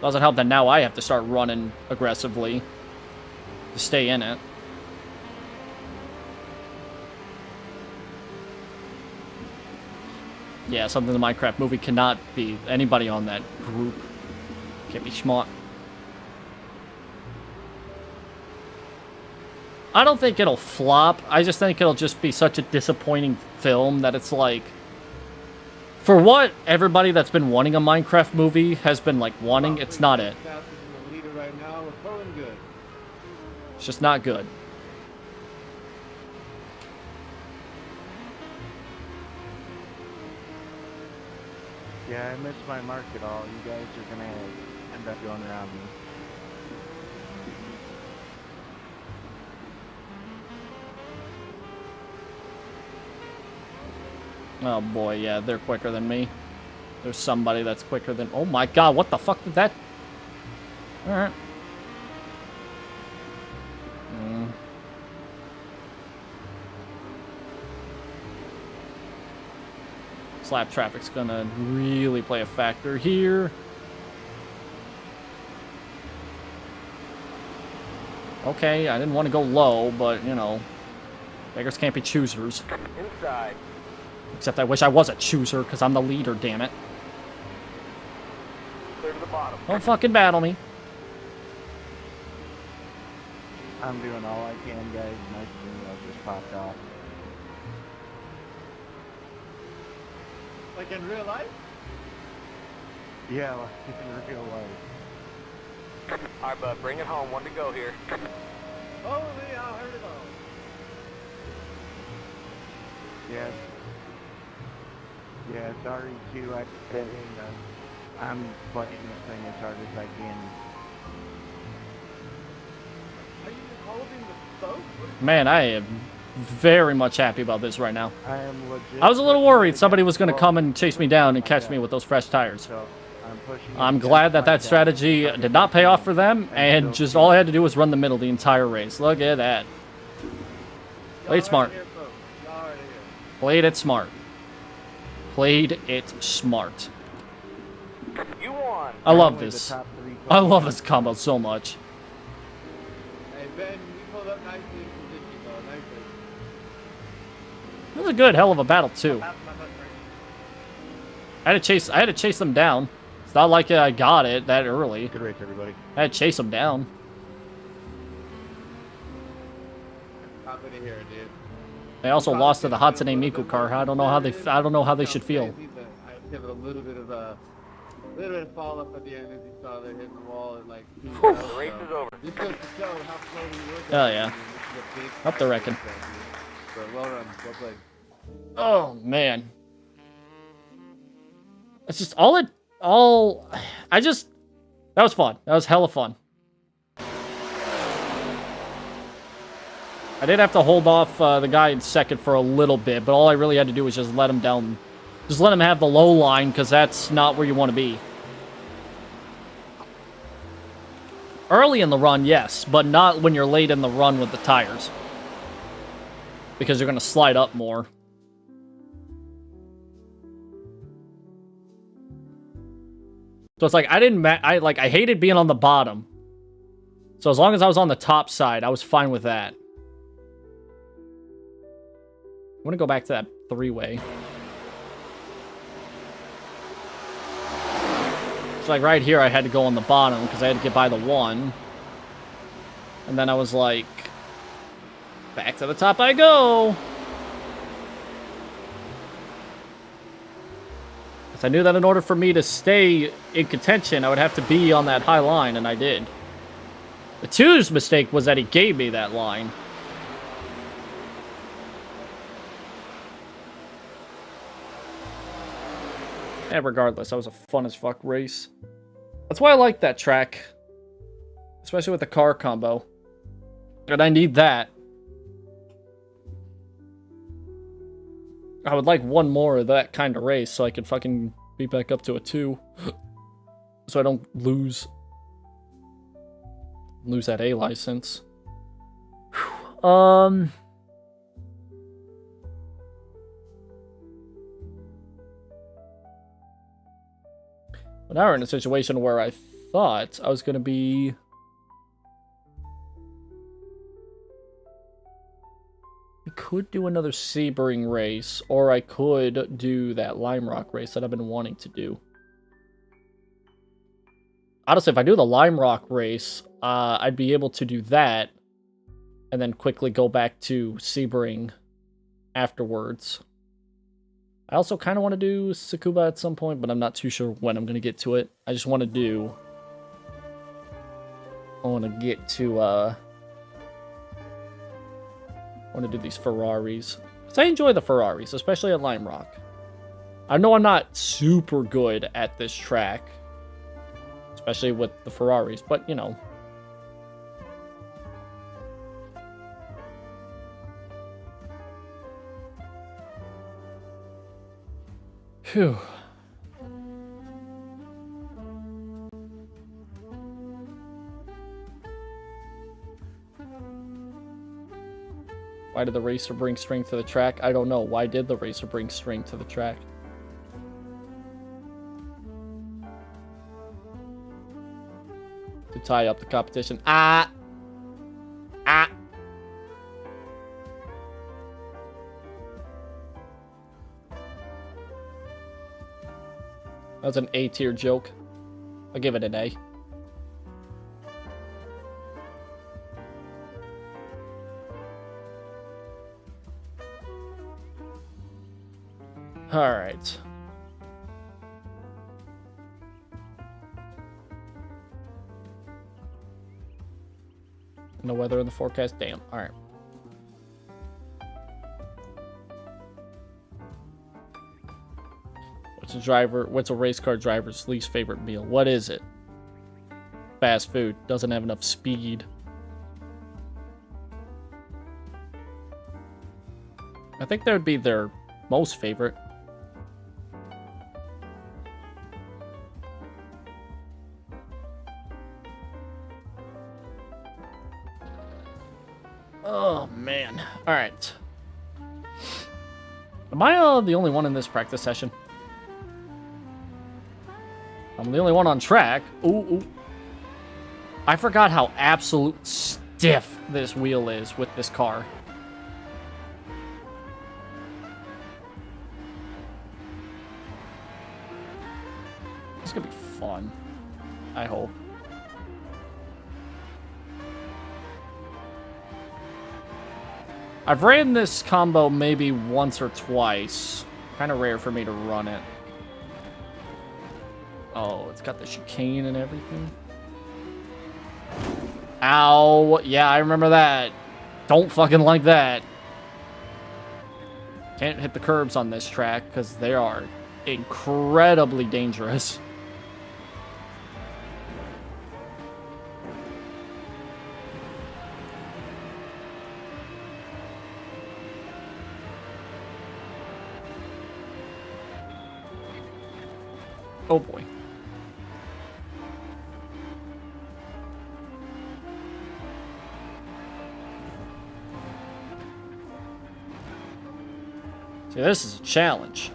Doesn't help that now I have to start running aggressively to stay in it. Yeah, something the Minecraft movie cannot be. Anybody on that group can't be smart. I don't think it'll flop. I just think it'll just be such a disappointing film that it's like, for what everybody that's been wanting a Minecraft movie has been like wanting, it's not it. Fastest in the leader right now. We're pulling good. It's just not good. Yeah, I missed my mark at all. You guys are gonna end up going around me. Oh boy, yeah, they're quicker than me. There's somebody that's quicker than... Oh my god, what the fuck did that... Alright. Slap traffic's gonna really play a factor here. Okay, I didn't want to go low, but, you know, beggars can't be choosers. Inside. Except I wish I was a chooser, because I'm the leader, damn it. Clear to the bottom. Don't fucking battle me. I'm doing all I can, guys. My signal just popped off. Like in real life? Yeah, like in real life. Alright, bud, bring it home. One to go here. Holy, I heard it all. Yeah. Yeah, sorry too. I'm fighting this thing as hard as I can. Are you just holding the boat? Man, I am very much happy about this right now. I am legit. I was a little worried somebody was going to come and chase me down and catch me with those fresh tires. So I'm pushing. I'm glad that that strategy did not pay off for them, and just all I had to do was run the middle the entire race. Look at that. Played smart. Played it smart. Played it smart. You won. I love this. I love this combo so much. Hey, Ben, you pulled up nicely in position, though. Nicely. It was a good hell of a battle too. That's my best friend. I had to chase them down. It's not like I got it that early. Good race, everybody. I had to chase them down. Happy to hear it, dude. They also lost to the Hatsune Miku car. I don't know how they should feel. I give it a little bit of fall up at the end as you saw they're hitting the wall and like. The race is over. This goes to show how slow we were. Oh yeah. Up the wrecking. So well run, well played. Oh man. It's just that was fun. That was hella fun. I did have to hold off the guy in second for a little bit, but all I really had to do was just let him down. Just let him have the low line, because that's not where you want to be. Early in the run, yes, but not when you're late in the run with the tires. Because you're going to slide up more. So it's like, I hated being on the bottom. So as long as I was on the top side, I was fine with that. I want to go back to that three-way. So like right here, I had to go on the bottom because I had to get by the one. And then I was like, back to the top I go. Because I knew that in order for me to stay in contention, I would have to be on that high line, and I did. The two's mistake was that he gave me that line. And regardless, that was a fun as fuck race. That's why I like that track. Especially with the car combo. And I need that. I would like one more of that kind of race so I could fucking be back up to a 2. So I don't lose that A license. Whew. But now we're in a situation where I thought I was going to be... I could do another Sebring race, or I could do that Lime Rock race that I've been wanting to do. Honestly, if I do the Lime Rock race, I'd be able to do that, and then quickly go back to Sebring afterwards. I also kind of want to do Tsukuba at some point, but I'm not too sure when I'm going to get to it. I just want to do... I want to get to, I want to do these Ferraris. Because I enjoy the Ferraris, especially at Lime Rock. I know I'm not super good at this track. Especially with the Ferraris, but, you know. Phew. Why did the racer bring strength to the track? I don't know. Why did the racer bring strength to the track? tie up the competition. Ah! Ah! That was an A-tier joke. I'll give it an A. Alright. No weather in the forecast? Damn. Alright. What's a race car driver's least favorite meal? What is it? Fast food. Doesn't have enough speed. I think that would be their most favorite. Oh, man. Alright. Am I the only one in this practice session? I'm the only one on track. Ooh, ooh. I forgot how absolute stiff this wheel is with this car. It's gonna be fun. I hope. I've ran this combo maybe once or twice. Kind of rare for me to run it. Oh, it's got the chicane and everything. Ow. Yeah, I remember that. Don't fucking like that. Can't hit the curbs on this track because they are incredibly dangerous. Oh boy. See, this is a challenge.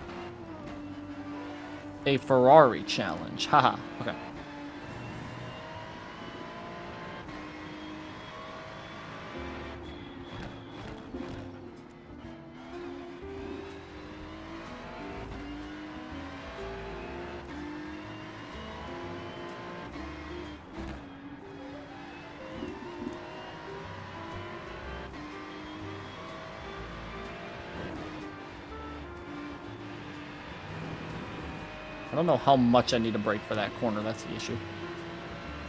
A Ferrari challenge. Haha. Okay. I don't know how much I need to brake for that corner. That's the issue.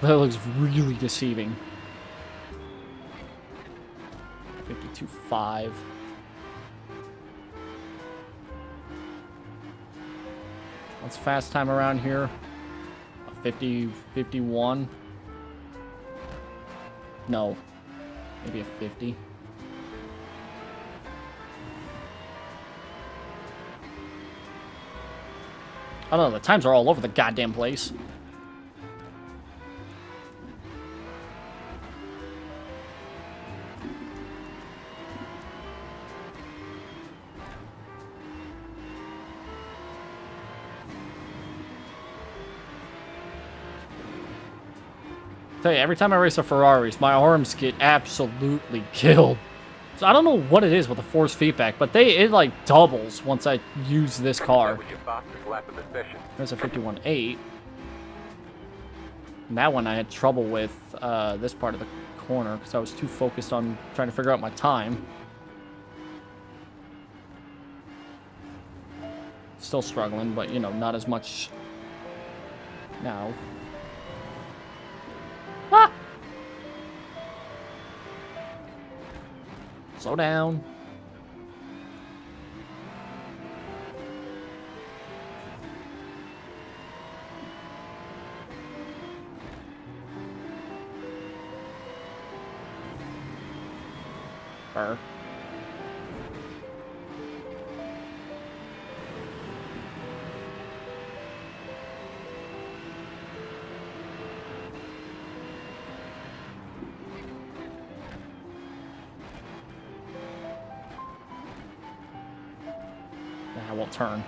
That looks really deceiving. 52.5. What's fast time around here? A 50, 51. No. Maybe a 50. I don't know, the times are all over the goddamn place. Tell you, every time I race a Ferraris, my arms get absolutely killed. So I don't know what it is with the force feedback, but it like doubles once I use this car. There's a 51.8. And that one I had trouble with this part of the corner because I was too focused on trying to figure out my time. Still struggling, but you know, not as much now. Ah! Slow down. Burr. I won't turn.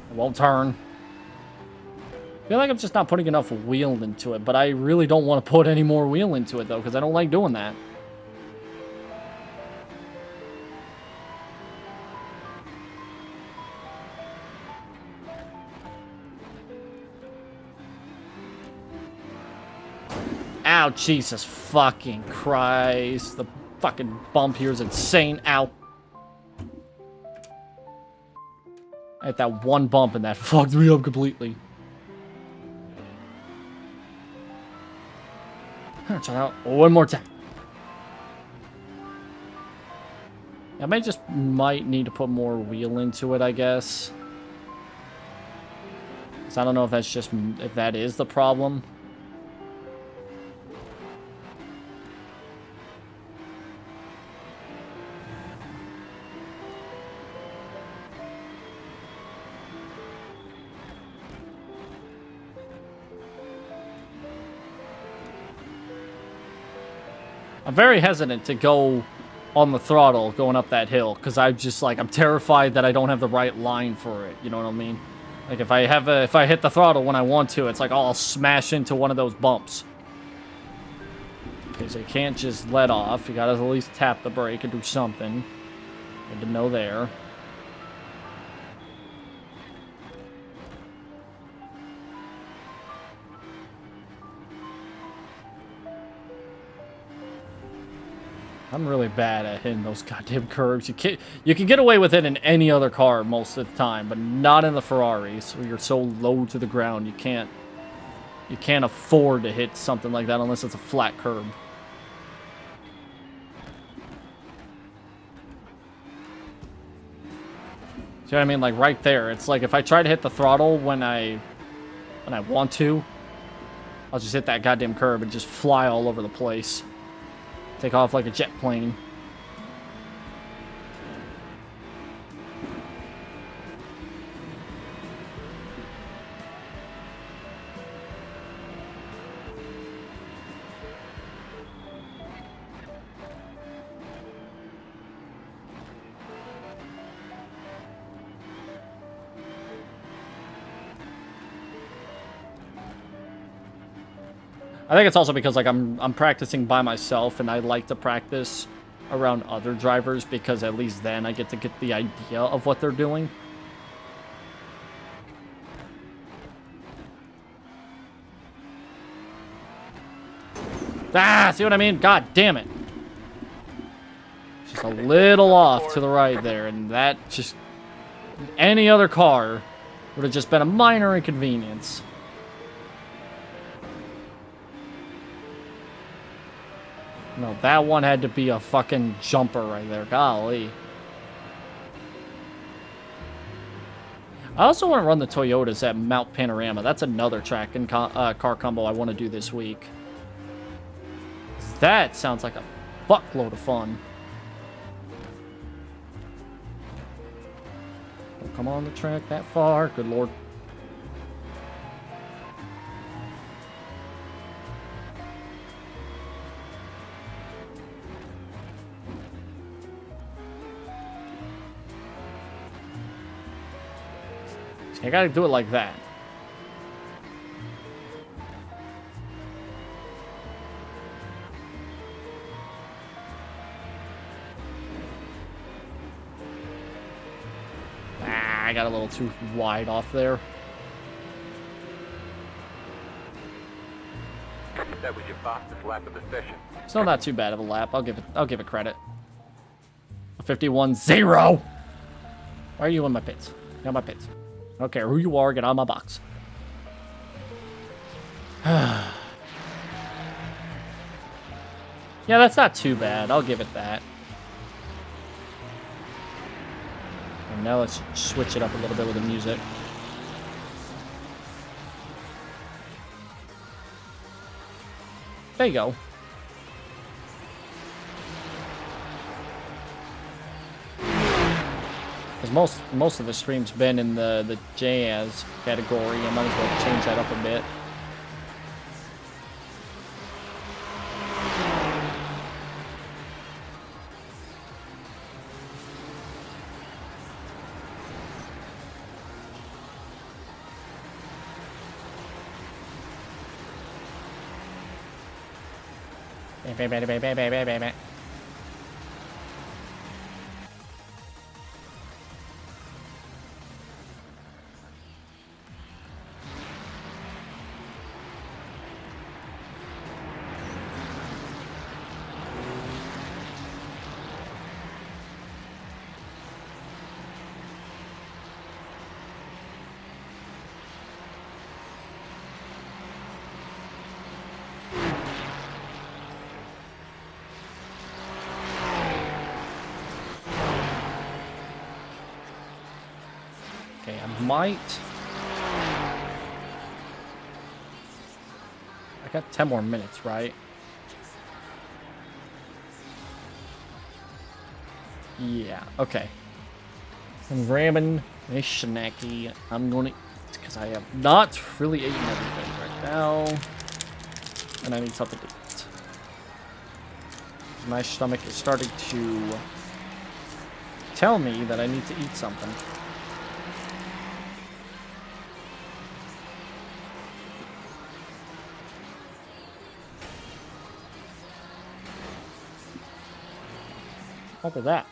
I won't turn. feel like I'm just not putting enough wheel into it, but I really don't want to put any more wheel into it, though, because I don't like doing that. Ow, Jesus fucking Christ. The fucking bump here is insane. Ow. I hit that one bump and that fucked me up completely. Try out one more time. I might need to put more wheel into it, I guess. 'Cause I don't know if if that is the problem. I'm very hesitant to go on the throttle going up that hill because I'm terrified that I don't have the right line for it. You know what I mean? Like if I hit the throttle when I want to, it's like, oh, I'll smash into one of those bumps. Okay, so you can't just let off. You gotta at least tap the brake and do something. Good to know there. I'm really bad at hitting those goddamn curves. You can get away with it in any other car most of the time, but not in the Ferraris, where you're so low to the ground. You can't afford to hit something like that unless it's a flat curb. See what I mean? Like right there. It's like if I try to hit the throttle when I want to, I'll just hit that goddamn curb and just fly all over the place. Take off like a jet plane. I think it's also because like I'm practicing by myself, and I like to practice around other drivers because at least then I get to get the idea of what they're doing. Ah, see what I mean? God damn it. Just a little off to the right there, and that just... any other car would have just been a minor inconvenience. No, that one had to be a fucking jumper right there. Golly. I also want to run the Toyotas at Mount Panorama. That's another track and car combo I want to do this week. That sounds like a fuckload of fun. Don't come on the track that far. Good lord. I gotta do it like that. Ah, I got a little too wide off there. That was your fastest lap of the session. Still not too bad of a lap. I'll give it credit. A 51-0. Why are you in my pits? Get out my pits. I don't care who you are, get out of my box. Yeah, that's not too bad. I'll give it that. And now let's switch it up a little bit with the music. There you go. Because most of the stream's been in the jazz category. I might as well change that up a bit. Okay, I might. I got 10 more minutes, right? Yeah, okay. I'm grabbing a snacky. I'm gonna eat because I have not really eaten everything right now. And I need something to eat. My stomach is starting to tell me that I need to eat something. What was that?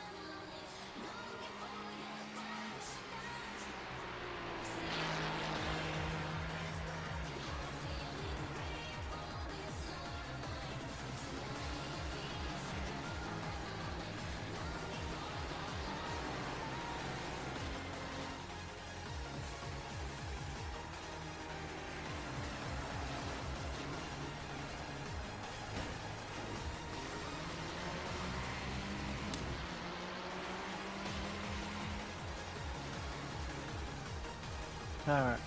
Alright.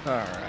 Alright.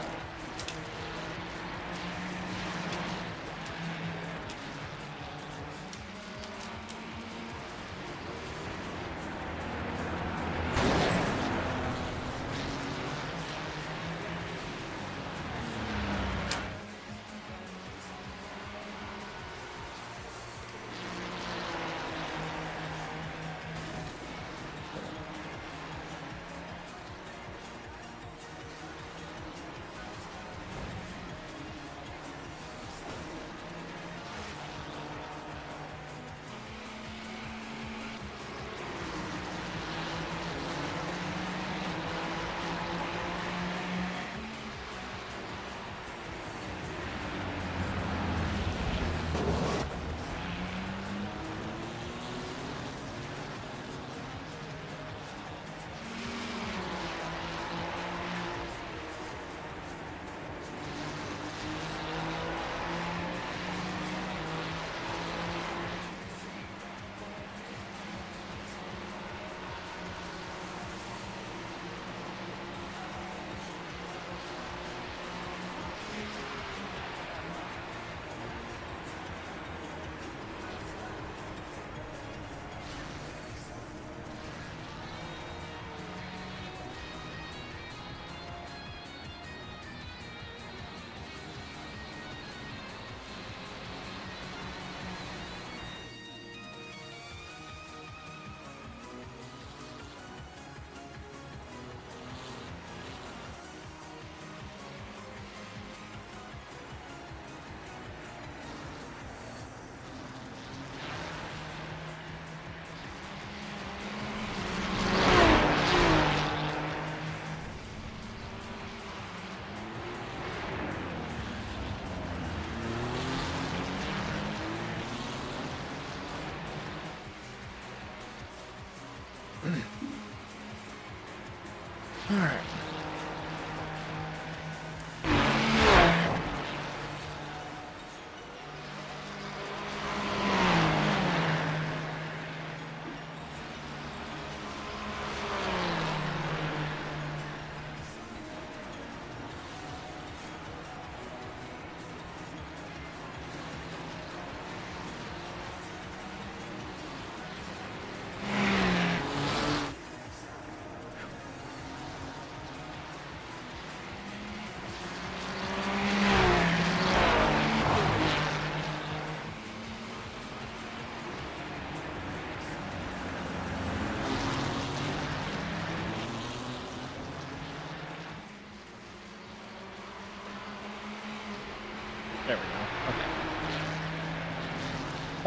Alright.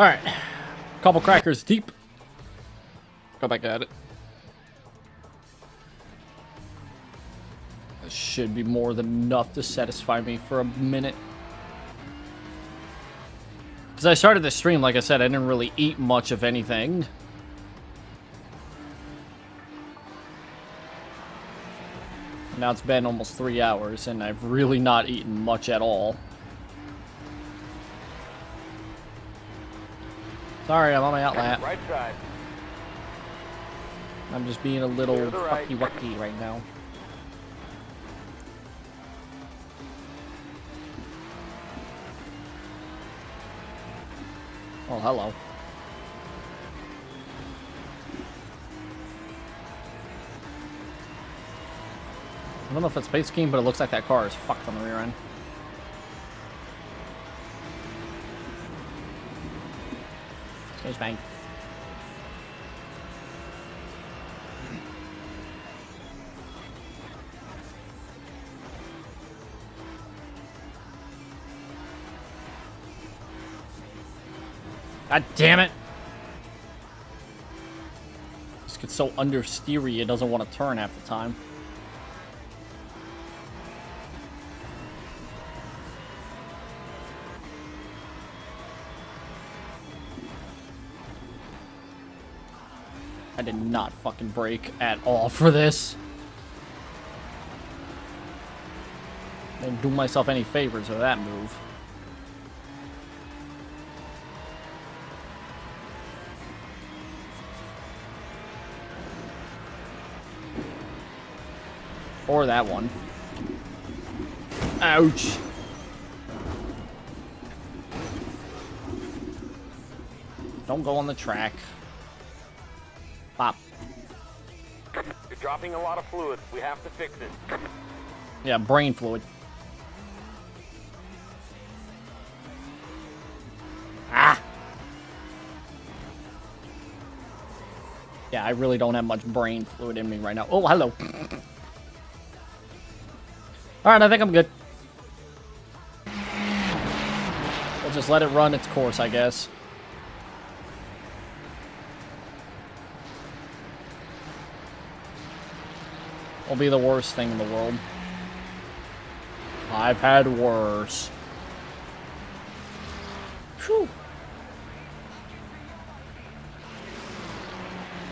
Alright. Couple crackers deep. Go back at it. This should be more than enough to satisfy me for a minute. Because I started the stream, like I said, I didn't really eat much of anything. Now it's been almost 3 hours, and I've really not eaten much at all. Sorry, I'm on my outlap. Right side. I'm just being a little Clear the right. fucky-wucky right now. Oh, hello. I don't know if it's Space Scheme, but it looks like that car is fucked on the rear end. Excuse me. God damn it! This gets so understeery it doesn't want to turn half the time. I did not fucking brake at all for this. Didn't do myself any favors with that move. Or that one. Ouch. Don't go on the track. Pop. You're dropping a lot of fluid. We have to fix it. Yeah, brain fluid. Ah! Yeah, I really don't have much brain fluid in me right now. Oh, hello. Alright, I think I'm good. We'll just let it run its course, I guess. Will be the worst thing in the world. I've had worse. Whew.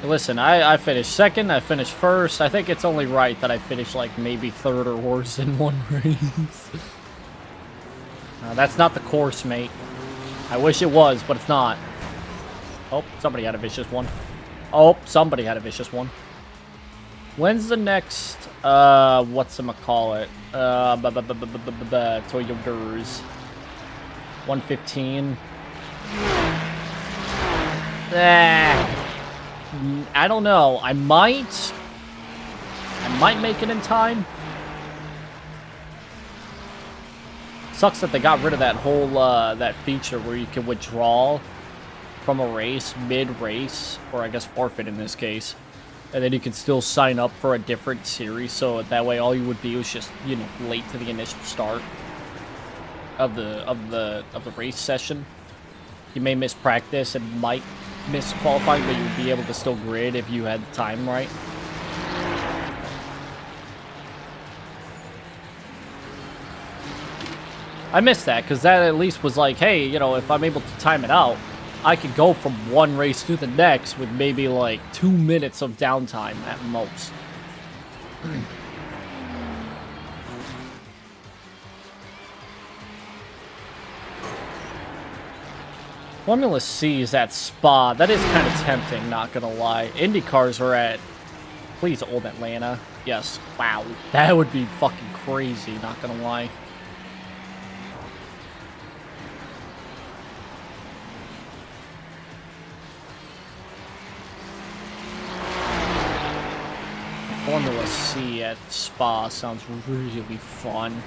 Listen, I finished second, I finished first. I think it's only right that I finish like maybe third or worse in one race. That's not the course, mate. I wish it was, but it's not. Oh, somebody had a vicious one. Oh, somebody had a vicious one. When's the next, whatchamacallit? Toyotas. 115. I don't know. I might make it in time. Sucks that they got rid of that whole, that feature where you can withdraw from a race mid-race, or I guess forfeit in this case. And then you can still sign up for a different series, so that way all you would be was just, you know, late to the initial start of the race session. You may miss practice and might miss qualifying, but you'd be able to still grid if you had the time right. I missed that, because that at least was like, hey, you know, if I'm able to time it out, I could go from one race to the next with maybe like 2 minutes of downtime at most. Formula C is at Spa. That is kind of tempting, not gonna lie. Indy cars are at, please, Old Atlanta. Yes. Wow. That would be fucking crazy, not gonna lie. Formula C at Spa sounds really fun.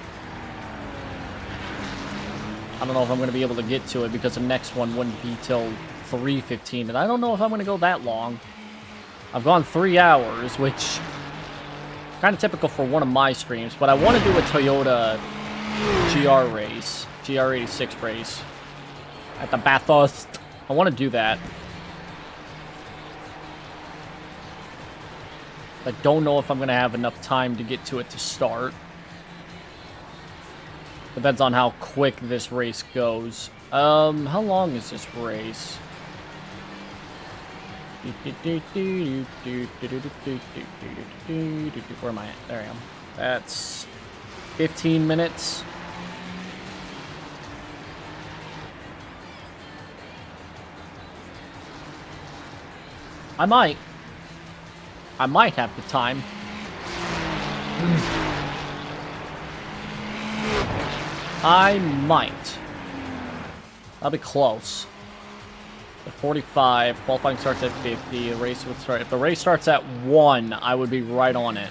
I don't know if I'm going to be able to get to it because the next one wouldn't be till 3:15, and I don't know if I'm going to go that long. I've gone 3 hours, which kind of typical for one of my streams, but I want to do a Toyota GR race, GR86 race at the Bathurst I want to do that. I don't know if I'm going to have enough time to get to it to start. Depends on how quick this race goes. How long is this race? Where am I at? There I am. That's 15 minutes. I might have the time. I might. I'll be close. The 45, qualifying starts at 50, the race would start. If the race starts at 1, I would be right on it.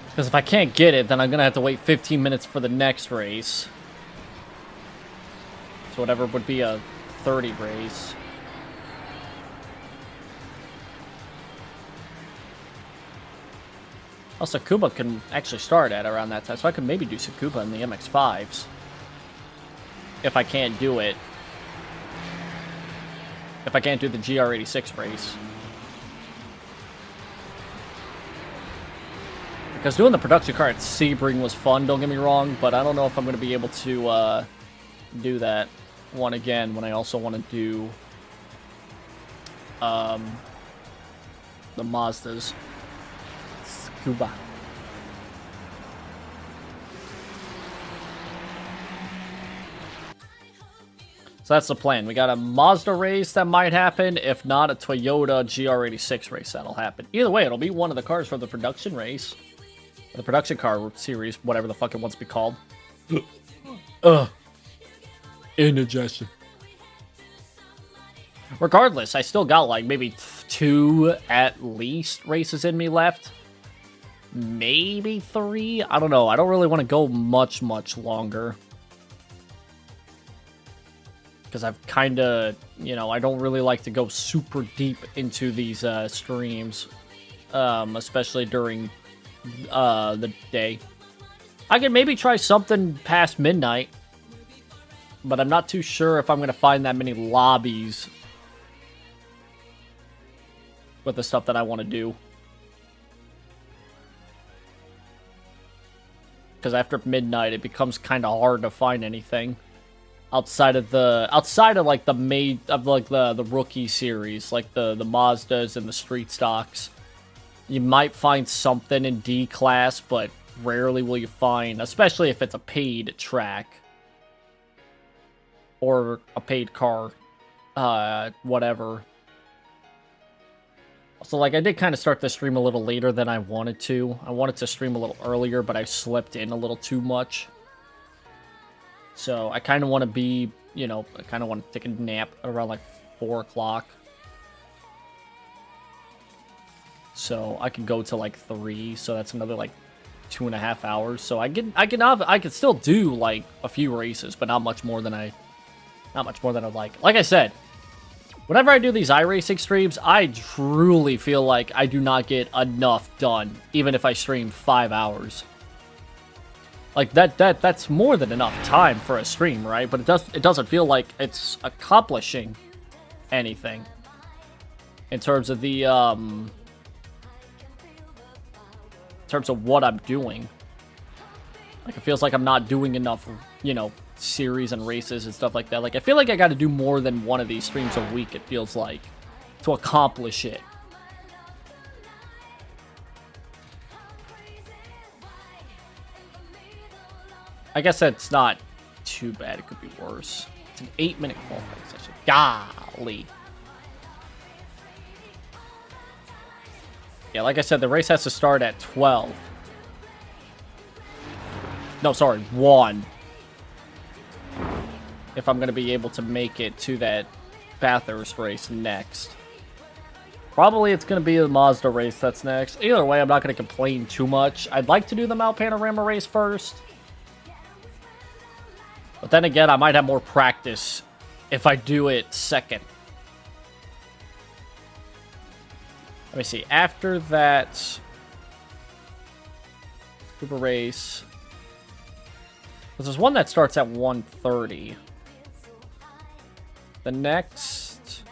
Because if I can't get it, then I'm going to have to wait 15 minutes for the next race. So whatever would be a 30 race. Also, Sakuba can actually start at around that time, so I could maybe do Sakuba in the MX-5s. If I can't do it. If I can't do the GR86 race. Because doing the production car at Sebring was fun, don't get me wrong, but I don't know if I'm going to be able to do that one again when I also want to do the Mazdas. Scuba. So that's the plan. We got a Mazda race that might happen. If not, a Toyota GR86 race that'll happen. Either way, it'll be one of the cars for the production race. The production car series, whatever the fuck it wants to be called. Indigestion. Regardless, I still got like maybe 2 at least races in me left. Maybe 3? I don't know. I don't really want to go much longer. Because I've kind of, you know, I don't really like to go super deep into these streams. Especially during the day. I could maybe try something past midnight, but I'm not too sure if I'm going to find that many lobbies with the stuff that I want to do. Because after midnight, it becomes kind of hard to find anything outside of like the rookie series, like the Mazdas and the street stocks. You might find something in D class, but rarely will you find, especially if it's a paid track or a paid car, whatever. So, like, I did kind of start the stream a little later than I wanted to. I wanted to stream a little earlier, but I slept in a little too much. So, I kind of want to be, you know, I kind of want to take a nap around, like, 4 o'clock. So I could go to like 3, so that's another like 2.5 hours. So I could still do like a few races, but not much more than I'd like. Like I said, whenever I do these iRacing streams, I truly feel like I do not get enough done, even if I stream 5 hours. Like that's more than enough time for a stream, right? But it doesn't feel like it's accomplishing anything in terms of the in terms of what I'm doing. Like, it feels like I'm not doing enough, you know, series and races and stuff like that. Like, I feel like I got to do more than one of these streams a week, it feels like, to accomplish it. I guess that's not too bad. It could be worse. It's an 8-minute qualifying session. Golly. Yeah, like I said, the race has to start at 12. No, sorry, 1. If I'm going to be able to make it to that Bathurst race next. Probably it's going to be the Mazda race that's next. Either way, I'm not going to complain too much. I'd like to do the Mount Panorama race first. But then again, I might have more practice if I do it second. Let me see. After that Super Race, there's one that starts at 1:30. The next,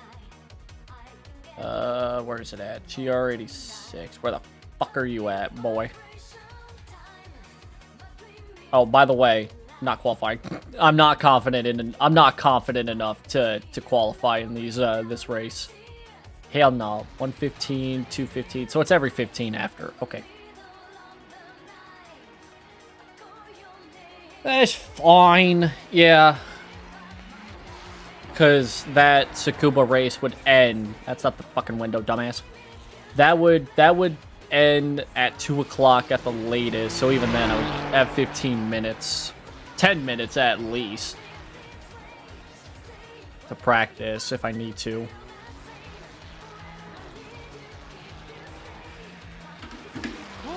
where is it at? GR86. Where the fuck are you at, boy? Oh, by the way, not qualifying. I'm not confident enough to qualify in these this race. Hell no. 115, 215. So it's every 15 after. Okay. That's fine. Yeah. Because that Tsukuba race would end. That's not the fucking window, dumbass. That would end at 2 o'clock at the latest. So even then, I would have 15 minutes. 10 minutes at least. To practice if I need to.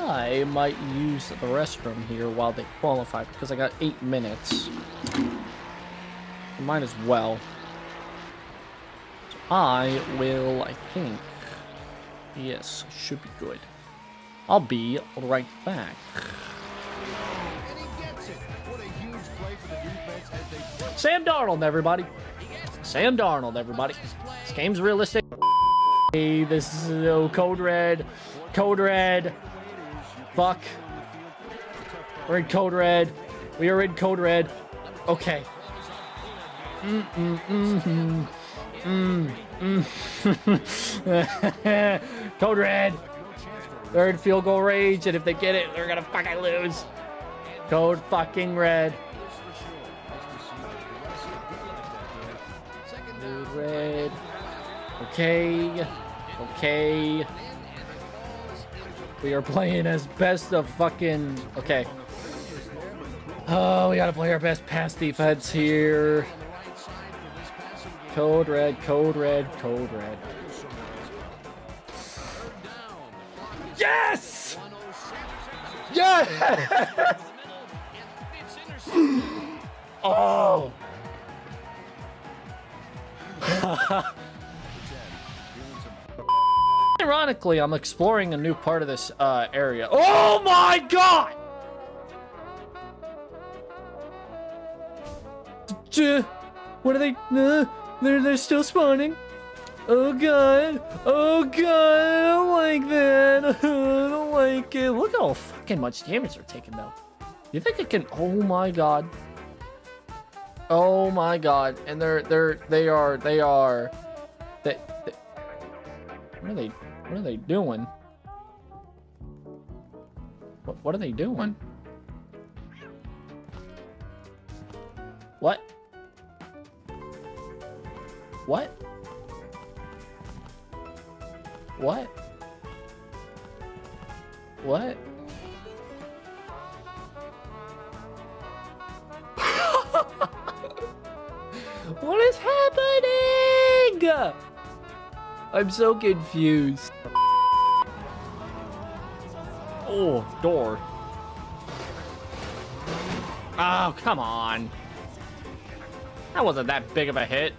I might use the restroom here while they qualify because I got 8 minutes. I might as well. So I will, I think. Yes, should be good. I'll be right back. Sam Darnold, everybody. Sam Darnold, everybody. This game's realistic. Hey, this is Code Red. Code Red. Fuck. We're in Code Red. We are in Code Red. Okay. Code Red. They're in field goal range, and if they get it, they're gonna fucking lose. Code fucking Red. Code Red. Okay. Okay. We are playing as best of fucking... Okay. Oh, we gotta play our best pass defense here. Code Red, Code Red, Code Red. Yes! Yes! Oh! Ironically, I'm exploring a new part of this area. Oh my god! What are they? They're still spawning. Oh god! Oh god! I don't like that. I don't like it. Look how fucking much damage they're taking, though. You think it can? Oh my god! Oh my god! And they are. What are they doing? What are they doing? What? What? What? What? What is happening? I'm so confused. Oh, door. Oh, come on. That wasn't that big of a hit.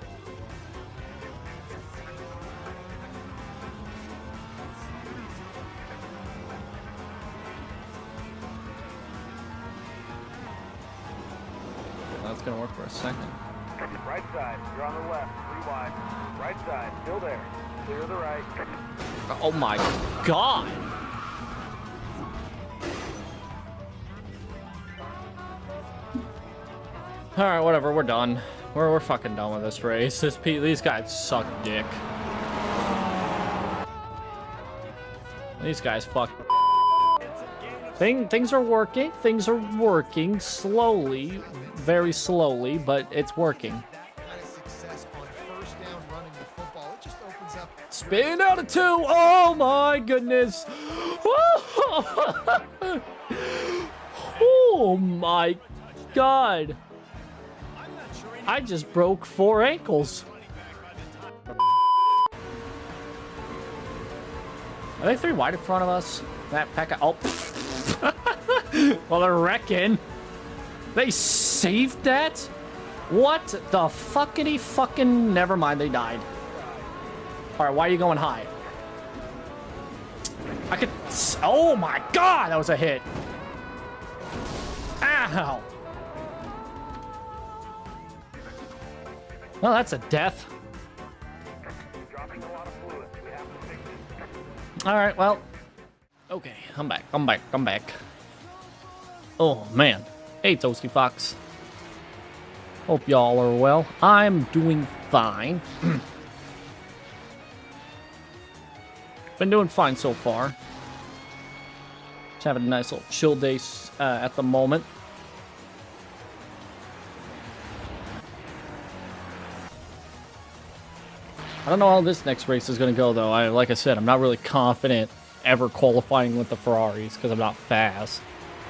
That's gonna work for a second. Right side, you're on the left, 3 wide. Right side, still there. Clear the right. Oh my god! Alright, whatever, we're done. We're fucking done with this race. These guys suck dick. These guys fuck. Things are working. Things are working slowly, very slowly, but it's working. Spin out of 2. Oh my goodness. Oh my god. I just broke 4 ankles. Are they 3 wide in front of us? That pack of... Oh. Well, they're wrecking. They saved that? What the fuckity fucking... Never mind, they died. Alright, why are you going high? I could... Oh my god, that was a hit. Ow. Well, that's a death. Alright, well. Okay, I'm back. Oh, man. Hey, Toasty Fox. Hope y'all are well. I'm doing fine. Been doing fine so far. Just having a nice little chill day at the moment. I don't know how this next race is going to go, though. Like I said, I'm not really confident ever qualifying with the Ferraris because I'm not fast.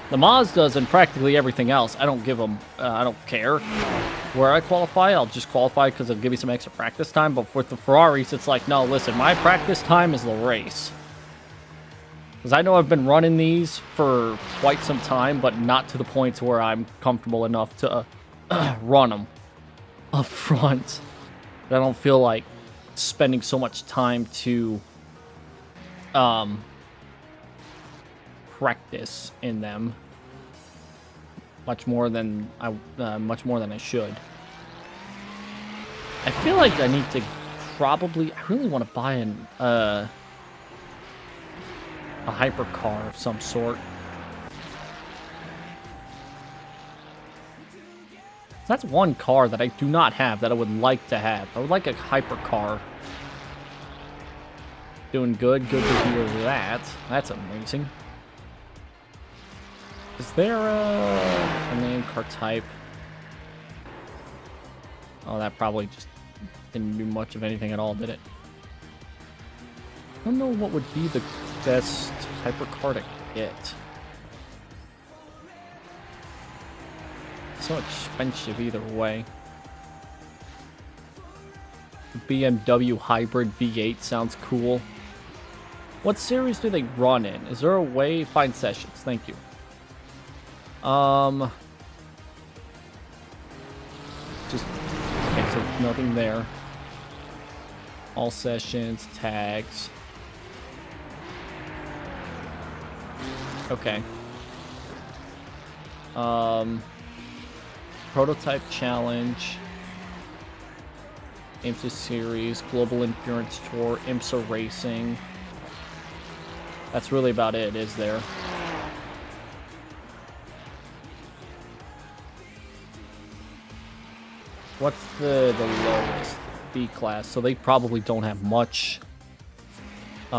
The Mazdas and practically everything else, I don't give them, I don't care where I qualify. I'll just qualify because it'll give me some extra practice time. But with the Ferraris, it's like, no, listen, my practice time is the race. Because I know I've been running these for quite some time, but not to the point where I'm comfortable enough to run them up front. I don't feel like spending so much time to practice in them much more than I should. I feel like I need to probably... I really want to buy a hypercar of some sort. That's one car that I do not have that I would like to have. I would like a hypercar. Doing good. Good to hear that. That's amazing. Is there a name car type? Oh, that probably just didn't do much of anything at all, did it? I don't know what would be the best hypercar to get. So expensive either way. BMW hybrid V8 sounds cool. What series do they run in? Is there a way? Find sessions. Thank you. Just okay, so nothing there. All sessions, tags. Okay. Prototype challenge. IMSA series, Global Endurance Tour, IMSA Racing. That's really about it, is there? What's the lowest? B class, so they probably don't have much. They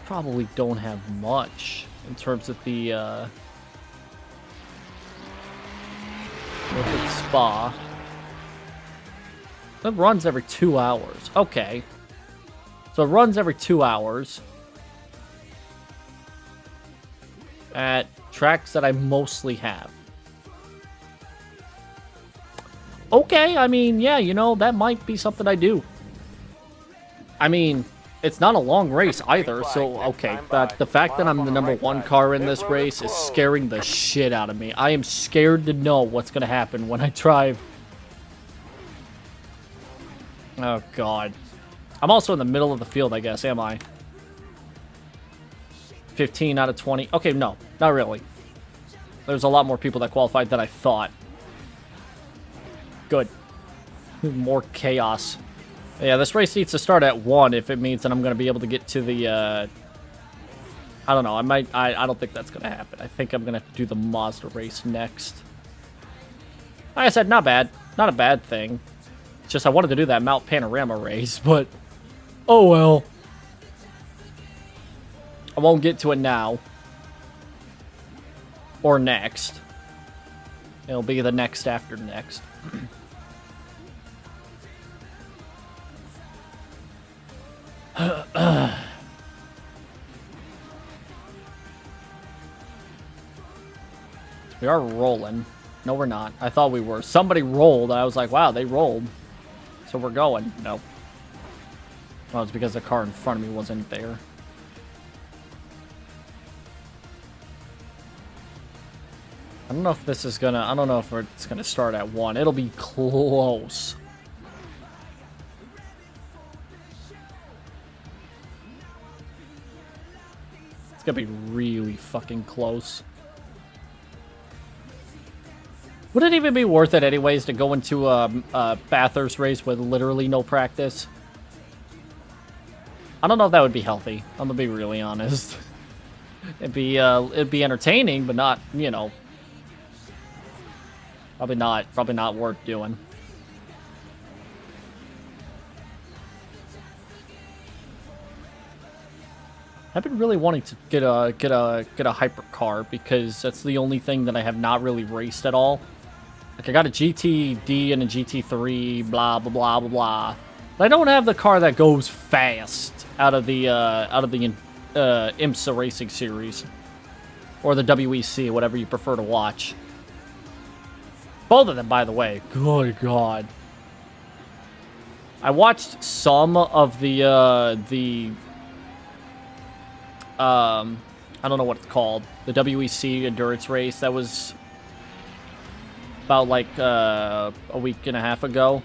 probably don't have much in terms of the look at Spa. That runs every 2 hours. Okay. So it runs every 2 hours at tracks that I mostly have. Okay, I mean, yeah, you know, that might be something I do. I mean, it's not a long race either, so okay. But the fact that I'm the #1 car in this race is scaring the shit out of me. I am scared to know what's going to happen when I drive. Oh, God. I'm also in the middle of the field, I guess, am I? 15 out of 20. Okay, no, not really. There's a lot more people that qualified than I thought. Good. More chaos. Yeah, this race needs to start at 1 if it means that I'm going to be able to get to the, I don't know, I don't think that's going to happen. I think I'm going to have to do the Mazda race next. Like I said, not bad. Not a bad thing. It's just I wanted to do that Mount Panorama race, but, oh well. I won't get to it now. Or next. It'll be the next after next. We are rolling. No, we're not. I thought we were. Somebody rolled. I was like, wow, they rolled. So we're going. No. Well, it's because the car in front of me wasn't there. I don't know if this is gonna... I don't know if it's gonna start at 1. It'll be close. It's gonna be really fucking close. Would it even be worth it anyways to go into a Bathurst race with literally no practice? I don't know if that would be healthy. I'm gonna be really honest. It'd be entertaining, but not, you know, probably not worth doing. I've been really wanting to get a hypercar because that's the only thing that I have not really raced at all. Like I got a GTD and a GT3, blah blah blah blah blah. But I don't have the car that goes fast out of the IMSA racing series or the WEC, whatever you prefer to watch. Both of them, by the way. Good God. I watched some of the I don't know what it's called, the WEC endurance race that was about like a week and a half ago.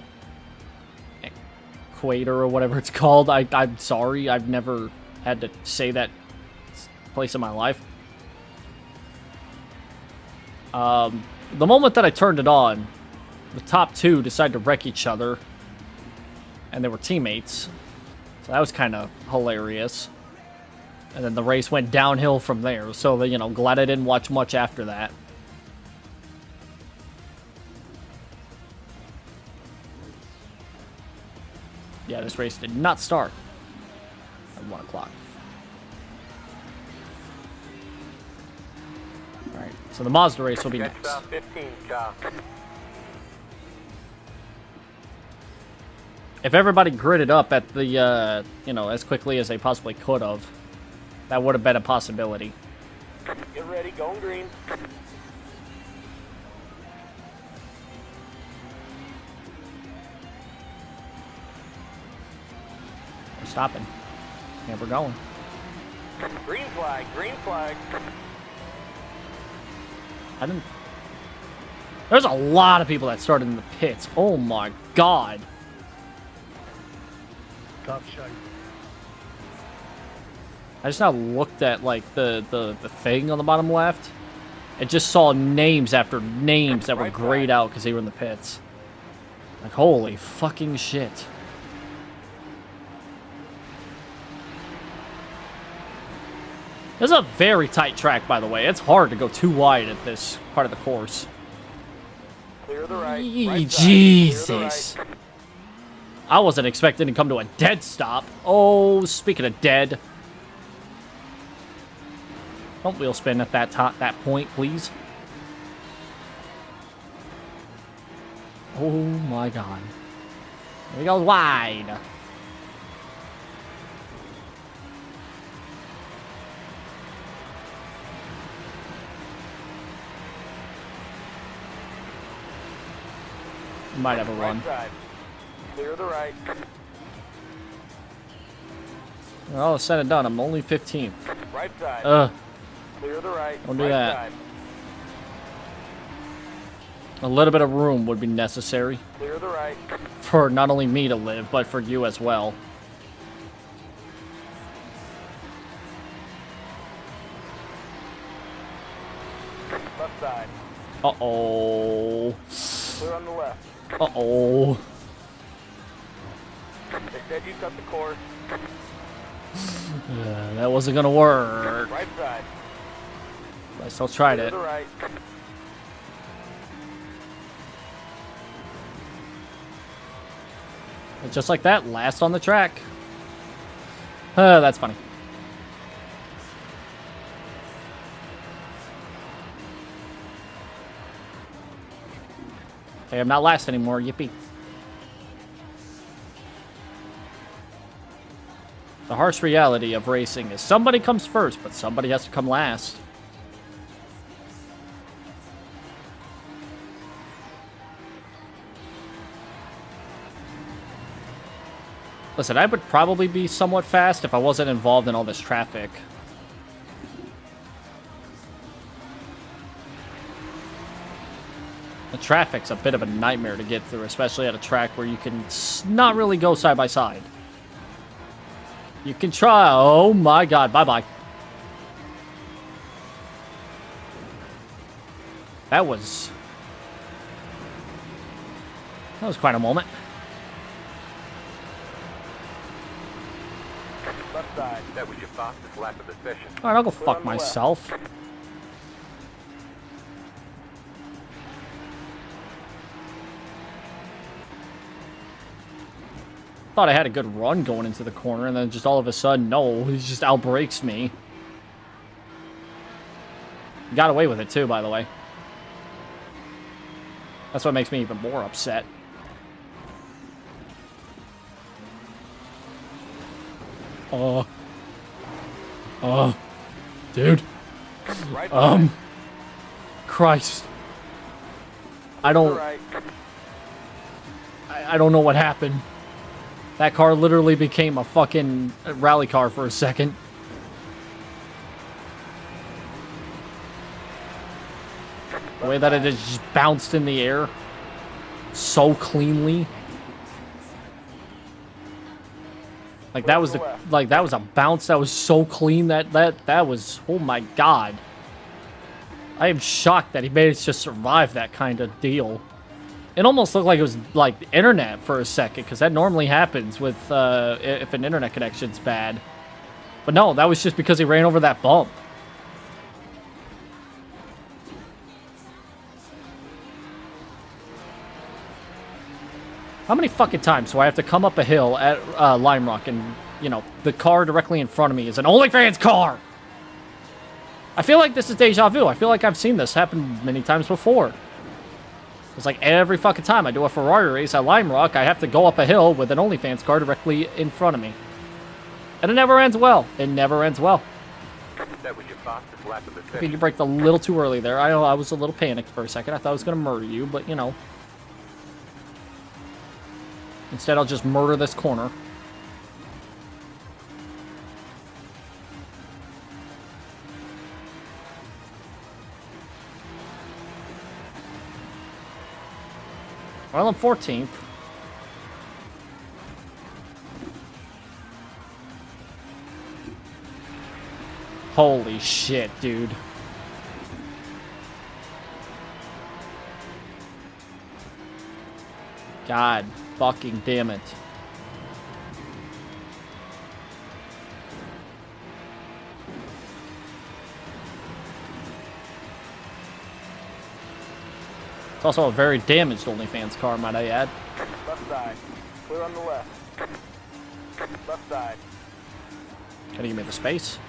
Equator or whatever it's called. I'm sorry, I've never had to say that place in my life. The moment that I turned it on, the top two decided to wreck each other, and they were teammates, so that was kind of hilarious. And then the race went downhill from there, so, you know, glad I didn't watch much after that. Yeah, this race did not start at 1 o'clock. Alright, so the Mazda race will be next. 15, car. If everybody gridded up at the, you know, as quickly as they possibly could have, that would have been a possibility. Get ready, going green. We're stopping. Yeah, we're going. Green flag, green flag. I didn't... There's a lot of people that started in the pits. Oh my God. Top shite. I just now looked at, like, the thing on the bottom left. It just saw names after names that were grayed out because they were in the pits. Like, holy fucking shit. This is a very tight track, by the way. It's hard to go too wide at this part of the course. Clear the right. Jesus. I wasn't expecting to come to a dead stop. Oh, speaking of dead. Don't wheel spin at that point, please. Oh my God. Here we go wide. Might have a run. Side. Clear the right. Oh, said and done. I'm only 15th. Right side. Clear the right. Don't do that. A little bit of room would be necessary. Clear the right. For not only me to live, but for you as well. Left side. Uh-oh. Clear on the left. Uh-oh. They said you cut the course. That wasn't gonna work. Right side. I still tried Clear it. the right. And just like that, last on the track. That's funny. Okay, I'm not last anymore. Yippee. The harsh reality of racing is somebody comes first, but somebody has to come last. Listen, I would probably be somewhat fast if I wasn't involved in all this traffic. traffic's a bit of a nightmare to get through, especially at a track where you can not really go side by side. You can try. Oh my god, bye-bye. That was quite a moment. Left side. That was your fastest lap of the session. Alright, I'll go fuck myself. Thought I had a good run going into the corner, and then just all of a sudden, no, he just outbrakes me. Got away with it too, by the way. That's what makes me even more upset. Dude. Right Christ. I don't know what happened. That car literally became a fucking rally car for a second. The way that it just bounced in the air so cleanly. Like that was a bounce that was so clean that was, oh my god. I am shocked that he managed to survive that kind of deal. It almost looked like it was like the internet for a second, because that normally happens with if an internet connection's bad. But no, that was just because he ran over that bump. How many fucking times do I have to come up a hill at Lime Rock and, you know, the car directly in front of me is an OnlyFans car? I feel like this is deja vu. I feel like I've seen this happen many times before. It's like every fucking time I do a Ferrari race at Lime Rock, I have to go up a hill with an OnlyFans car directly in front of me. And it never ends well. It never ends well. That was your fastest lap of the I think session. you braked a little too early there. I was a little panicked for a second. I thought I was going to murder you, but, you know. Instead, I'll just murder this corner. Well, I'm 14th. Holy shit, dude. God fucking damn it. It's also a very damaged OnlyFans car, might I add. Left side. Clear on the left. Left side. Can you give me the space?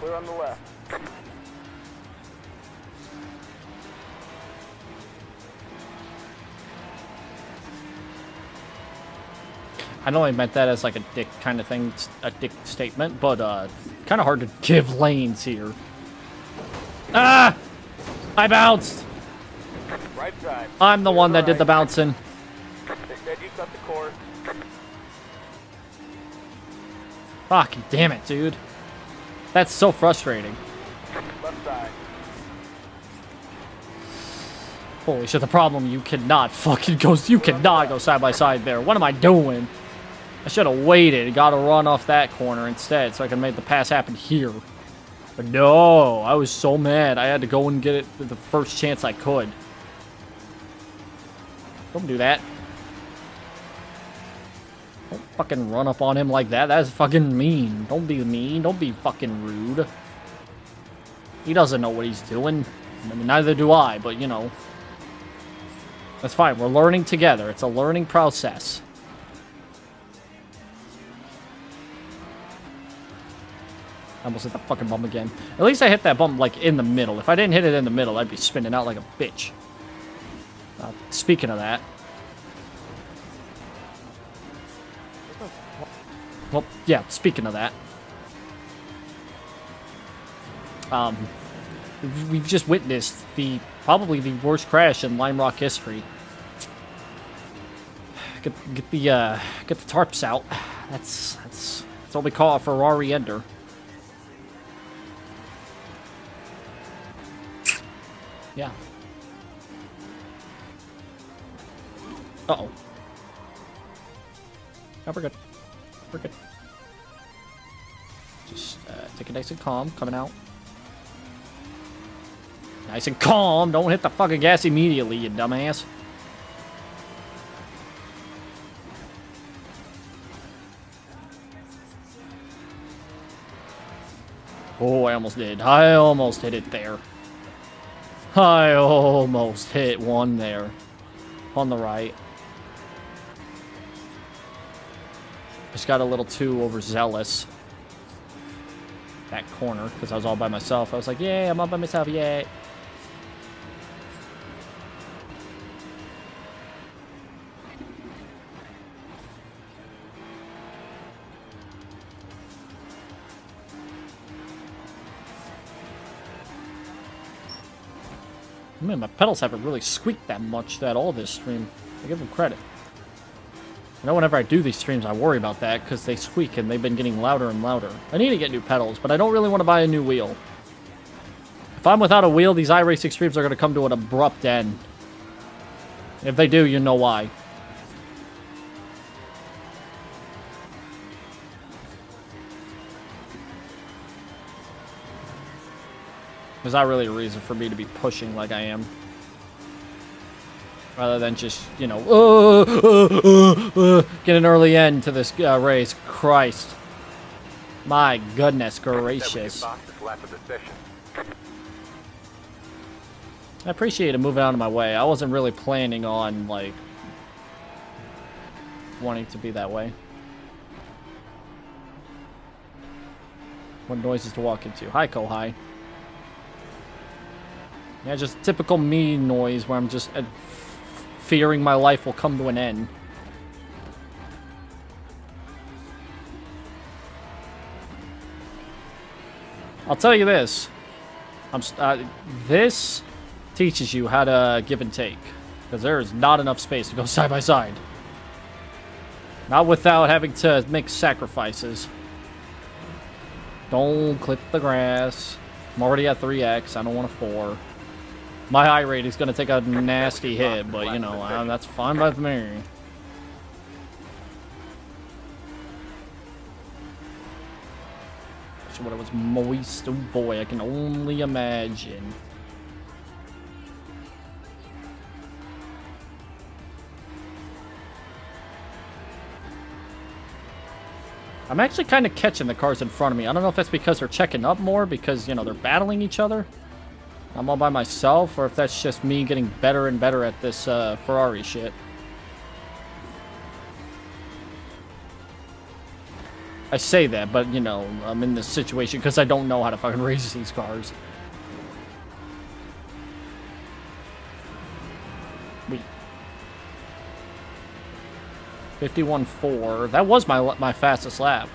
Clear on the left. I know I meant that as like a dick kind of thing, a dick statement, but kind of hard to give lanes here. Ah! I bounced! Right side. I'm the one that did the bouncing. They said you cut the course. Fucking damn it, dude. That's so frustrating. Left side. Holy shit, the problem, you cannot fucking go, you cannot go side by side there. What am I doing? I should have waited, got to run off that corner instead so I could make the pass happen here. But no, I was so mad. I had to go and get it the first chance I could. Don't do that. Don't fucking run up on him like that. That's fucking mean. Don't be mean. Don't be fucking rude. He doesn't know what he's doing. I mean, neither do I, but you know. That's fine. We're learning together. It's a learning process. I almost hit the fucking bump again. At least I hit that bump, like, in the middle. If I didn't hit it in the middle, I'd be spinning out like a bitch. Speaking of that. Well, yeah, speaking of that. We've just witnessed probably the worst crash in Lime Rock history. Get the tarps out. That's what we call a Ferrari ender. Yeah. Uh-oh. No, we're good. We're good. Just take it nice and calm, coming out. Nice and calm. Don't hit the fucking gas immediately, you dumbass. Oh, I almost did. I almost hit it there. I almost hit one there. On the right. Just got a little too overzealous. That corner, because I was all by myself. I was like, yeah, I'm all by myself, yeah. Man, my pedals haven't really squeaked that much that all this stream. I give them credit. I know whenever I do these streams, I worry about that because they squeak and they've been getting louder and louder. I need to get new pedals, but I don't really want to buy a new wheel. If I'm without a wheel, these iRacing streams are going to come to an abrupt end. If they do, you know why. There's not really a reason for me to be pushing like I am. Rather than just, you know, get an early end to this race. Christ. My goodness gracious. I appreciate it moving out of my way. I wasn't really planning on, like, wanting to be that way. What noises to walk into? Hi, Kohai. Yeah, just typical me noise where I'm just fearing my life will come to an end. I'll tell you this. This teaches you how to give and take. Because there is not enough space to go side by side. Not without having to make sacrifices. Don't clip the grass. I'm already at 3x. I don't want a 4. My high rate is going to take a nasty hit, but, you know, that's fine by me. That's what it was moist. Oh, boy, I can only imagine. I'm actually kind of catching the cars in front of me. I don't know if that's because they're checking up more because, you know, they're battling each other. I'm all by myself, or if that's just me getting better and better at this Ferrari shit. I say that, but, you know, I'm in this situation because I don't know how to fucking race these cars. Wait. 51.4. That was my fastest lap.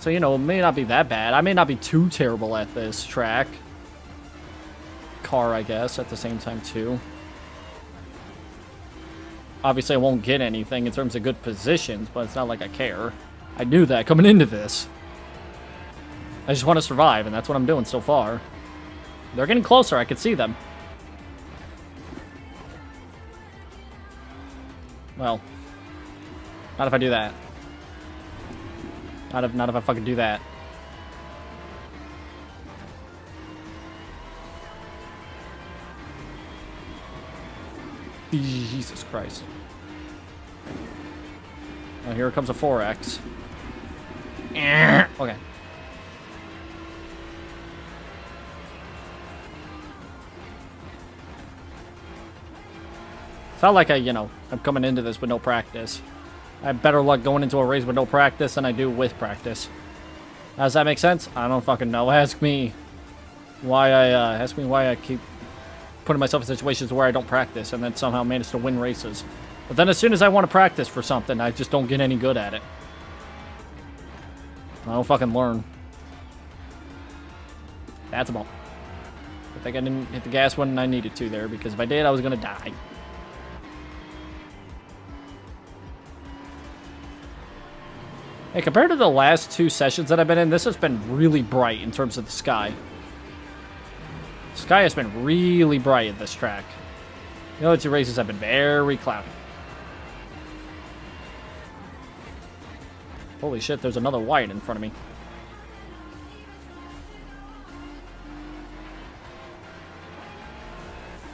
So, you know, it may not be that bad. I may not be too terrible at this track. Car, I guess, at the same time, too. Obviously, I won't get anything in terms of good positions, but it's not like I care. I knew that coming into this. I just want to survive, and that's what I'm doing so far. They're getting closer. I can see them. Well, not if I do that. Not if I fucking do that. Jesus Christ. Oh, here comes a 4X. Okay. It's not like I'm coming into this with no practice. I have better luck going into a race with no practice than I do with practice. Does that make sense? I don't fucking know. Ask me why I keep putting myself in situations where I don't practice and then somehow manage to win races. But then as soon as I want to practice for something, I just don't get any good at it. I don't fucking learn. That's about. I think I didn't hit the gas when I needed to there, because if I did, I was gonna die. Hey, compared to the last 2 sessions that I've been in, this has been really bright in terms of the sky. Sky has been really bright at this track. The other two races have been very cloudy. Holy shit, there's another Wyatt in front of me.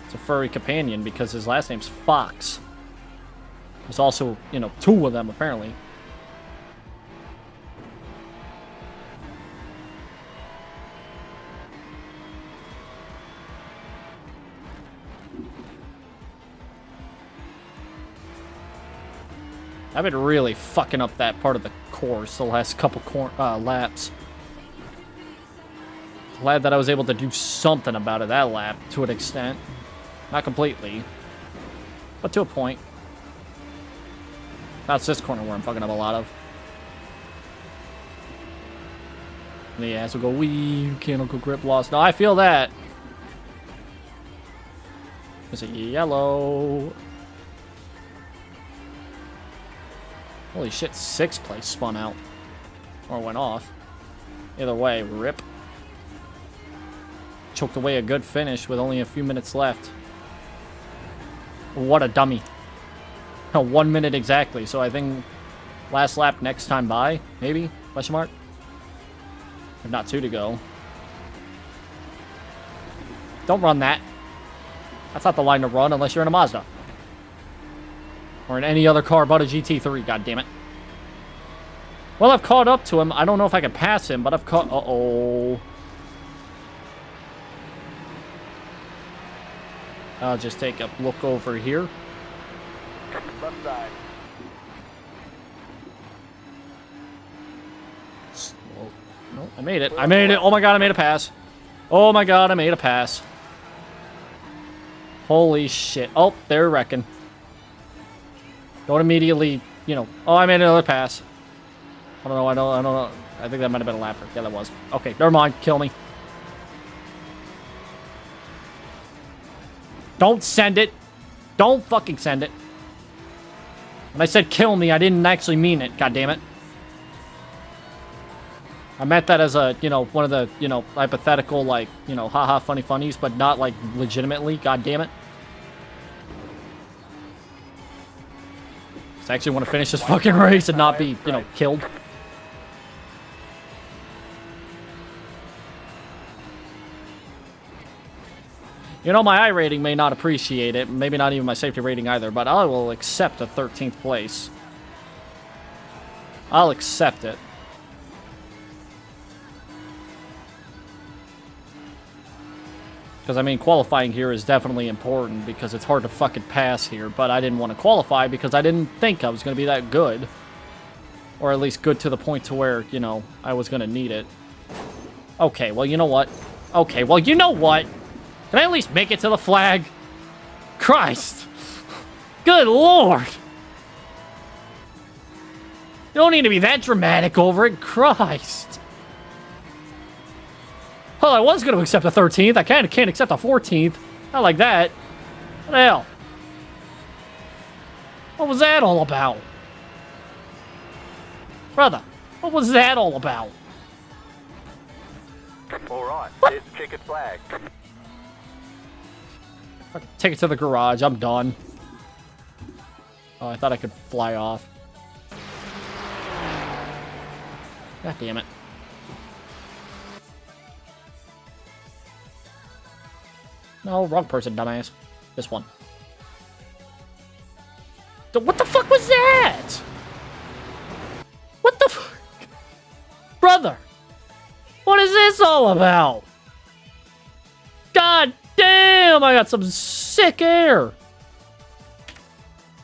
It's a furry companion because his last name's Fox. There's also, you know, two of them apparently. I've been really fucking up that part of the course the last couple laps. Glad that I was able to do something about it that lap to an extent. Not completely, but to a point. That's this corner where I'm fucking up a lot of. And the ass will go, wee, mechanical grip loss. No, I feel that. There's a yellow. Holy shit, 6th place spun out. Or went off. Either way, rip. Choked away a good finish with only a few minutes left. What a dummy. 1 minute exactly, so I think last lap next time by, maybe? Question mark? If not 2 to go. Don't run that. That's not the line to run unless you're in a Mazda. Or in any other car but a GT3, goddammit. Well, I've caught up to him. I don't know if I can pass him, but I've caught... Uh-oh. I'll just take a look over here. Left side. Whoa. No, I made it. I made it. Oh my god, I made a pass. Oh my god, I made a pass. Holy shit. Oh, they're wrecking. Don't immediately, you know. Oh, I made another pass. I don't know. I don't know. I think that might have been a lapper. Yeah, that was. Okay, never mind. Kill me. Don't send it. Don't fucking send it. When I said kill me, I didn't actually mean it. God damn it. I meant that as a, you know, one of the, you know, hypothetical, like, you know, haha, funny funnies, but not, like, legitimately. God damn it. I actually want to finish this fucking race and not be, you know, killed. You know, my I rating may not appreciate it, maybe not even my safety rating either, but I will accept a 13th place. I'll accept it. Because, I mean, qualifying here is definitely important because it's hard to fucking pass here, but I didn't want to qualify because I didn't think I was going to be that good. Or at least good to the point to where, you know, I was going to need it. Okay, well, you know what? Okay, well, you know what? Can I at least make it to the flag? Christ! Good lord! You don't need to be that dramatic over it, Christ! Well, I was going to accept a 13th. I kind of can't accept a 14th. Not like that. What the hell? What was that all about? Brother, what was that all about? Alright, here's the checkered flag. Fucking take it to the garage. I'm done. Oh, I thought I could fly off. God damn it. No, wrong person, dumbass. This one. What the fuck was that? What the fuck? Brother! What is this all about? God damn, I got some sick air.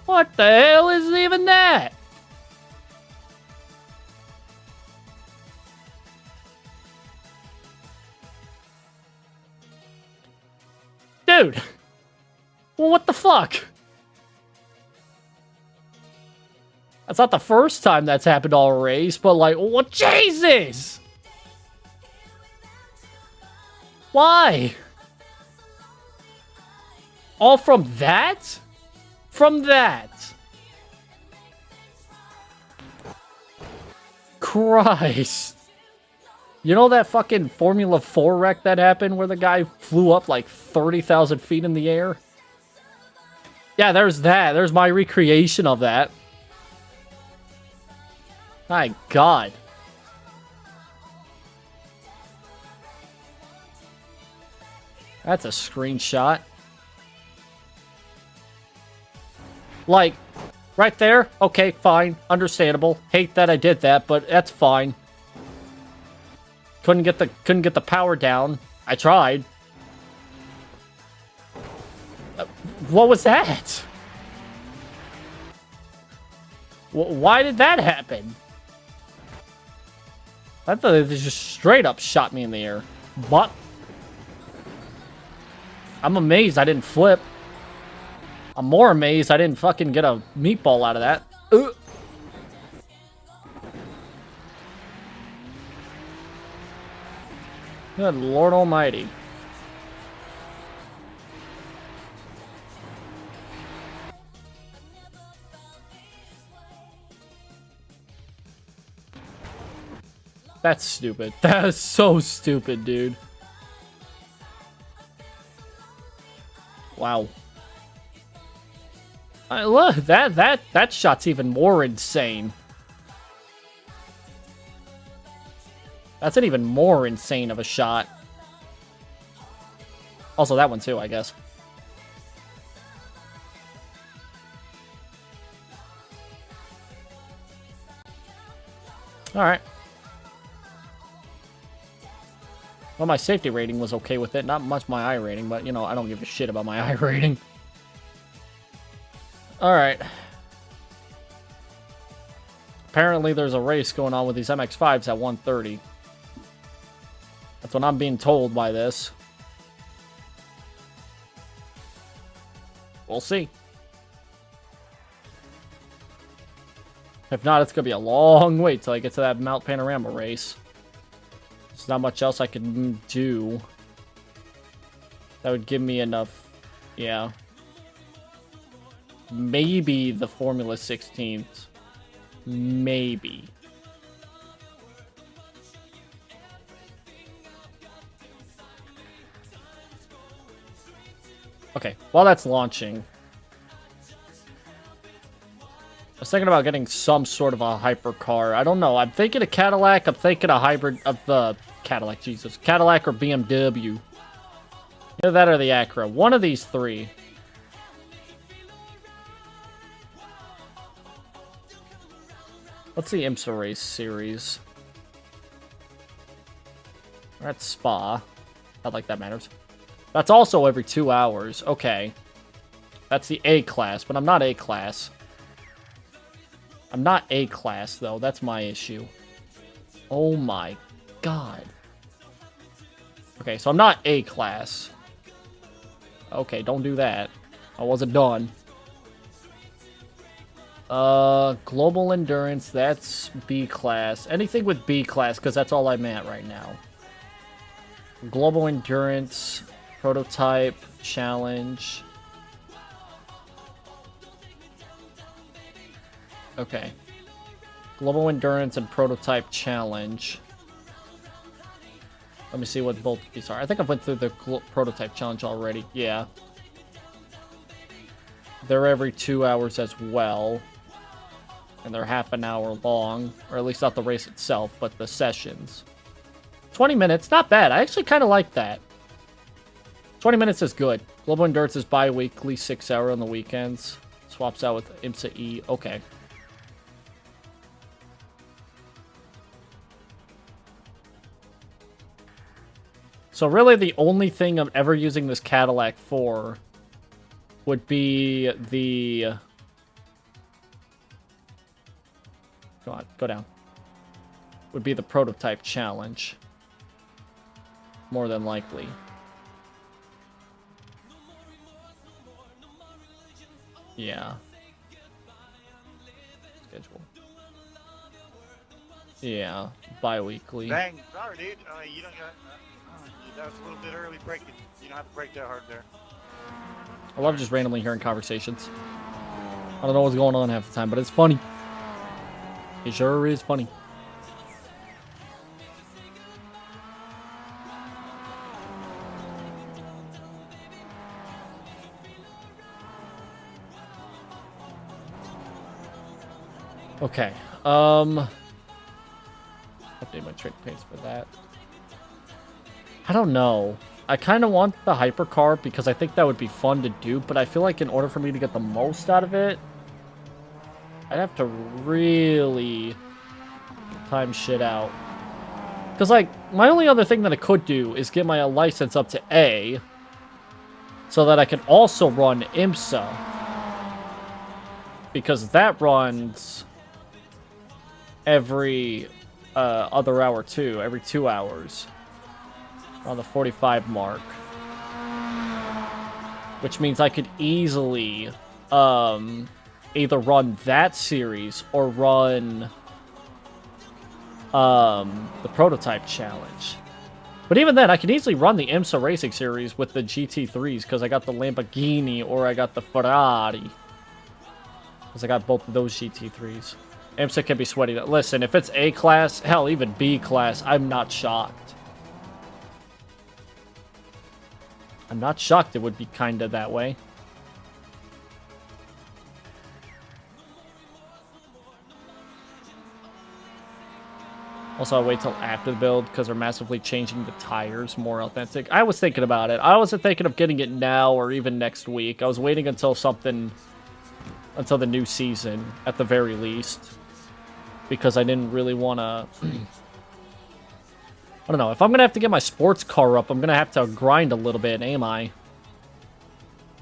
What the hell is even that? Dude. Well, what the fuck? That's not the first time that's happened all race, but like, what? Jesus! Why? All from that? From that? Christ. You know that fucking Formula 4 wreck that happened where the guy flew up like 30,000 feet in the air? Yeah, there's that. There's my recreation of that. My God. That's a screenshot. Like, right there? Okay, fine. Understandable. Hate that I did that, but that's fine. Couldn't get the power down. I tried. What was that? Why did that happen? I thought they just straight up shot me in the air. But I'm amazed I didn't flip. I'm more amazed I didn't fucking get a meatball out of that. Good Lord Almighty. That's stupid. That is so stupid, dude. Wow. Look, that shot's even more insane. That's an even more insane of a shot. Also, that one too, I guess. Alright. Well, my safety rating was okay with it. Not much my I rating, but, you know, I don't give a shit about my I rating. Alright. Apparently, there's a race going on with these MX-5s at 1:30. That's what I'm being told by this. We'll see. If not, it's going to be a long wait till I get to that Mount Panorama race. There's not much else I can do. That would give me enough. Yeah. Maybe the Formula 16th. Maybe. Okay, while that's launching, I was thinking about getting some sort of a hypercar. I don't know. I'm thinking a Cadillac. I'm thinking a hybrid of the Cadillac. Jesus, Cadillac or BMW. Either that or the Acura. One of these three. What's the IMSA race series? We're at Spa. Not like that matters. That's also every 2 hours. Okay. That's the A class, but I'm not A class. I'm not A class, though. That's my issue. Oh my God. Okay, so I'm not A class. Okay, don't do that. I wasn't done. Global Endurance, that's B class. Anything with B class, because that's all I'm at right now. Global Endurance, Prototype, Challenge. Okay. Global Endurance and Prototype Challenge. Let me see what both of these are. I think I went through the Prototype Challenge already. Yeah. They're every 2 hours as well. And they're half an hour long. Or at least not the race itself, but the sessions. 20 minutes, not bad. I actually kind of like that. 20 minutes is good. Global Endurance is bi-weekly, 6 hour on the weekends. Swaps out with IMSA E. Okay. So really the only thing I'm ever using this Cadillac for would be the... Go on, go down. Would be the Prototype Challenge. More than likely. Yeah. Schedule. Yeah, bi-weekly. Dang, sorry, dude. You don't got. That was a little bit early braking. You don't have to brake that hard there. I love just randomly hearing conversations. I don't know what's going on half the time, but it's funny. It sure is funny. Okay. Update my trade pace for that. I don't know. I kind of want the hypercar because I think that would be fun to do, but I feel like in order for me to get the most out of it, I'd have to really time shit out. Because, like, my only other thing that I could do is get my license up to A so that I can also run IMSA. Because that runs every other hour, too. Every 2 hours. On the 45 mark. Which means I could easily either run that series or run the prototype challenge. But even then, I can easily run the IMSA racing series with the GT3s because I got the Lamborghini or I got the Ferrari. Because I got both of those GT3s. IMSA can be sweaty. Listen, if it's A class, hell, even B class, I'm not shocked. I'm not shocked it would be kind of that way. Also, I'll wait till after the build because they're massively changing the tires more authentic. I was thinking about it. I wasn't thinking of getting it now or even next week. I was waiting until until the new season at the very least. Because I didn't really want to... I don't know. If I'm going to have to get my sports car up, I'm going to have to grind a little bit, am I?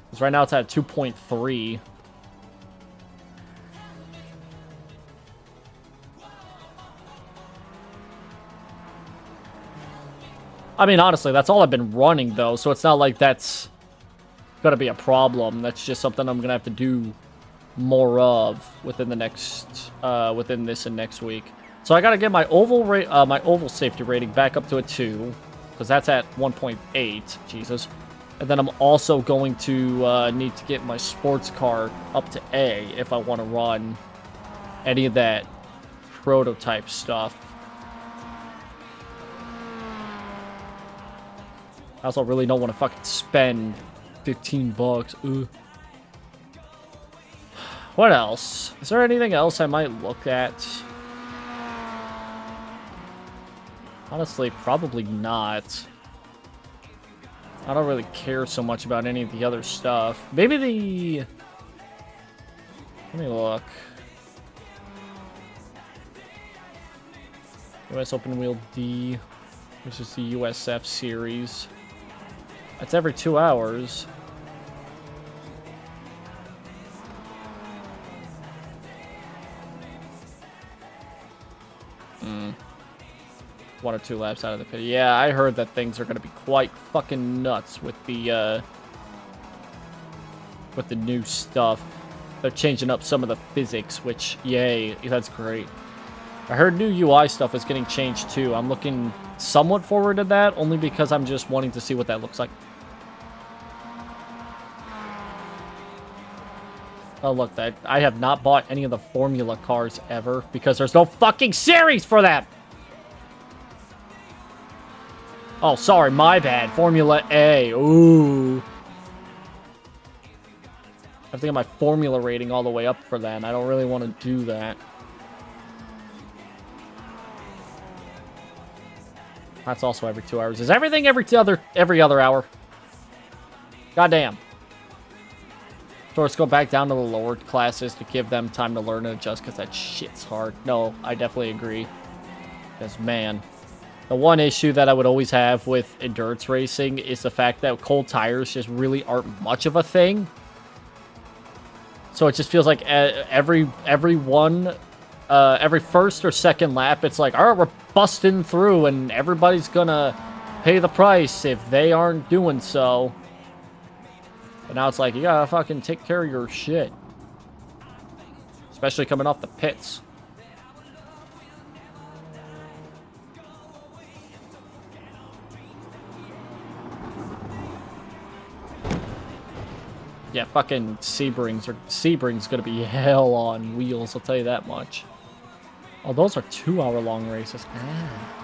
Because right now it's at 2.3. I mean, honestly, that's all I've been running, though, so it's not like that's going to be a problem. That's just something I'm going to have to do more of within the next, within this and next week. So I got to get my oval safety rating back up to a 2, because that's at 1.8, Jesus. And then I'm also going to need to get my sports car up to A if I want to run any of that prototype stuff. I also really don't want to fucking spend 15 bucks. Ugh. What else? Is there anything else I might look at? Honestly, probably not. I don't really care so much about any of the other stuff. Maybe the... Let me look. US Open Wheel D, which is the USF series. That's every 2 hours. Hmm. 1 or 2 laps out of the pit. Yeah, I heard that things are going to be quite fucking nuts with the new stuff. They're changing up some of the physics, which, yay, that's great. I heard new UI stuff is getting changed too. I'm looking somewhat forward to that, only because I'm just wanting to see what that looks like. Oh, look, I have not bought any of the Formula cars ever, because there's no fucking series for them! Oh, sorry, my bad. Formula A. Ooh. I have to get my Formula rating all the way up for that. I don't really want to do that. That's also every 2 hours. Is everything every other hour? Goddamn. So let's go back down to the lower classes to give them time to learn and adjust, because that shit's hard. No, I definitely agree. Because, man, the one issue that I would always have with endurance racing is the fact that cold tires just really aren't much of a thing. So it just feels like every first or second lap, it's like, all right, we're busting through, and everybody's gonna pay the price if they aren't doing so. But now it's like, you gotta fucking take care of your shit. Especially coming off the pits. Yeah, fucking Sebring's gonna be hell on wheels, I'll tell you that much. Oh, those are 2 hour long races. Ah.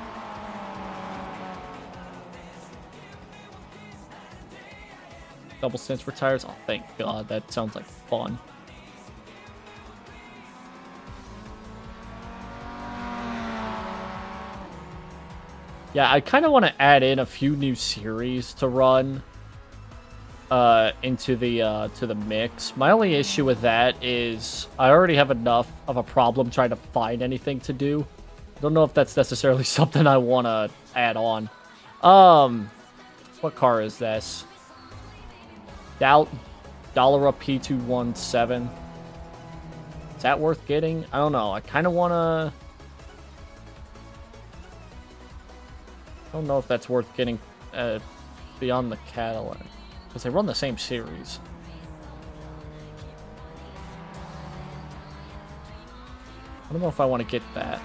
Double stints for tires. Oh, thank God. That sounds like fun. Yeah, I kind of want to add in a few new series to run into the mix. My only issue with that is I already have enough of a problem trying to find anything to do. I don't know if that's necessarily something I want to add on. What car is this? Dollar P217. Is that worth getting? I don't know. I kind of want to... I don't know if that's worth getting beyond the Cadillac. Because they run the same series. I don't know if I want to get that.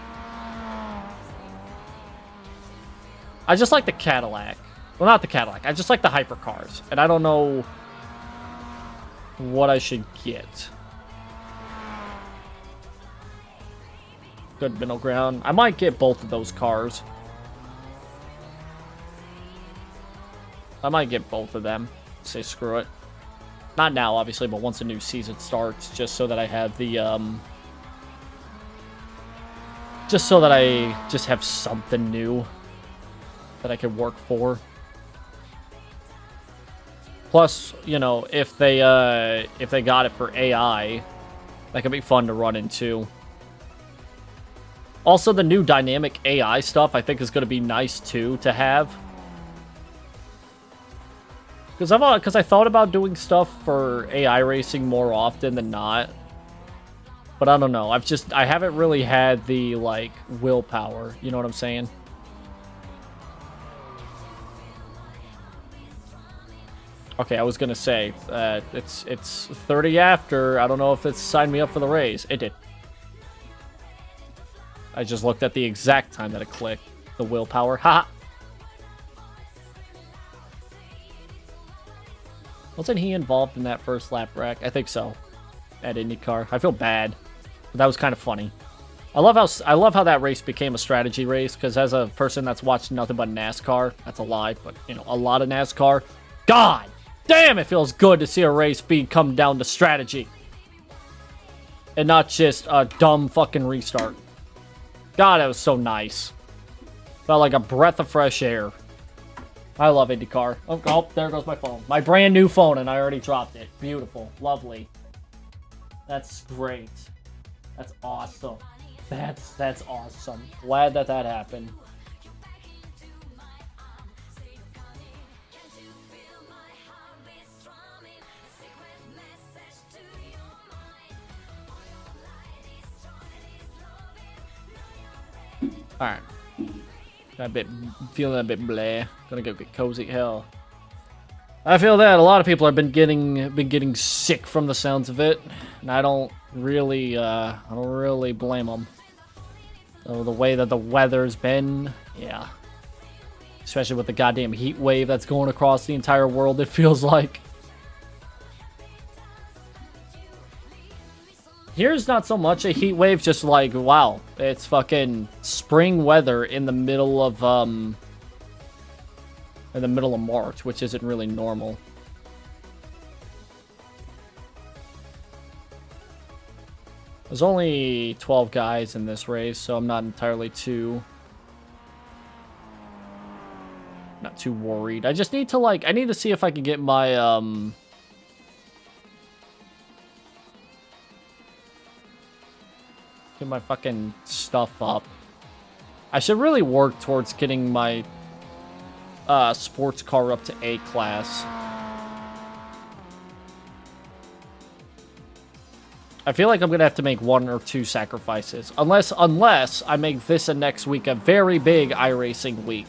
I just like the Cadillac. Well, not the Cadillac. I just like the hypercars. And I don't know what I should get. Good middle ground. I might get both of those cars. I might get both of them. Say screw it. Not now, obviously, but once a new season starts, just so that I have the, just so that I just have something new that I can work for. Plus, you know, if they got it for AI, that could be fun to run into. Also, the new dynamic AI stuff, I think, is going to be nice, too, to have. Because I thought about doing stuff for AI racing more often than not. But I don't know. I haven't really had the, like, willpower. You know what I'm saying? Okay, I was going to say, it's 30 after. I don't know if it's signed me up for the race. It did. I just looked at the exact time that it clicked. The willpower. Haha. Wasn't he involved in that first lap wreck? I think so. At IndyCar. I feel bad. But that was kind of funny. I love how that race became a strategy race, because as a person that's watched nothing but NASCAR, that's a lie, but you know, a lot of NASCAR. God damn, it feels good to see a race come down to strategy. And not just a dumb fucking restart. God, that was so nice. Felt like a breath of fresh air. I love IndyCar. Oh, there goes my phone. My brand new phone, and I already dropped it. Beautiful. Lovely. That's great. That's awesome. That's awesome. Glad that happened. Alright. Feeling a bit bleh. Gonna go get cozy. Hell, I feel that a lot of people have been getting sick from the sounds of it, and I don't really blame them. So the way that the weather's been, yeah. Especially with the goddamn heat wave that's going across the entire world, it feels like. Here's not so much a heat wave, just like, wow, it's fucking spring weather in the middle of March, which isn't really normal. There's only 12 guys in this race, so I'm not entirely not too worried. I just need to, like, I need to see if I can get my, get my fucking stuff up. I should really work towards getting my sports car up to A class. I feel like I'm gonna have to make 1 or 2 sacrifices, unless I make this and next week a very big iRacing week,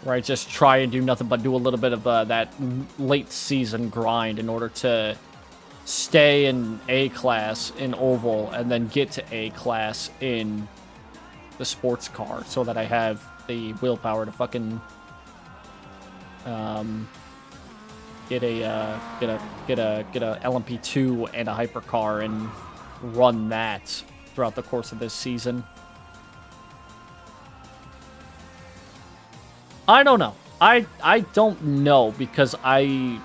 where I just try and do nothing but do a little bit of that late season grind in order to stay in A class in oval and then get to A class in the sports car, so that I have the willpower to fucking get a LMP2 and a hypercar and run that throughout the course of this season. I don't know. I don't know, because I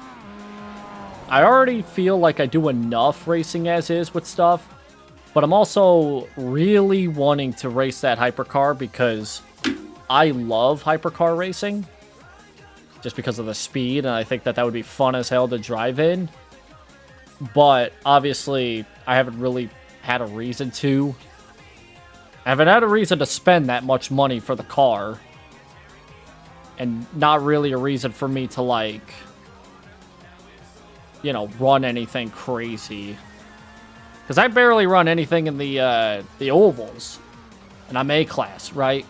already feel like I do enough racing as is with stuff But I'm also really wanting to race that hypercar because I love hypercar racing. Just because of the speed, and I think that that would be fun as hell to drive in. But, obviously, I haven't really had a reason to. I haven't had a reason to spend that much money for the car. And not really a reason for me to, like, you know, run anything crazy. Because I barely run anything in the ovals. And I'm A-class, right?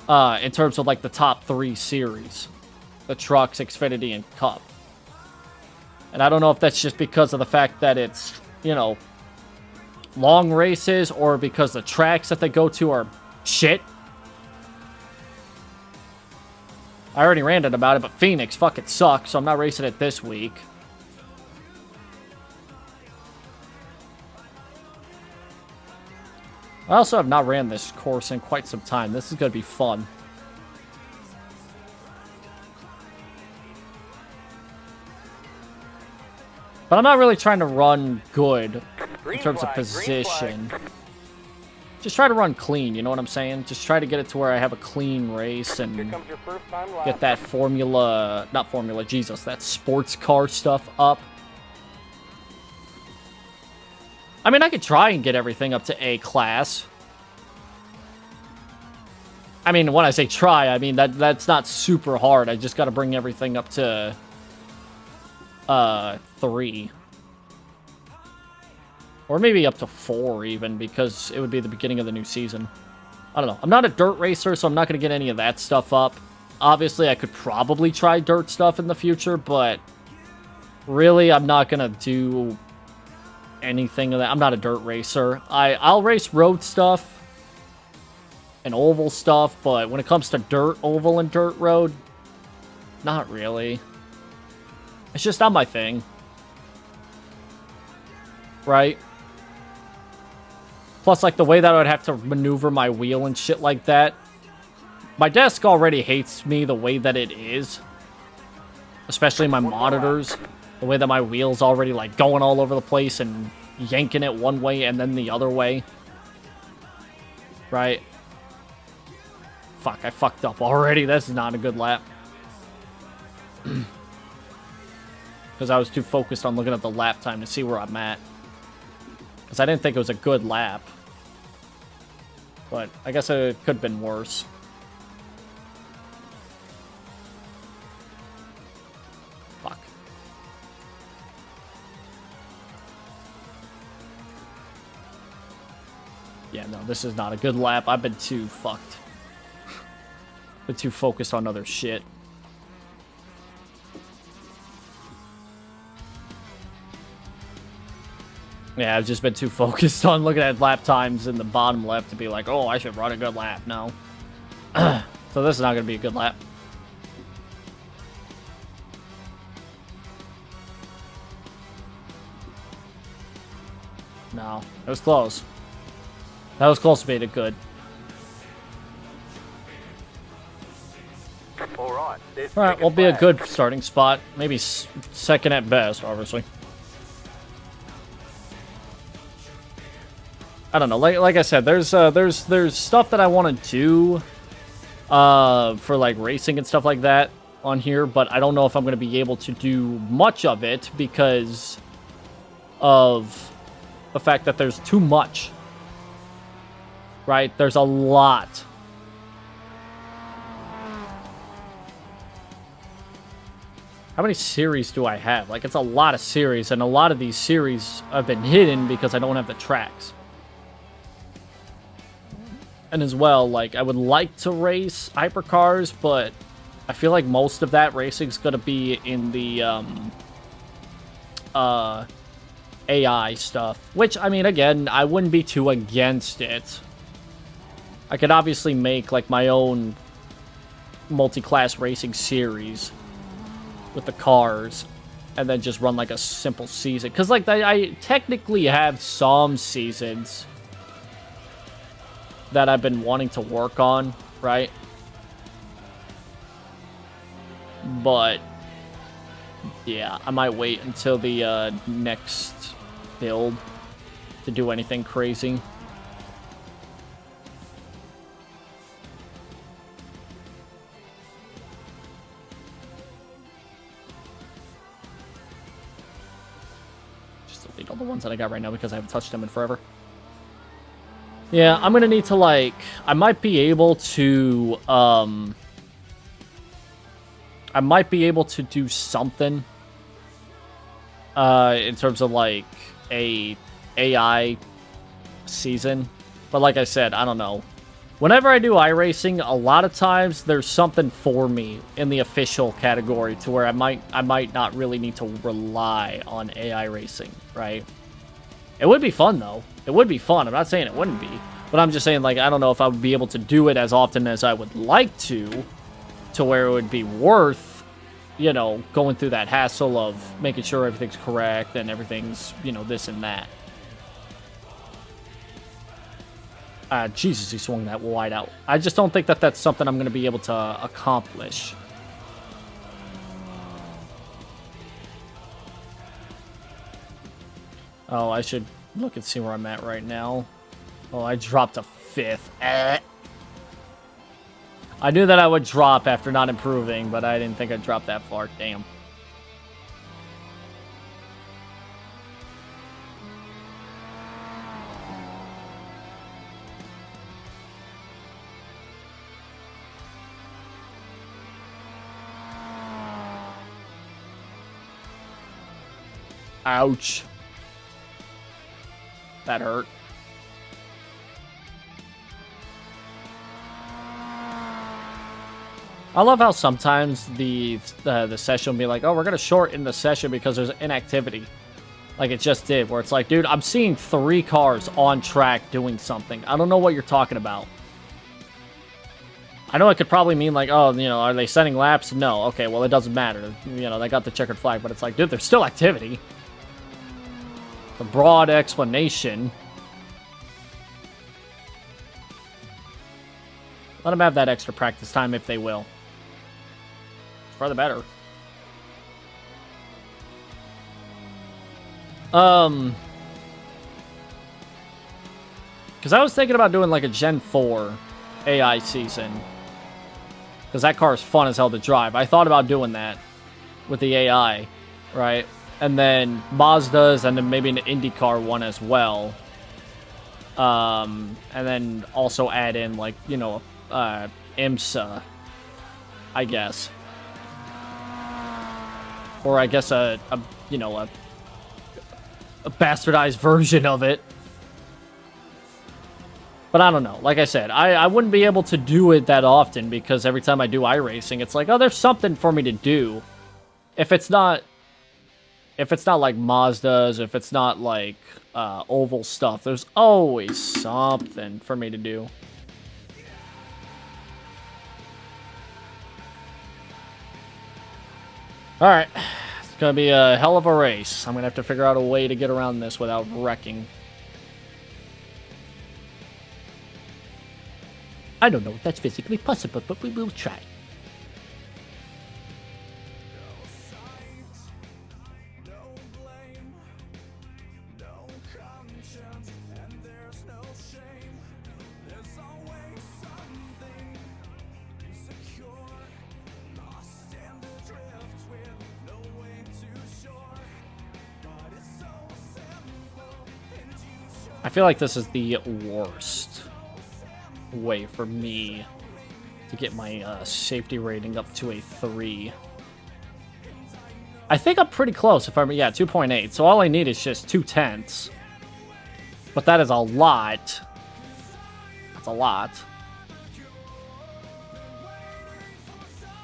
In terms of, like, the top 3 series. The Trucks, Xfinity, and Cup. And I don't know if that's just because of the fact that it's, you know, long races, or because the tracks that they go to are shit. I already ranted about it, but Phoenix fucking sucks, so I'm not racing it this week. I also have not ran this course in quite some time. This is going to be fun. But I'm not really trying to run good in terms of position. Just try to run clean, you know what I'm saying? Just try to get it to where I have a clean race and get that that sports car stuff up. I mean, I could try and get everything up to A class. I mean, when I say try, I mean that's not super hard. I just got to bring everything up to 3. Or maybe up to 4 even, because it would be the beginning of the new season. I don't know. I'm not a dirt racer, so I'm not going to get any of that stuff up. Obviously, I could probably try dirt stuff in the future, but really, I'm not going to do anything of that. I'm not a dirt racer. I'll race road stuff and oval stuff, but when it comes to dirt, oval, and dirt road, not really. It's just not my thing. Right? Plus, like, the way that I would have to maneuver my wheel and shit like that. My desk already hates me the way that it is. Especially my monitors. The way that my wheel's already, like, going all over the place and yanking it one way and then the other way. Right? Fuck, I fucked up already. This is not a good lap. Because I was too focused on looking at the lap time to see where I'm at. Because I didn't think it was a good lap. But I guess it could have been worse. Fuck. Yeah, no, this is not a good lap. I've been too fucked. Been too focused on other shit. Yeah, I've just been too focused on looking at lap times in the bottom left to be like, oh, I should run a good lap. No. So this is not going to be a good lap. No, it was close. That was close to being a good. Alright, will be a good starting spot. Maybe second at best, obviously. I don't know. Like I said, there's stuff that I want to do for like racing and stuff like that on here, but I don't know if I'm going to be able to do much of it because of the fact that there's too much. Right? There's a lot. How many series do I have? Like, it's a lot of series, and a lot of these series have been hidden because I don't have the tracks. And as well, like, I would like to race hypercars, but I feel like most of that racing is going to be in the AI stuff. Which, I mean, again, I wouldn't be too against it. I could obviously make, like, my own multi-class racing series with the cars, and then just run, like, a simple season. Because, like, I technically have some seasons that I've been wanting to work on, right? But, yeah, I might wait until the next build to do anything crazy. Just delete all the ones that I got right now because I haven't touched them in forever. Yeah, I'm gonna need to, like, I might be able to, do something, in terms of, like, a AI season. But like I said, I don't know. Whenever I do iRacing, a lot of times there's something for me in the official category to where I might not really need to rely on AI racing, right? It would be fun, though. It would be fun. I'm not saying it wouldn't be. But I'm just saying, like, I don't know if I would be able to do it as often as I would like to where it would be worth, you know, going through that hassle of making sure everything's correct and everything's, you know, this and that. Jesus, he swung that wide out. I just don't think that that's something I'm going to be able to accomplish. Oh, I should look and see where I'm at right now. Oh, I dropped a 5th. I knew that I would drop after not improving, but I didn't think I'd drop that far. Damn. Ouch. That hurt. I love how sometimes the session will be like, oh, we're going to shorten the session because there's inactivity. Like it just did, where it's like, dude, I'm seeing 3 cars on track doing something. I don't know what you're talking about. I know it could probably mean like, oh, you know, are they setting laps? No. Okay, well, it doesn't matter. You know, they got the checkered flag, but it's like, dude, there's still activity. The broad explanation. Let them have that extra practice time if they will. For the better. Because I was thinking about doing like a Gen 4 AI season. Because that car is fun as hell to drive. I thought about doing that with the AI, right? And then Mazda's, and then maybe an IndyCar one as well. And then also add in, like, you know, IMSA, I guess. Or I guess a bastardized version of it. But I don't know. Like I said, I wouldn't be able to do it that often because every time I do iRacing, it's like, oh, there's something for me to do. If it's not like Mazda's, if it's not like oval stuff, there's always something for me to do. Alright, it's gonna be a hell of a race. I'm gonna have to figure out a way to get around this without wrecking. I don't know if that's physically possible, but we will try. I feel like this is the worst way for me to get my safety rating up to a 3. I think I'm pretty close. If I'm, yeah, 2.8. So all I need is just 2/10. But that is a lot. That's a lot.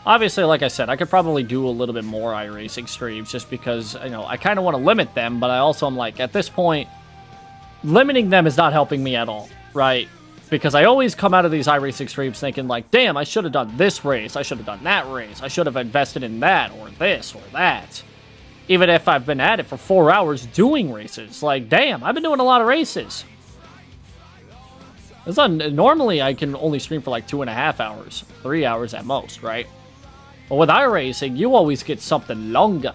Obviously, like I said, I could probably do a little bit more iRacing streams just because, you know, I kind of want to limit them, but I also am like, at this point, limiting them is not helping me at all, right? Because I always come out of these iRacing streams thinking like, damn, I should have done this race, I should have done that race, I should have invested in that, or this, or that. Even if I've been at it for 4 hours doing races. Like, damn, I've been doing a lot of races. It's not, normally I can only stream for like 2.5 hours, 3 hours at most, right? But with iRacing, you always get something longer.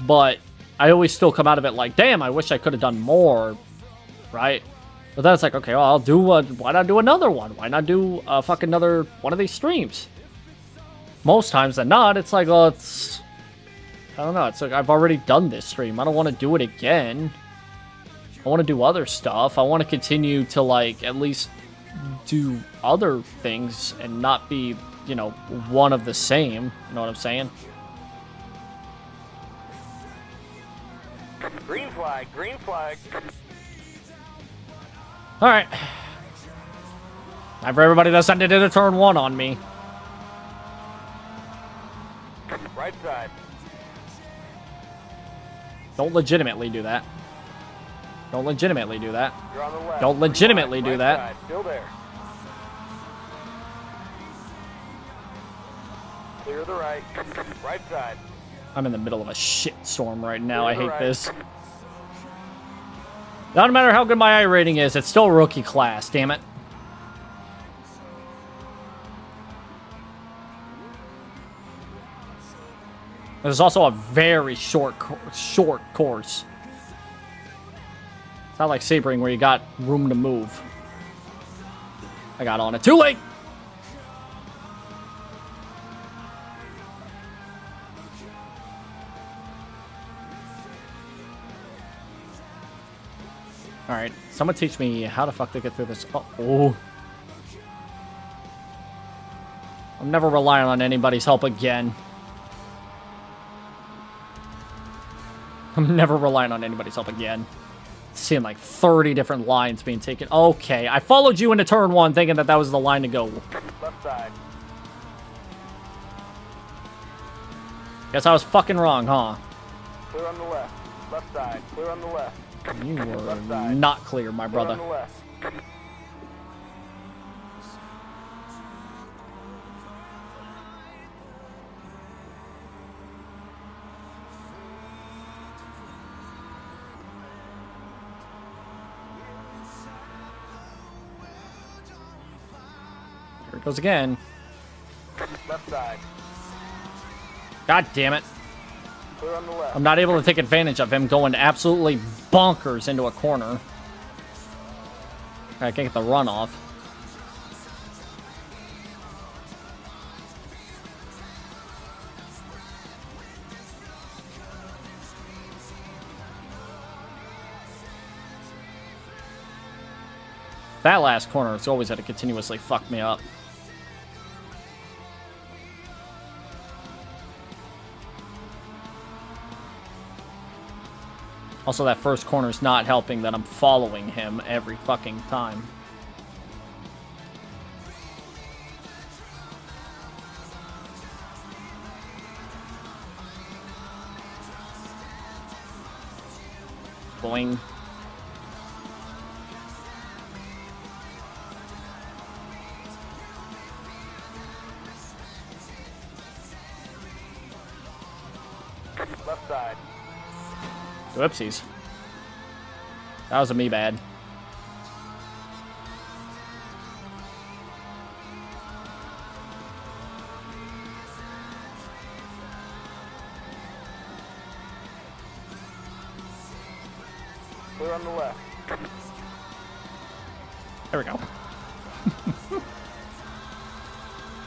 But I always still come out of it like, damn, I wish I could have done more, right? But then it's like, okay, well, I'll do one. Why not do another one? Why not do fucking another one of these streams? Most times than not, it's like, well, it's... I don't know. It's like, I've already done this stream. I don't want to do it again. I want to do other stuff. I want to continue to, like, at least do other things and not be, you know, one of the same. You know what I'm saying? Green flag, green flag. Alright. Time for everybody that's ended in a turn 1 on me. Right side. Don't legitimately do that. Don't legitimately do that. You're on the left. Don't legitimately do Right that. side, still there. Clear the right. Right side. I'm in the middle of a shit storm right now. I Clear the hate right. this. Doesn't matter how good my iRating is, it's still rookie class, damn it. There's also a very short course. It's not like Sabering where you got room to move. I got on it too late. Alright, someone teach me how the fuck to get through this. Oh. I'm never relying on anybody's help again. I'm never relying on anybody's help again. Seeing like 30 different lines being taken. Okay, I followed you into turn 1 thinking that that was the line to go. Left side. Guess I was fucking wrong, huh? Clear on the left. Left side. Clear on the left. You were Left side. not clear, my Clear brother. on the left. Here it goes again. Left side. God damn it. Clear on the left. I'm not able to take advantage of him going absolutely bonkers into a corner. I can't get the run off. That last corner is always had to continuously fuck me up. Also, that first corner is not helping that I'm following him every fucking time. Boing. Left side. Whoopsies. That was a me bad. Clear on the left. There we go.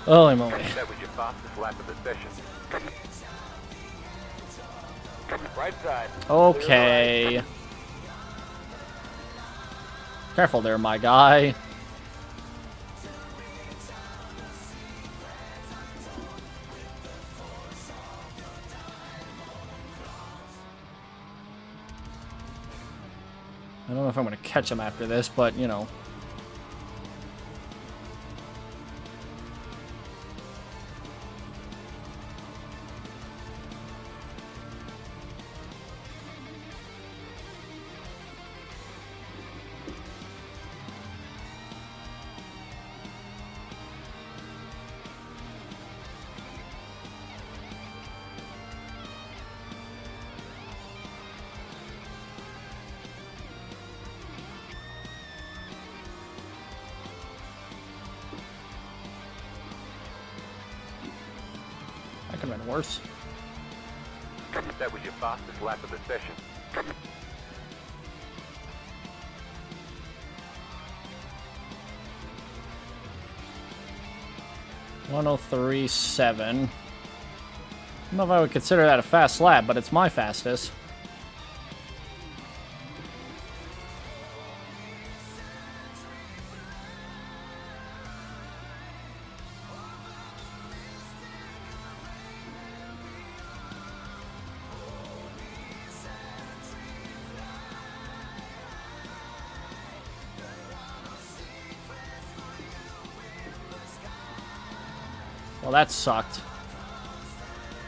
Holy moly. That was your fastest lap of the session. Right side. Okay. Careful there, my guy. I don't know if I'm going to catch him after this, but, you know. That could have been worse. That was your fastest lap of the session. 103.7. I don't know if I would consider that a fast lap, but it's my fastest. Well, that sucked.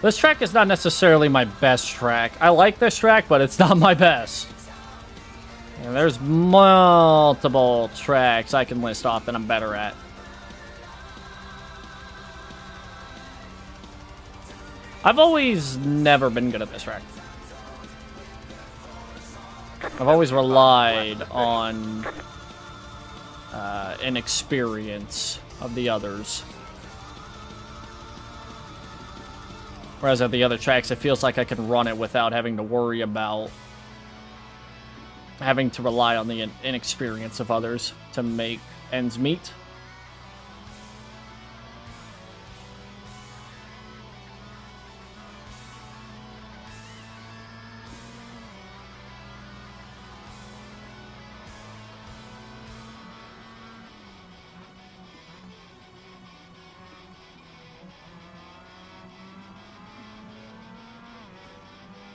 This track is not necessarily my best track. I like this track, but it's not my best. And there's multiple tracks I can list off that I'm better at. I've always never been good at this track. I've always relied on inexperience of the others. Whereas at the other tracks, it feels like I can run it without having to worry about having to rely on the inexperience of others to make ends meet.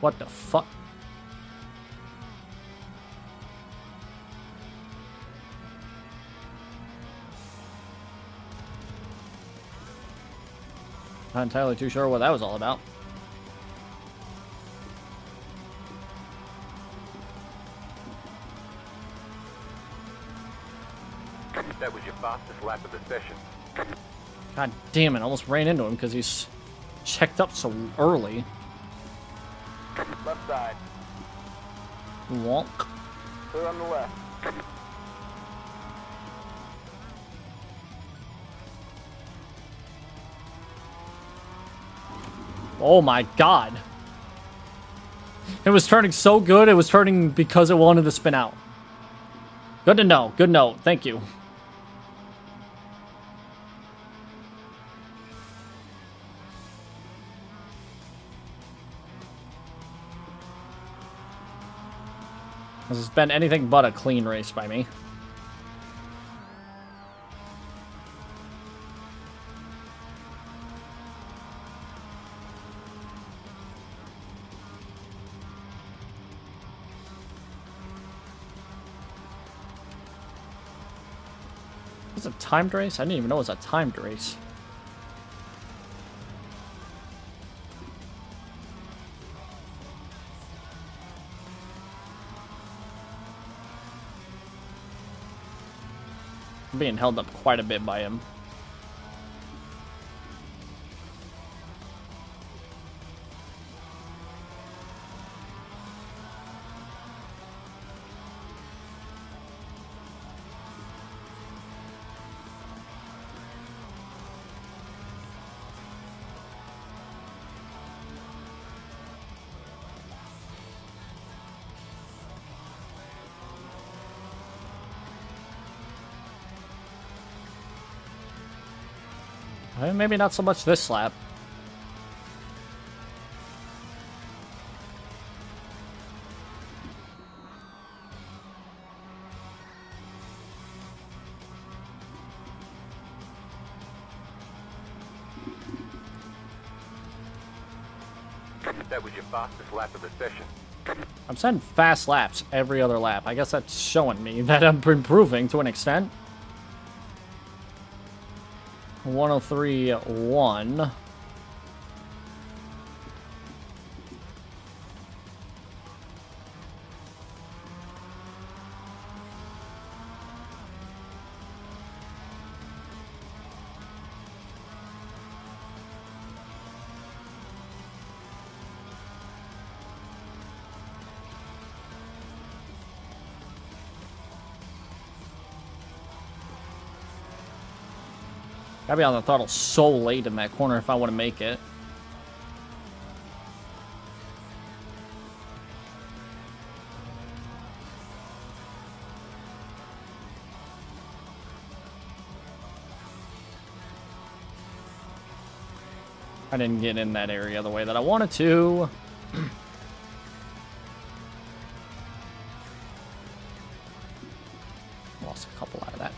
What the fuck? Not entirely too sure what that was all about. That was your fastest lap of the session. God damn it, I almost ran into him because he's checked up so early. Left side. Wonk. Clear on the left. Oh my god. It was turning so good, it was turning because it wanted to spin out. Good to know. Good note. Thank you. This has been anything but a clean race by me. Was it a timed race? I didn't even know it was a timed race. I'm being held up quite a bit by him. Maybe not so much this lap. That was your fastest lap of the session. I'm setting fast laps every other lap. I guess that's showing me that I'm improving to an extent. 103.1. Gotta be on the throttle so late in that corner if I want to make it. I didn't get in that area the way that I wanted to. Lost a couple out of that.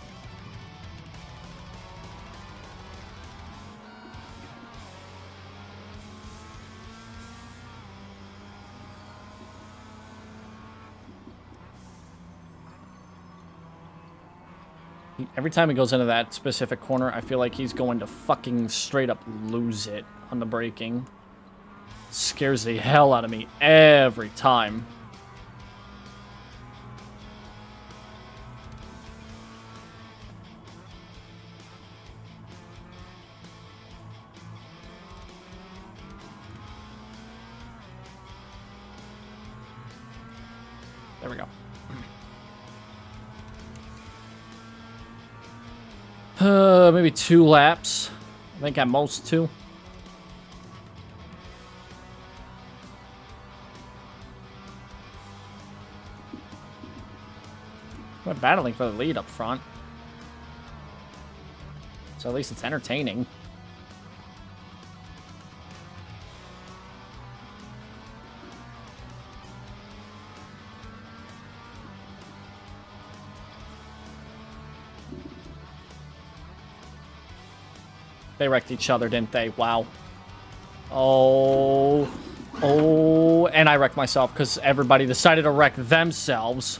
Every time he goes into that specific corner, I feel like he's going to fucking straight up lose it on the braking. Scares the hell out of me every time. There we go. Maybe 2 laps. I think at most 2. We're battling for the lead up front. So at least it's entertaining. They wrecked each other, didn't they? Wow. Oh. Oh. And I wrecked myself because everybody decided to wreck themselves.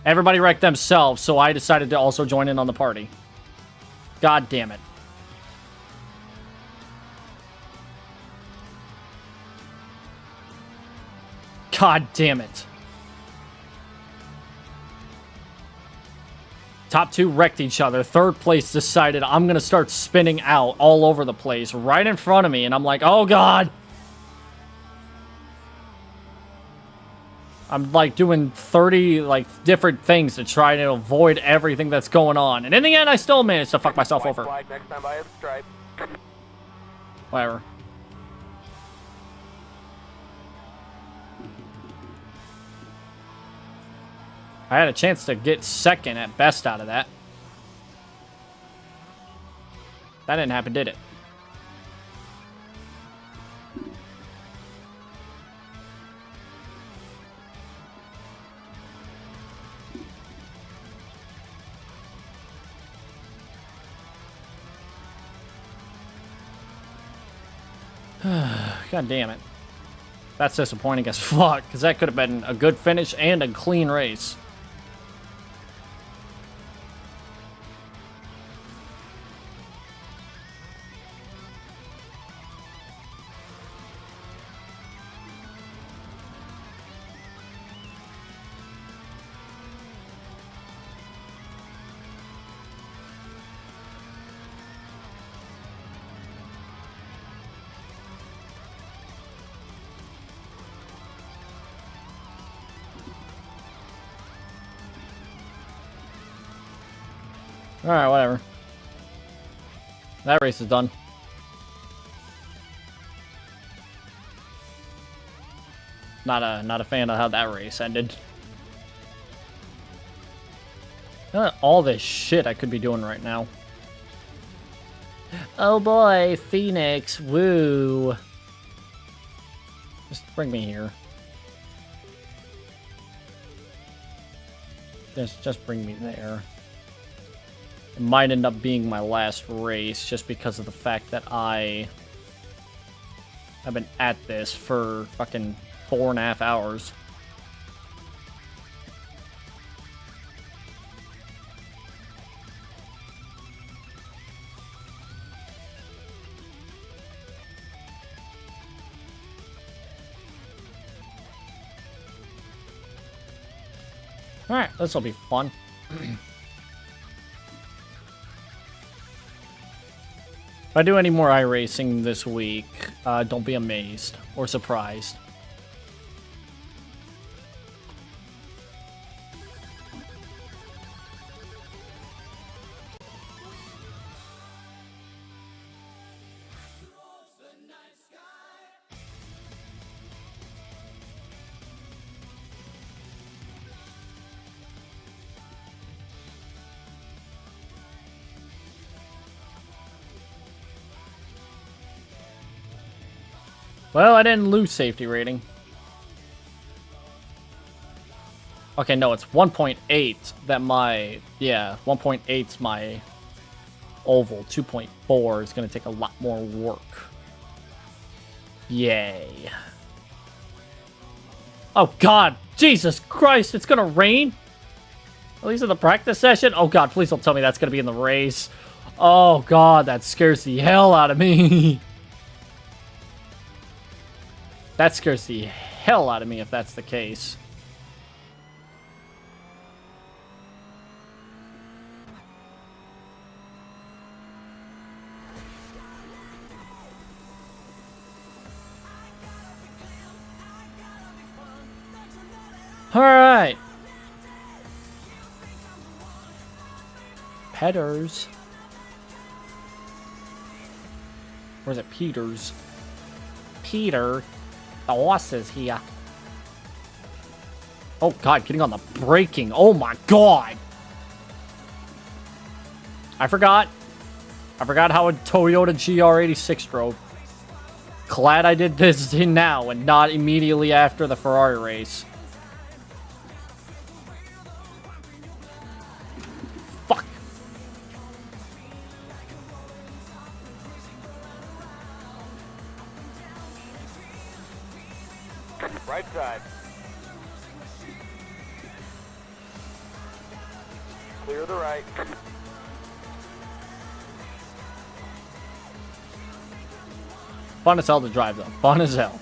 Everybody wrecked themselves, so I decided to also join in on the party. God damn it. God damn it. Top 2 wrecked each other. 3rd place decided I'm going to start spinning out all over the place right in front of me. And I'm like, oh, God. I'm like doing 30 like different things to try to avoid everything that's going on. And in the end, I still managed to fuck myself over. Flag next time by a stripe. Whatever. I had a chance to get 2nd at best out of that. That didn't happen, did it? God damn it. That's disappointing as fuck, because that could have been a good finish and a clean race. Alright, whatever. That race is done. Not a fan of how that race ended. All this shit I could be doing right now. Oh boy, Phoenix, woo. Just bring me here. Just bring me there. It might end up being my last race just because of the fact that I've been at this for fucking 4.5 hours. Alright, this'll be fun. If I do any more iRacing this week, don't be amazed or surprised. Well, I didn't lose safety rating. Okay, no, it's 1.8 that my... Yeah, 1.8's my oval. 2.4 is going to take a lot more work. Yay. Oh, God. Jesus Christ, it's going to rain? At least in the practice session? Oh, God, please don't tell me that's going to be in the race. Oh, God, that scares the hell out of me. That scares the hell out of me if that's the case. All right. Petters. Where's it? Peters. Peter. The horse is here. Oh, God. Getting on the braking. Oh, my God. I forgot. I forgot how a Toyota GR86 drove. Glad I did this now and not immediately after the Ferrari race. Fuck. Right side. Clear the right. Fun as hell to drive, though. Fun as hell.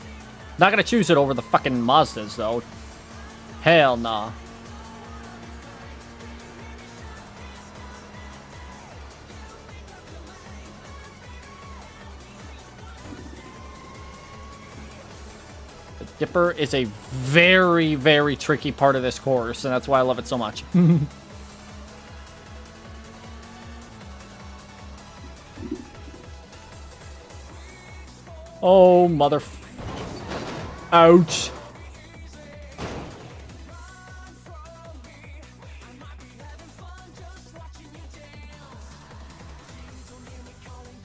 Not gonna choose it over the fucking Mazdas, though. Hell nah. The Dipper is a very, very tricky part of this course, and that's why I love it so much. Oh, mother... Ouch.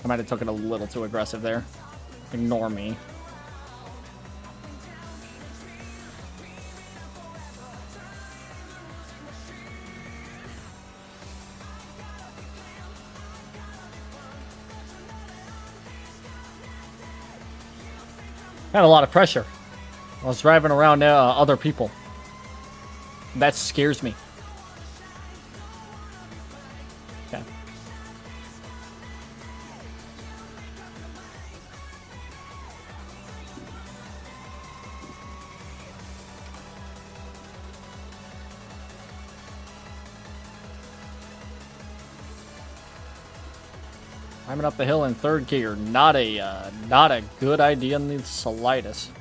I might have took it a little too aggressive there. Ignore me. Had a lot of pressure. I was driving around other people. That scares me. Okay. Climbing up the hill in third gear, not a good idea in the slightest.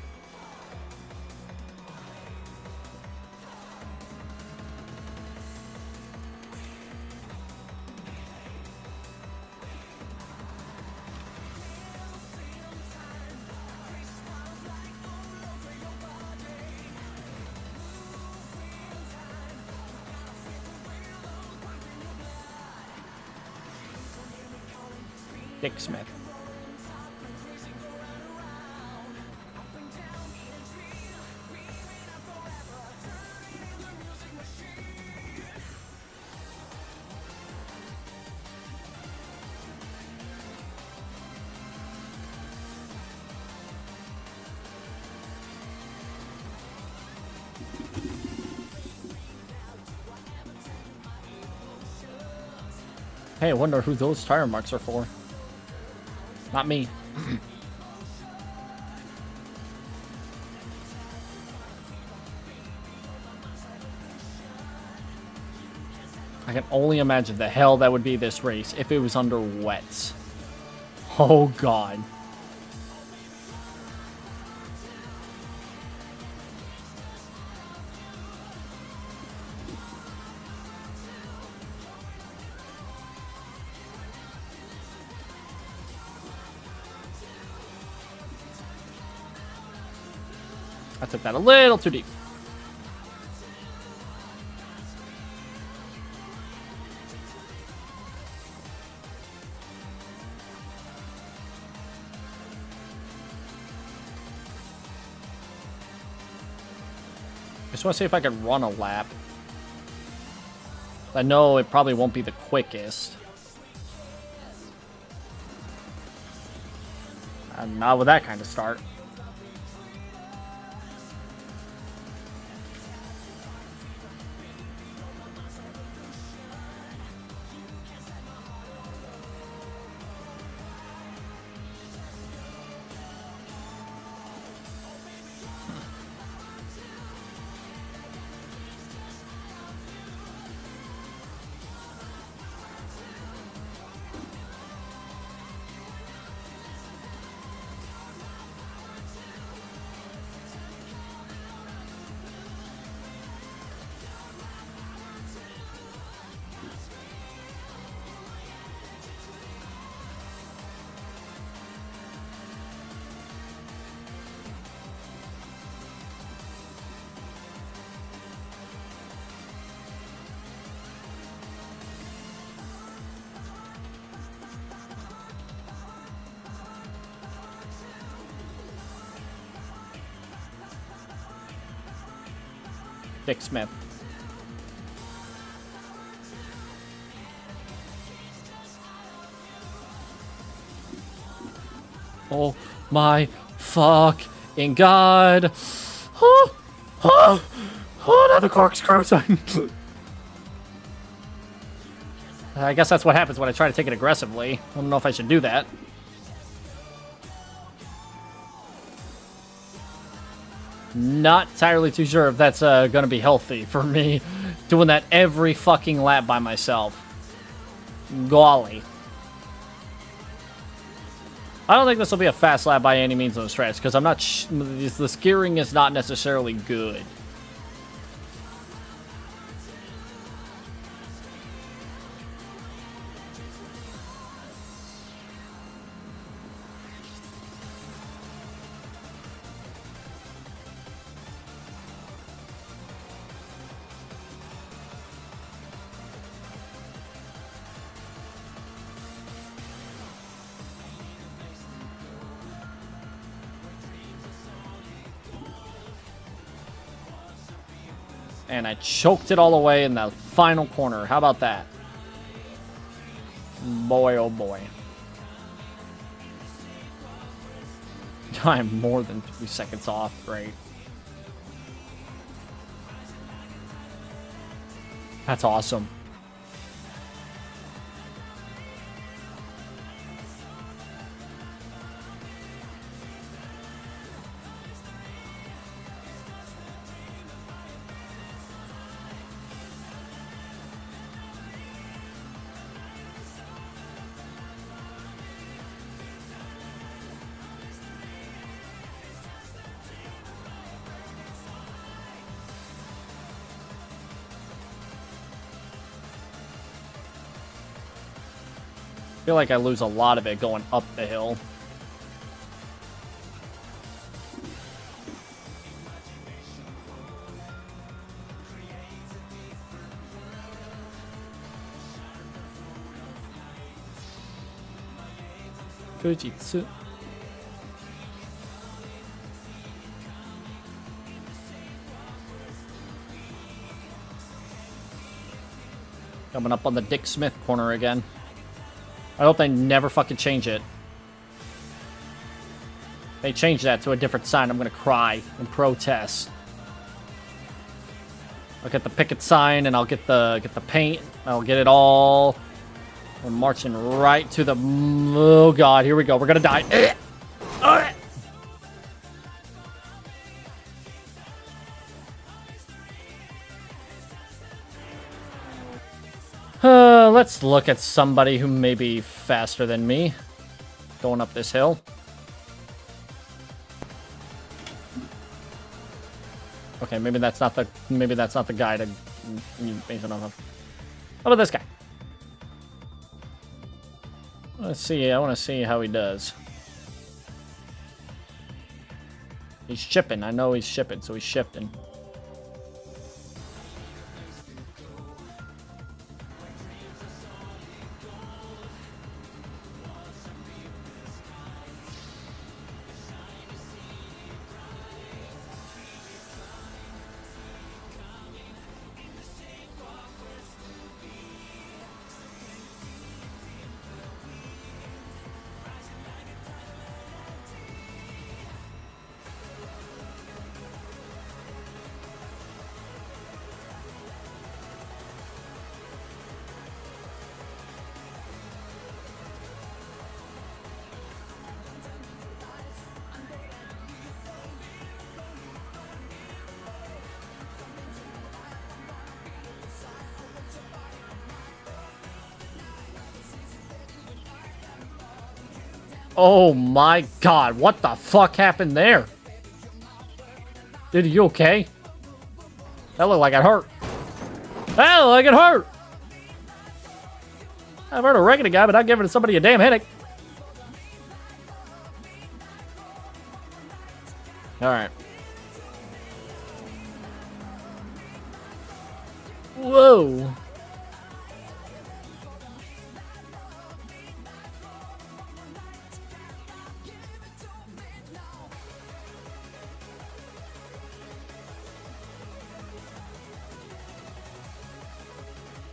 Dick Smith. Hey, I wonder who those tire marks are for. Not me. I can only imagine the hell that would be this race if it was under wets. Oh, God. I took that a little too deep. just want to see if I can run a lap. I know it probably won't be the quickest. And not with that kind of start. Dick Smith. Oh my fucking god. Oh, oh, oh, another corkscrew. I guess that's what happens when I try to take it aggressively. I don't know if I should do that. Not entirely too sure if that's gonna be healthy for me, doing that every fucking lap by myself. Golly. I don't think this will be a fast lap by any means of the stretch, because I'm not the steering is not necessarily good. And I choked it all the way in the final corner. How about that? Boy, oh boy. I'm more than 3 seconds off. Great. That's awesome. I feel like I lose a lot of it going up the hill. Fujitsu. Coming up on the Dick Smith corner again. I hope they never fucking change it. They change that to a different sign, I'm gonna cry and protest. I'll get the picket sign and I'll get the paint. I'll get it all. We're marching right to the. Oh god, here we go. We're gonna die. Let's look at somebody who may be faster than me going up this hill. Okay, maybe that's not the guy to base it off of. How about this guy? Let's see. I want to see how he does. He's shipping. I know he's shipping, so he's shifting. Oh my god, what the fuck happened there? Dude, are you okay? That looked like it hurt. That looked like it hurt! I've heard of wrecking a guy, but not giving somebody a damn headache. Alright. Whoa!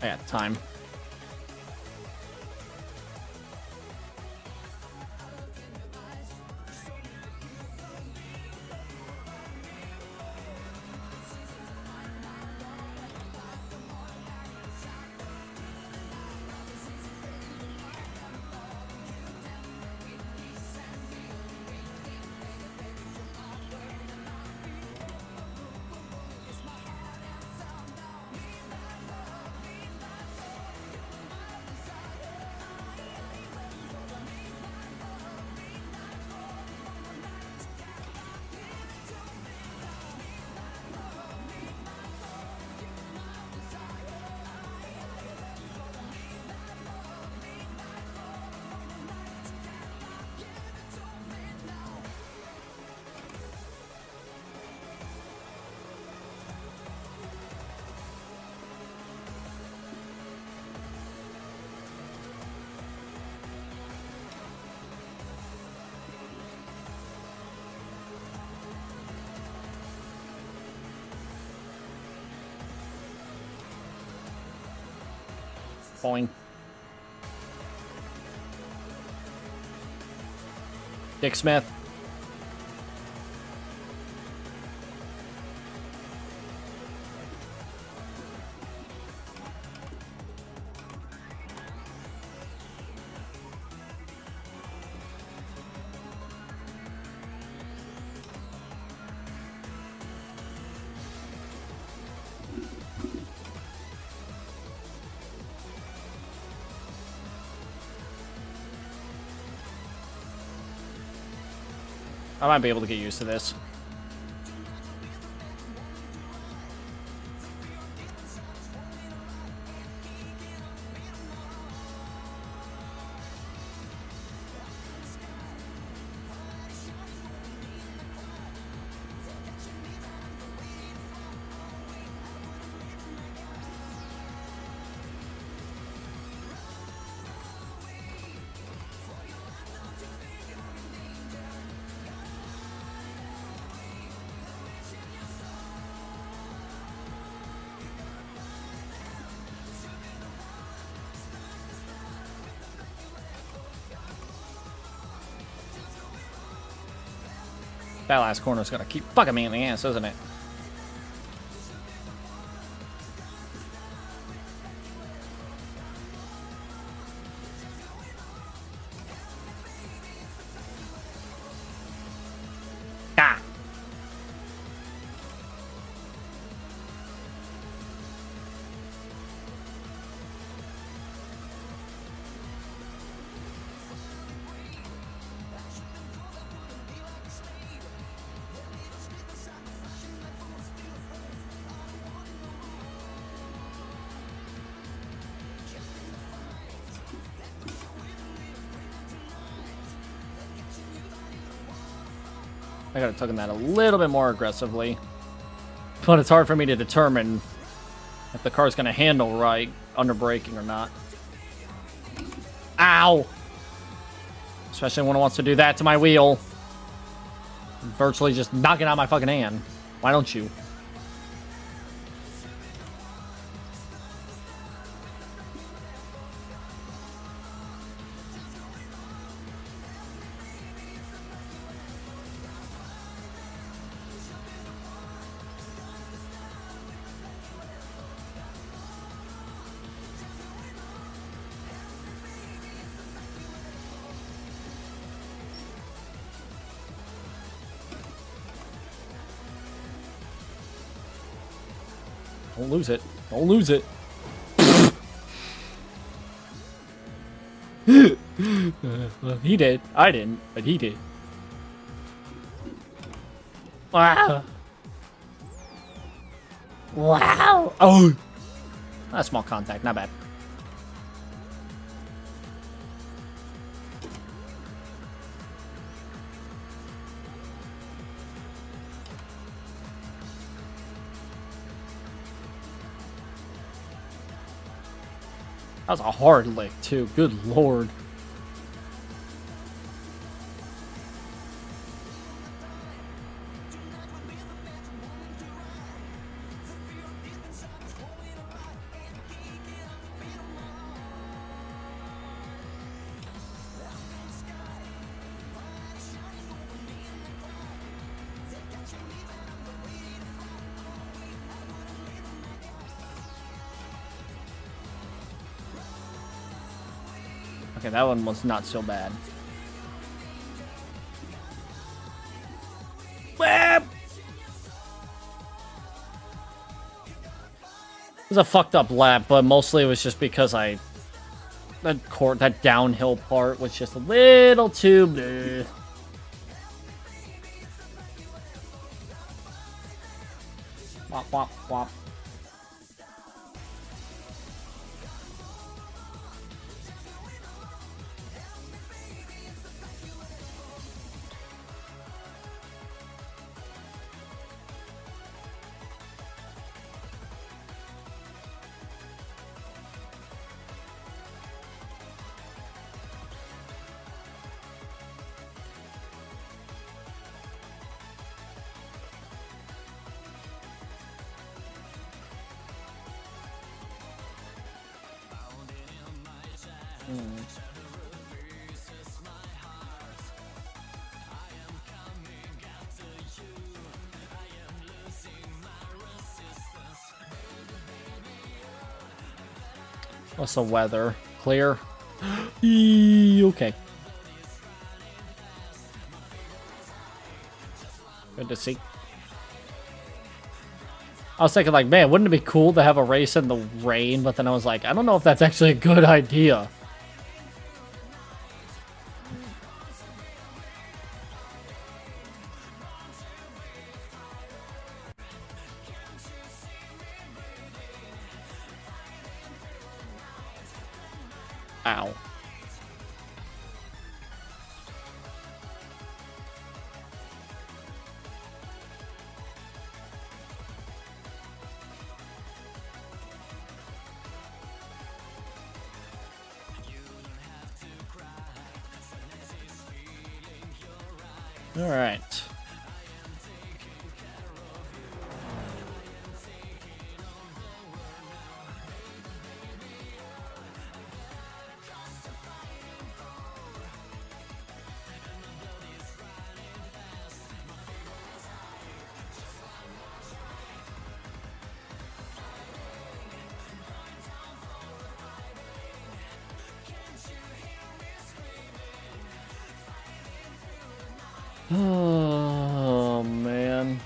I got time. Boing. Dick Smith. I might be able to get used to this. That last corner's gonna keep fucking me in the ass, isn't it? Ah! I gotta tug on that a little bit more aggressively. But it's hard for me to determine if the car's gonna handle right under braking or not. Ow! Especially when it wants to do that to my wheel. Virtually just knock it out of my fucking hand. Why don't you? Don't lose it. Don't lose it. Well, he did. I didn't, but he did. Wow. Wow. Oh. That's small contact, not bad. That was a hard lick, too. Good lord. Okay, that one was not so bad. Whap! It was a fucked up lap, but mostly it was just because that downhill part was just a little too bleh. Wop, wop, wop. What's the weather? Clear? Okay. Good to see. I was thinking like, man, wouldn't it be cool to have a race in the rain? But then I was like, I don't know if that's actually a good idea. Ow. All right. Oh, man.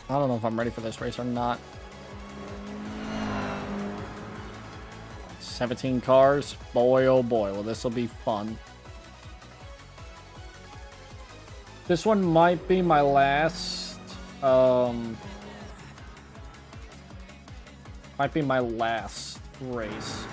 I don't know if I'm ready for this race or not. 17 cars. Boy, oh boy. Well, this will be fun. This one might be my last... might be my last race.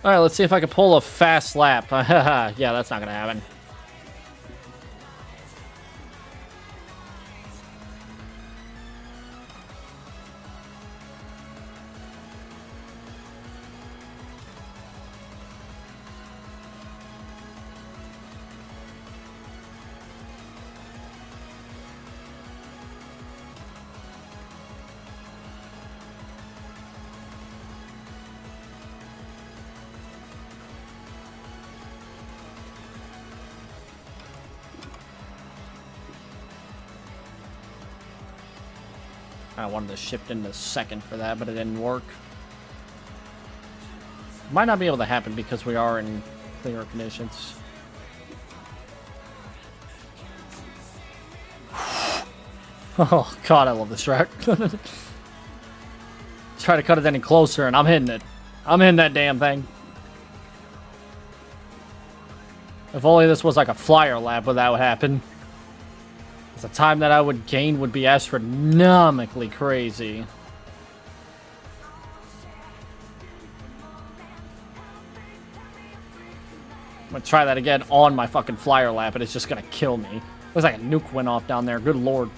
All right, let's see if I can pull a fast lap. Yeah, that's not gonna happen. I wanted to shift into second for that, but it didn't work. Might not be able to happen because we are in clearer conditions. Oh god, I love this track. Try to cut it any closer and I'm hitting it. I'm hitting that damn thing. If only this was like a flyer lap where that would happen. The time that I would gain would be astronomically crazy. I'm gonna try that again on my fucking flyer lap and it's just gonna kill me. Looks like a nuke went off down there. Good lord.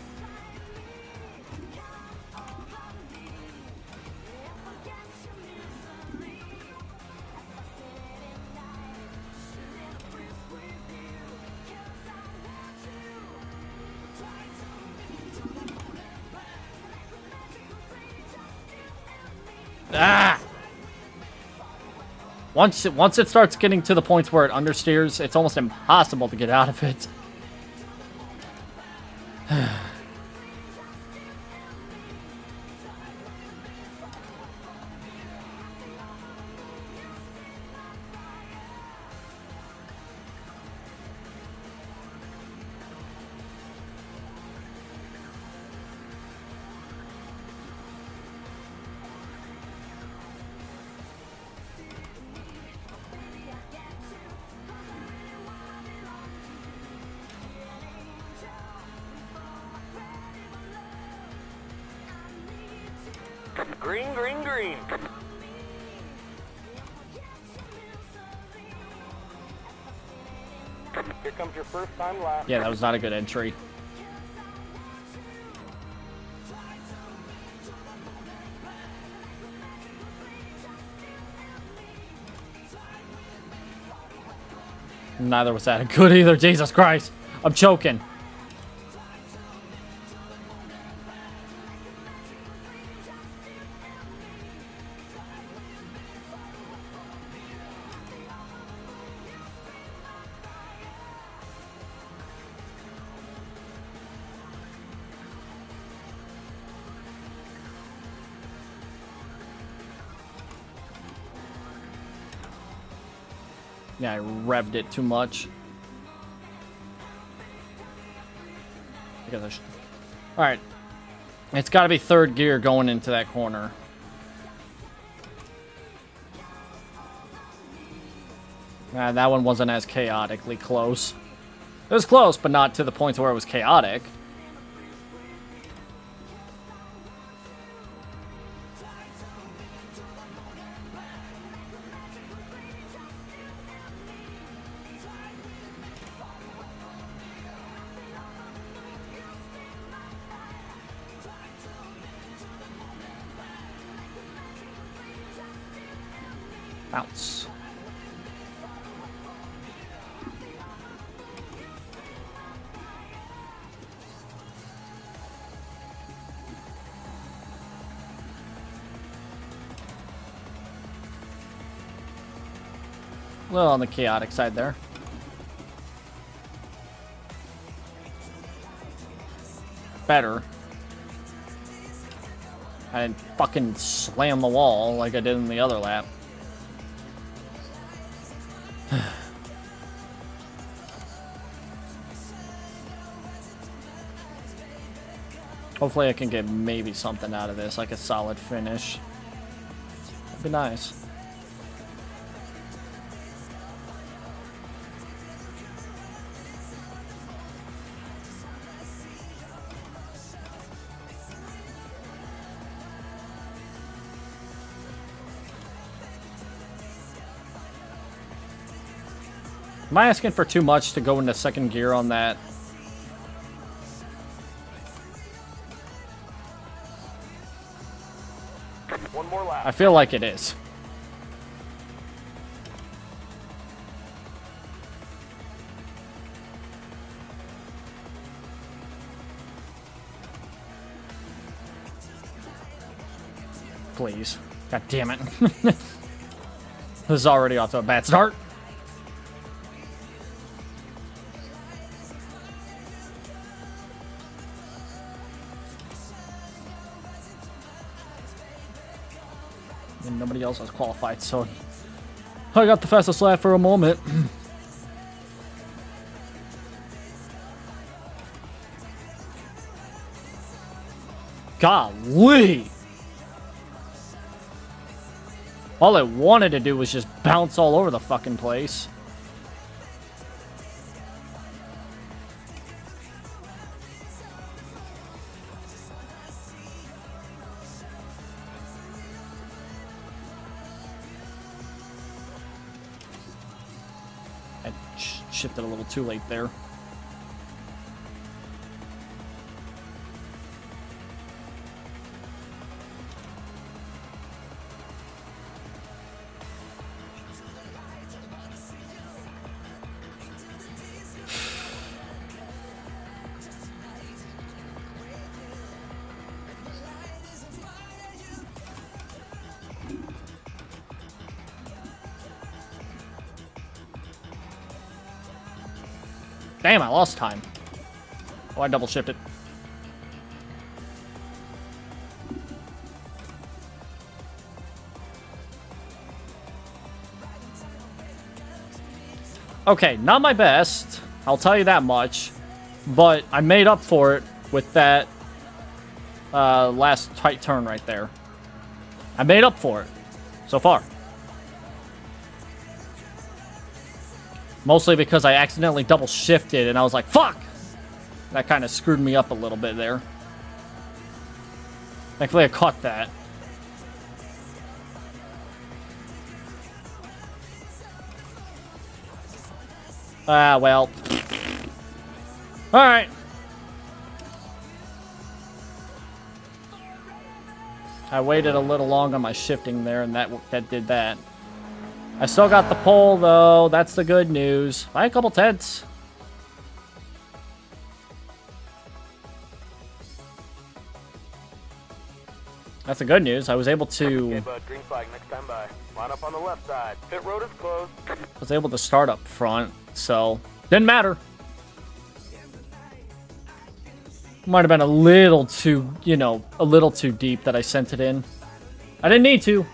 Ah! Once it starts getting to the points where it understeers, it's almost impossible to get out of it. Green, green, green. Here comes your first time lap. Yeah, that was not a good entry. Neither was that good either. Jesus Christ. I'm choking. Yeah, I revved it too much. Alright. It's got to be third gear going into that corner. That one wasn't as chaotically close. It was close, but not to the point where it was chaotic. Bounce. A little on the chaotic side there. Better. I didn't fucking slam the wall like I did in the other lap. Hopefully I can get maybe something out of this, like a solid finish. That'd be nice. Am I asking for too much to go into second gear on that? One more lap. I feel like it is. Please. God damn it. This is already off to a bad start. and nobody else has qualified, so I got the fastest lap for a moment. Golly! All it wanted to do was just bounce all over the fucking place. I shifted a little too late there. Damn, I lost time. Oh, I double shifted. Okay, not my best. I'll tell you that much. But I made up for it with that last tight turn right there. I made up for it so far. Mostly because I accidentally double shifted and I was like, fuck! That kind of screwed me up a little bit there. Thankfully I caught that. Ah, well. Alright. I waited a little long on my shifting there and that did that. I still got the pole, though. That's the good news. By a couple tenths. That's the good news. I was able to... Okay, bud, green flag next time by. Line up on the left side. Pit road is closed. I was able to start up front, so... Didn't matter. Might have been a little too, you know, a little too deep that I sent it in. I didn't need to.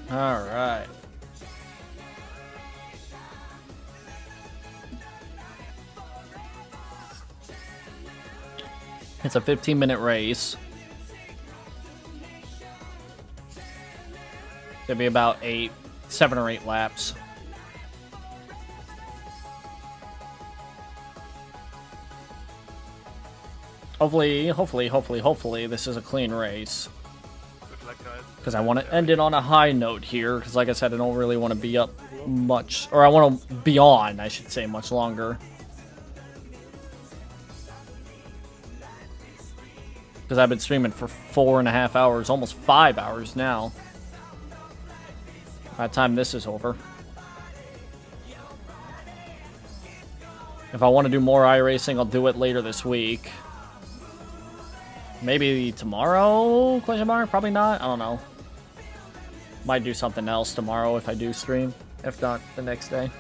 All right. It's a 15-minute race. It'll be about 7 or 8 laps. Hopefully, this is a clean race. Good luck, guys. Because I want to end it on a high note here. Because like I said, I don't really want to be up much. Or I want to be on, I should say, much longer. Because I've been streaming for 4.5 hours, almost 5 hours now. By the time this is over. If I want to do more iRacing, I'll do it later this week. Maybe tomorrow? Question mark? Probably not. I don't know. Might do something else tomorrow if I do stream. If not, the next day.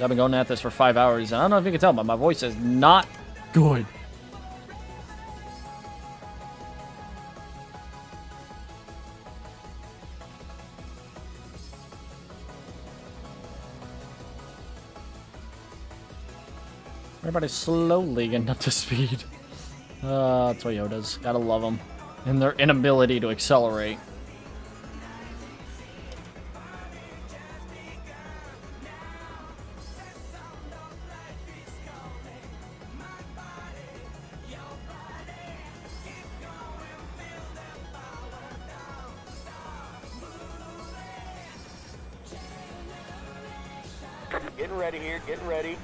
I've been going at this for 5 hours. I don't know if you can tell, but my voice is not good. Everybody's slowly getting up to speed. Toyotas. Gotta love them. And their inability to accelerate. Getting ready here, getting ready.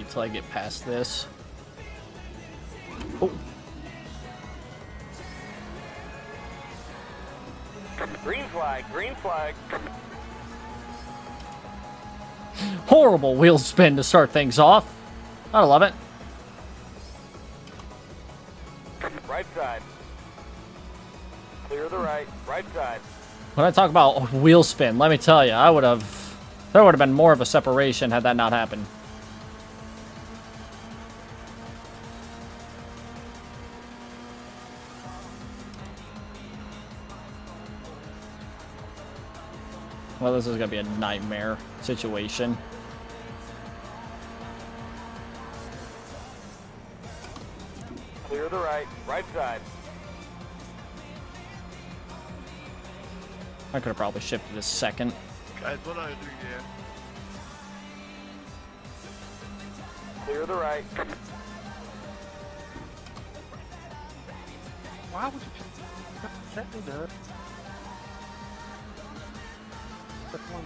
wait till I get past this. Oh. Green flag, green flag. Horrible wheel spin to start things off. I love it. Right side. Clear the right, right side. When I talk about wheel spin, let me tell you, there would have been more of a separation had that not happened. Well, this is gonna be a nightmare situation. Clear the right, right side. I could have probably shifted a second. Guys, what are you doing here? Clear the right. Why would you set me there? That's one.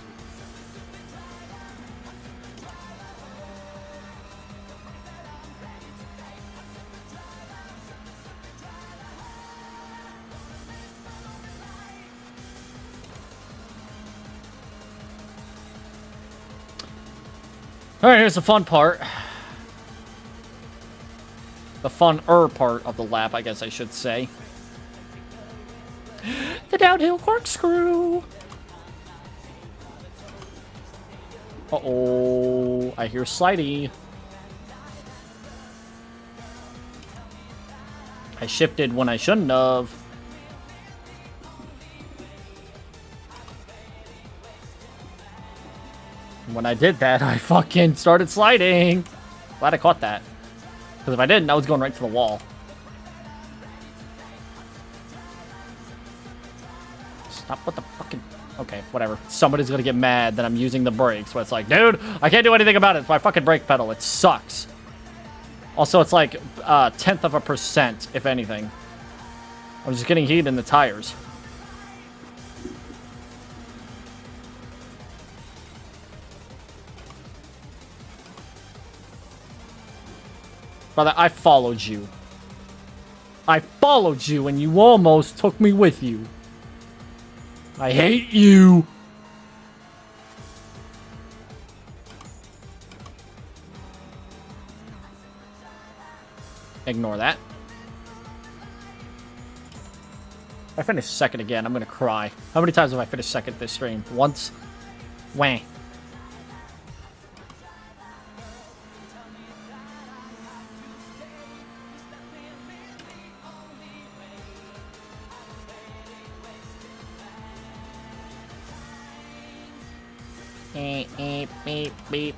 Alright, here's the fun part. The fun-er part of the lap, I guess I should say. The downhill corkscrew! Uh-oh, I hear slidey. I shifted when I shouldn't have. When I did that, I fucking started sliding. Glad I caught that. Because if I didn't, I was going right to the wall. Stop with the fucking... Okay, whatever. Somebody's gonna get mad that I'm using the brakes. But it's like, dude, I can't do anything about it. It's my fucking brake pedal. It sucks. Also, it's like 0.1%, if anything. I'm just getting heat in the tires. Brother, I followed you. I followed you and you almost took me with you. I hate you. Ignore that. If I finish second again, I'm gonna cry. How many times have I finished second this stream? Once? Wah. Beep, beep, beep.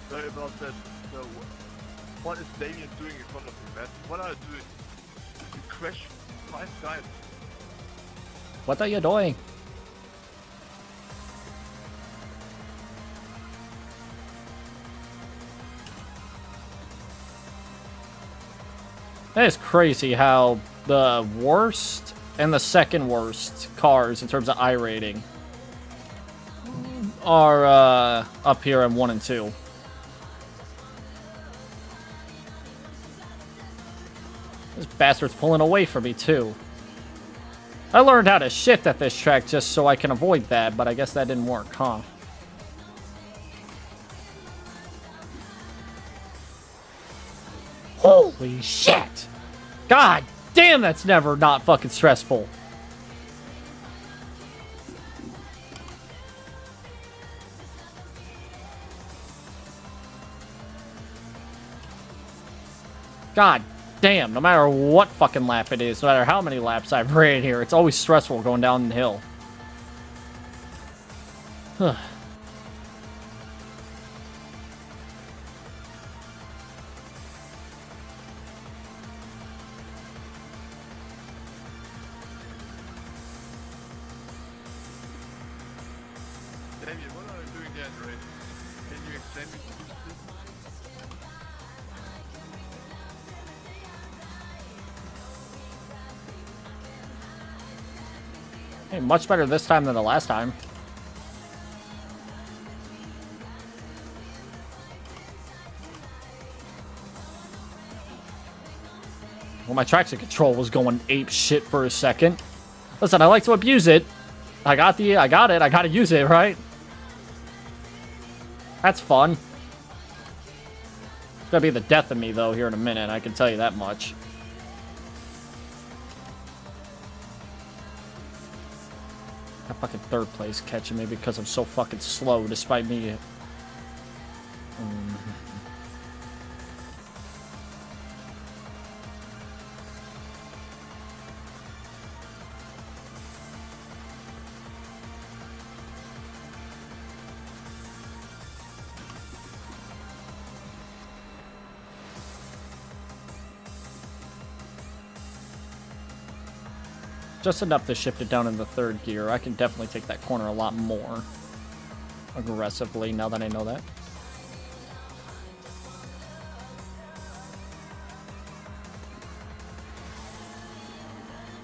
Sorry about that. So, what is Damien doing in front of me, man? What are you doing? You crashed 5 guys. What are you doing? That is crazy how the worst and the second worst cars in terms of iRating are up here in 1 and 2. This bastard's pulling away from me, too. I learned how to shift at this track just so I can avoid that, but I guess that didn't work, huh? Holy shit! God damn, that's never not fucking stressful. God damn, no matter what fucking lap it is, no matter how many laps I've ran here, it's always stressful going down the hill. again, Ray. Can you explain me to this? Hey, much better this time than the last time. Well, my traction control was going ape shit for a second. Listen, I like to abuse it. I got it. I gotta use it, right? That's fun. It's gonna be the death of me, though, here in a minute. I can tell you that much. That fucking third place catching me because I'm so fucking slow, despite me. Just enough to shift it down in the third gear. I can definitely take that corner a lot more aggressively now that I know that.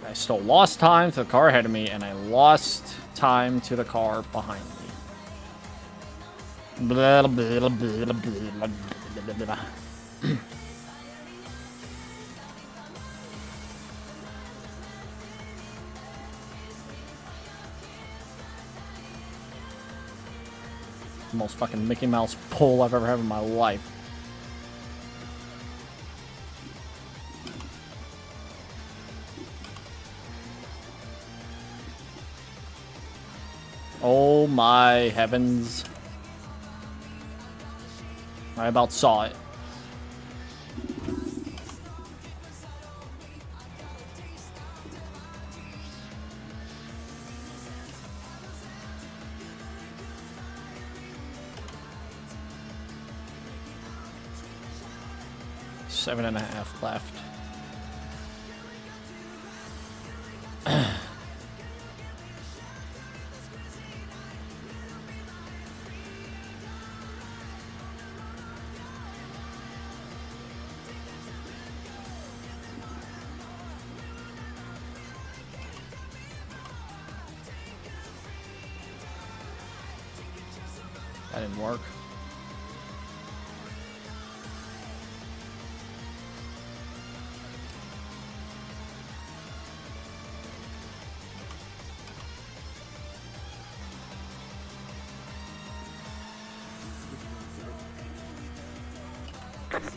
I still lost time to the car ahead of me, and I lost time to the car behind me. Blah, blah, blah, blah, blah, blah, blah. Most fucking Mickey Mouse pull I've ever had in my life. Oh my heavens. I about saw it. Seven and a half left. That didn't work.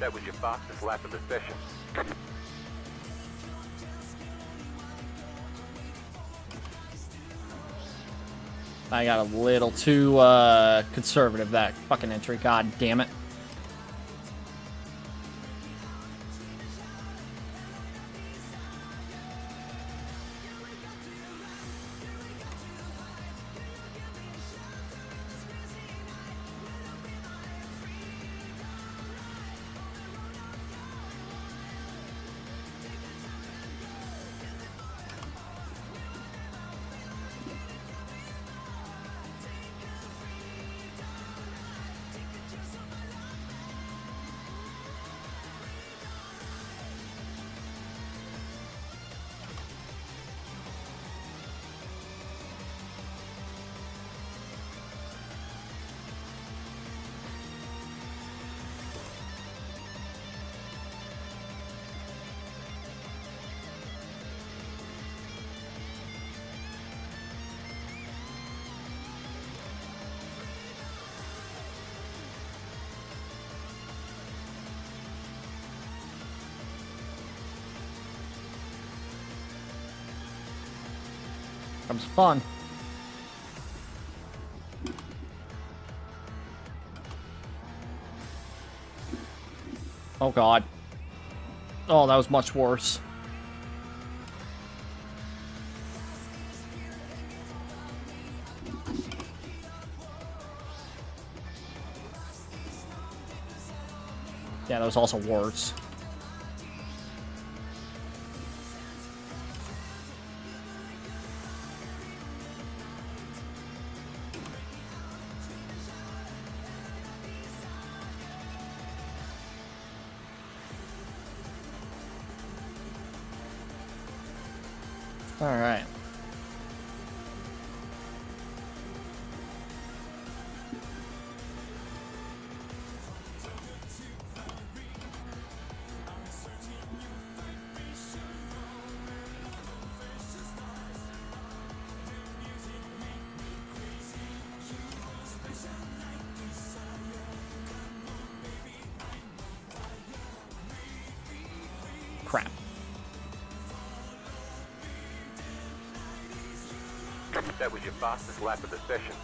That was your fastest lap of the session. I got a little too conservative that fucking entry. God damn it. Comes fun. Oh god. Oh, that was much worse. Yeah, that was also worse. All right. Crap. That was your fastest lap of the session.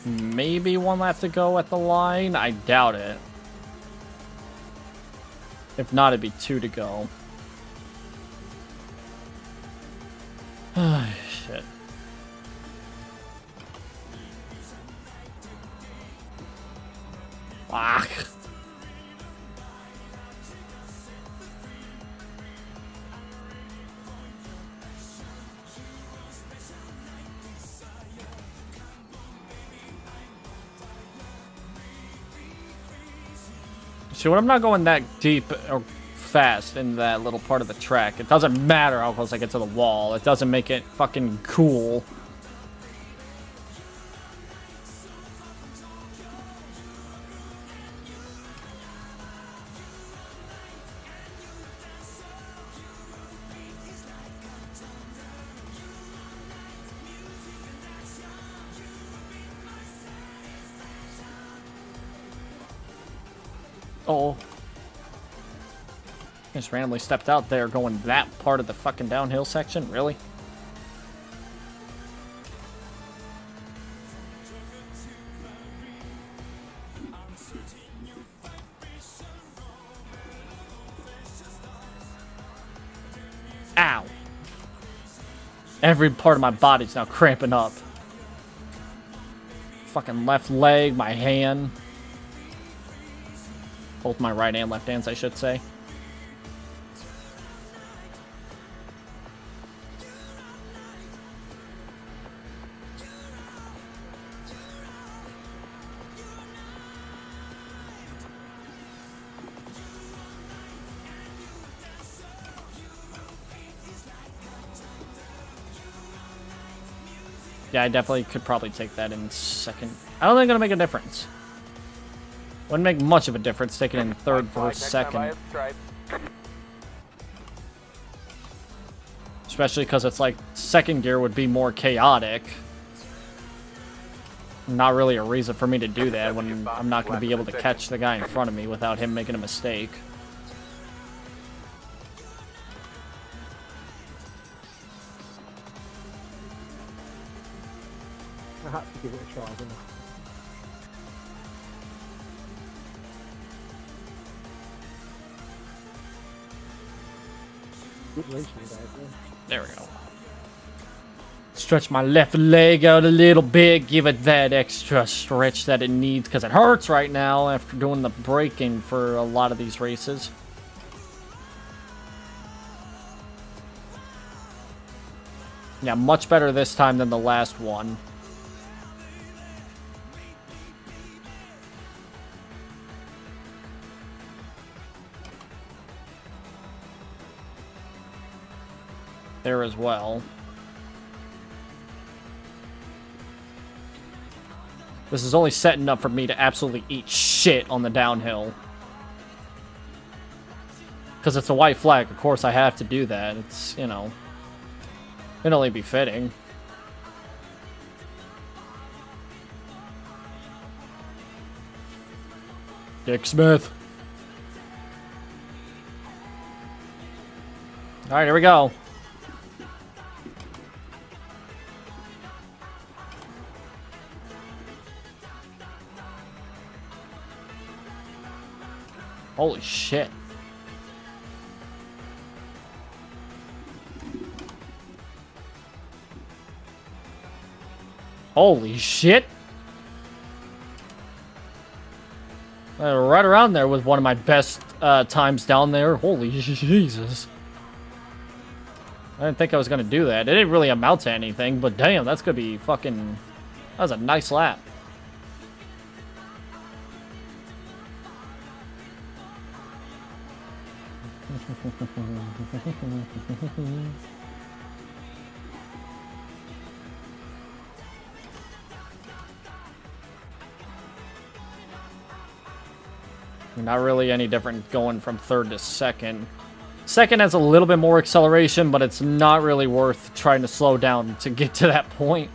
Maybe one lap to go at the line. I doubt it. If not, it'd be 2 to go. Shit. Fuck. See, when I'm not going that deep or fast in that little part of the track, it doesn't matter how close I get to the wall. It doesn't make it fucking cool. Oh. Just randomly stepped out there going that part of the fucking downhill section? Really? Ow. Every part of my body's now cramping up. Fucking left leg, my hand. Both my right and left hands, I should say. Yeah, I definitely could probably take that in second. I don't think it's gonna make a difference. Wouldn't make much of a difference taking in third versus second. Especially because it's like second gear would be more chaotic. Not really a reason for me to do that when I'm not going to be able to catch the guy in front of me without him making a mistake. I had to give it a try, didn't I? Good racing, guys. There we go. Stretch my left leg out a little bit. Give it that extra stretch that it needs because it hurts right now after doing the braking for a lot of these races. Yeah, much better this time than the last one. There as well. This is only setting up for me to absolutely eat shit on the downhill. Because it's a white flag, of course I have to do that. It's, you know, it'd only be fitting. Dick Smith. Alright, here we go. Holy shit. Holy shit. Right around there was one of my best times down there. Holy Jesus. I didn't think I was going to do that. It didn't really amount to anything, but damn, that's going to be fucking... That was a nice lap. Not really any different going from third to second. Second has a little bit more acceleration, but it's not really worth trying to slow down to get to that point.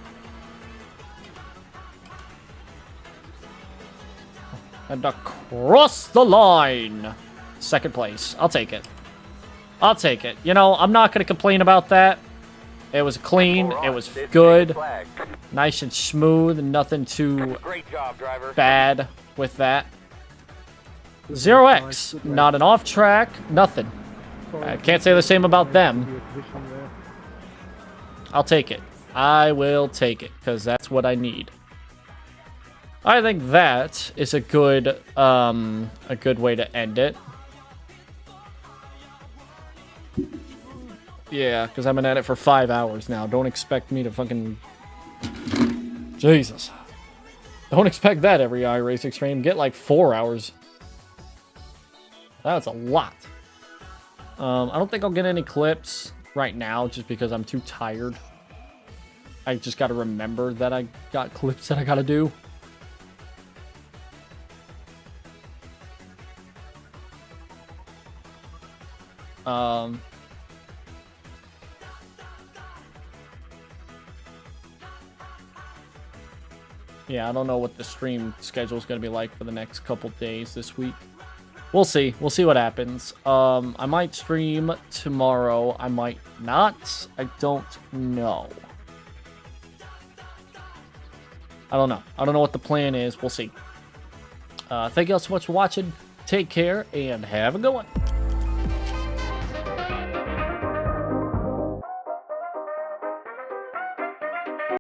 And across the line. Second place. I'll take it. I'll take it. You know, I'm not going to complain about that. It was clean. It was good. Nice and smooth. Nothing too Great job, driver. bad with that. 0x. Not an off track. Nothing. I can't say the same about them. I'll take it. I will take it, because that's what I need. I think that is a good way to end it. Yeah, because I've been at it for 5 hours now. Don't expect me to fucking... Jesus. Don't expect that every iRacing stream. Get like 4 hours. That's a lot. I don't think I'll get any clips right now just because I'm too tired. I just got to remember that I got clips that I got to do. Yeah, I don't know what the stream schedule is going to be like for the next couple days this week. We'll see. We'll see what happens. I might stream tomorrow. I might not. I don't know. I don't know. I don't know what the plan is. We'll see. Thank you all so much for watching. Take care and have a good one.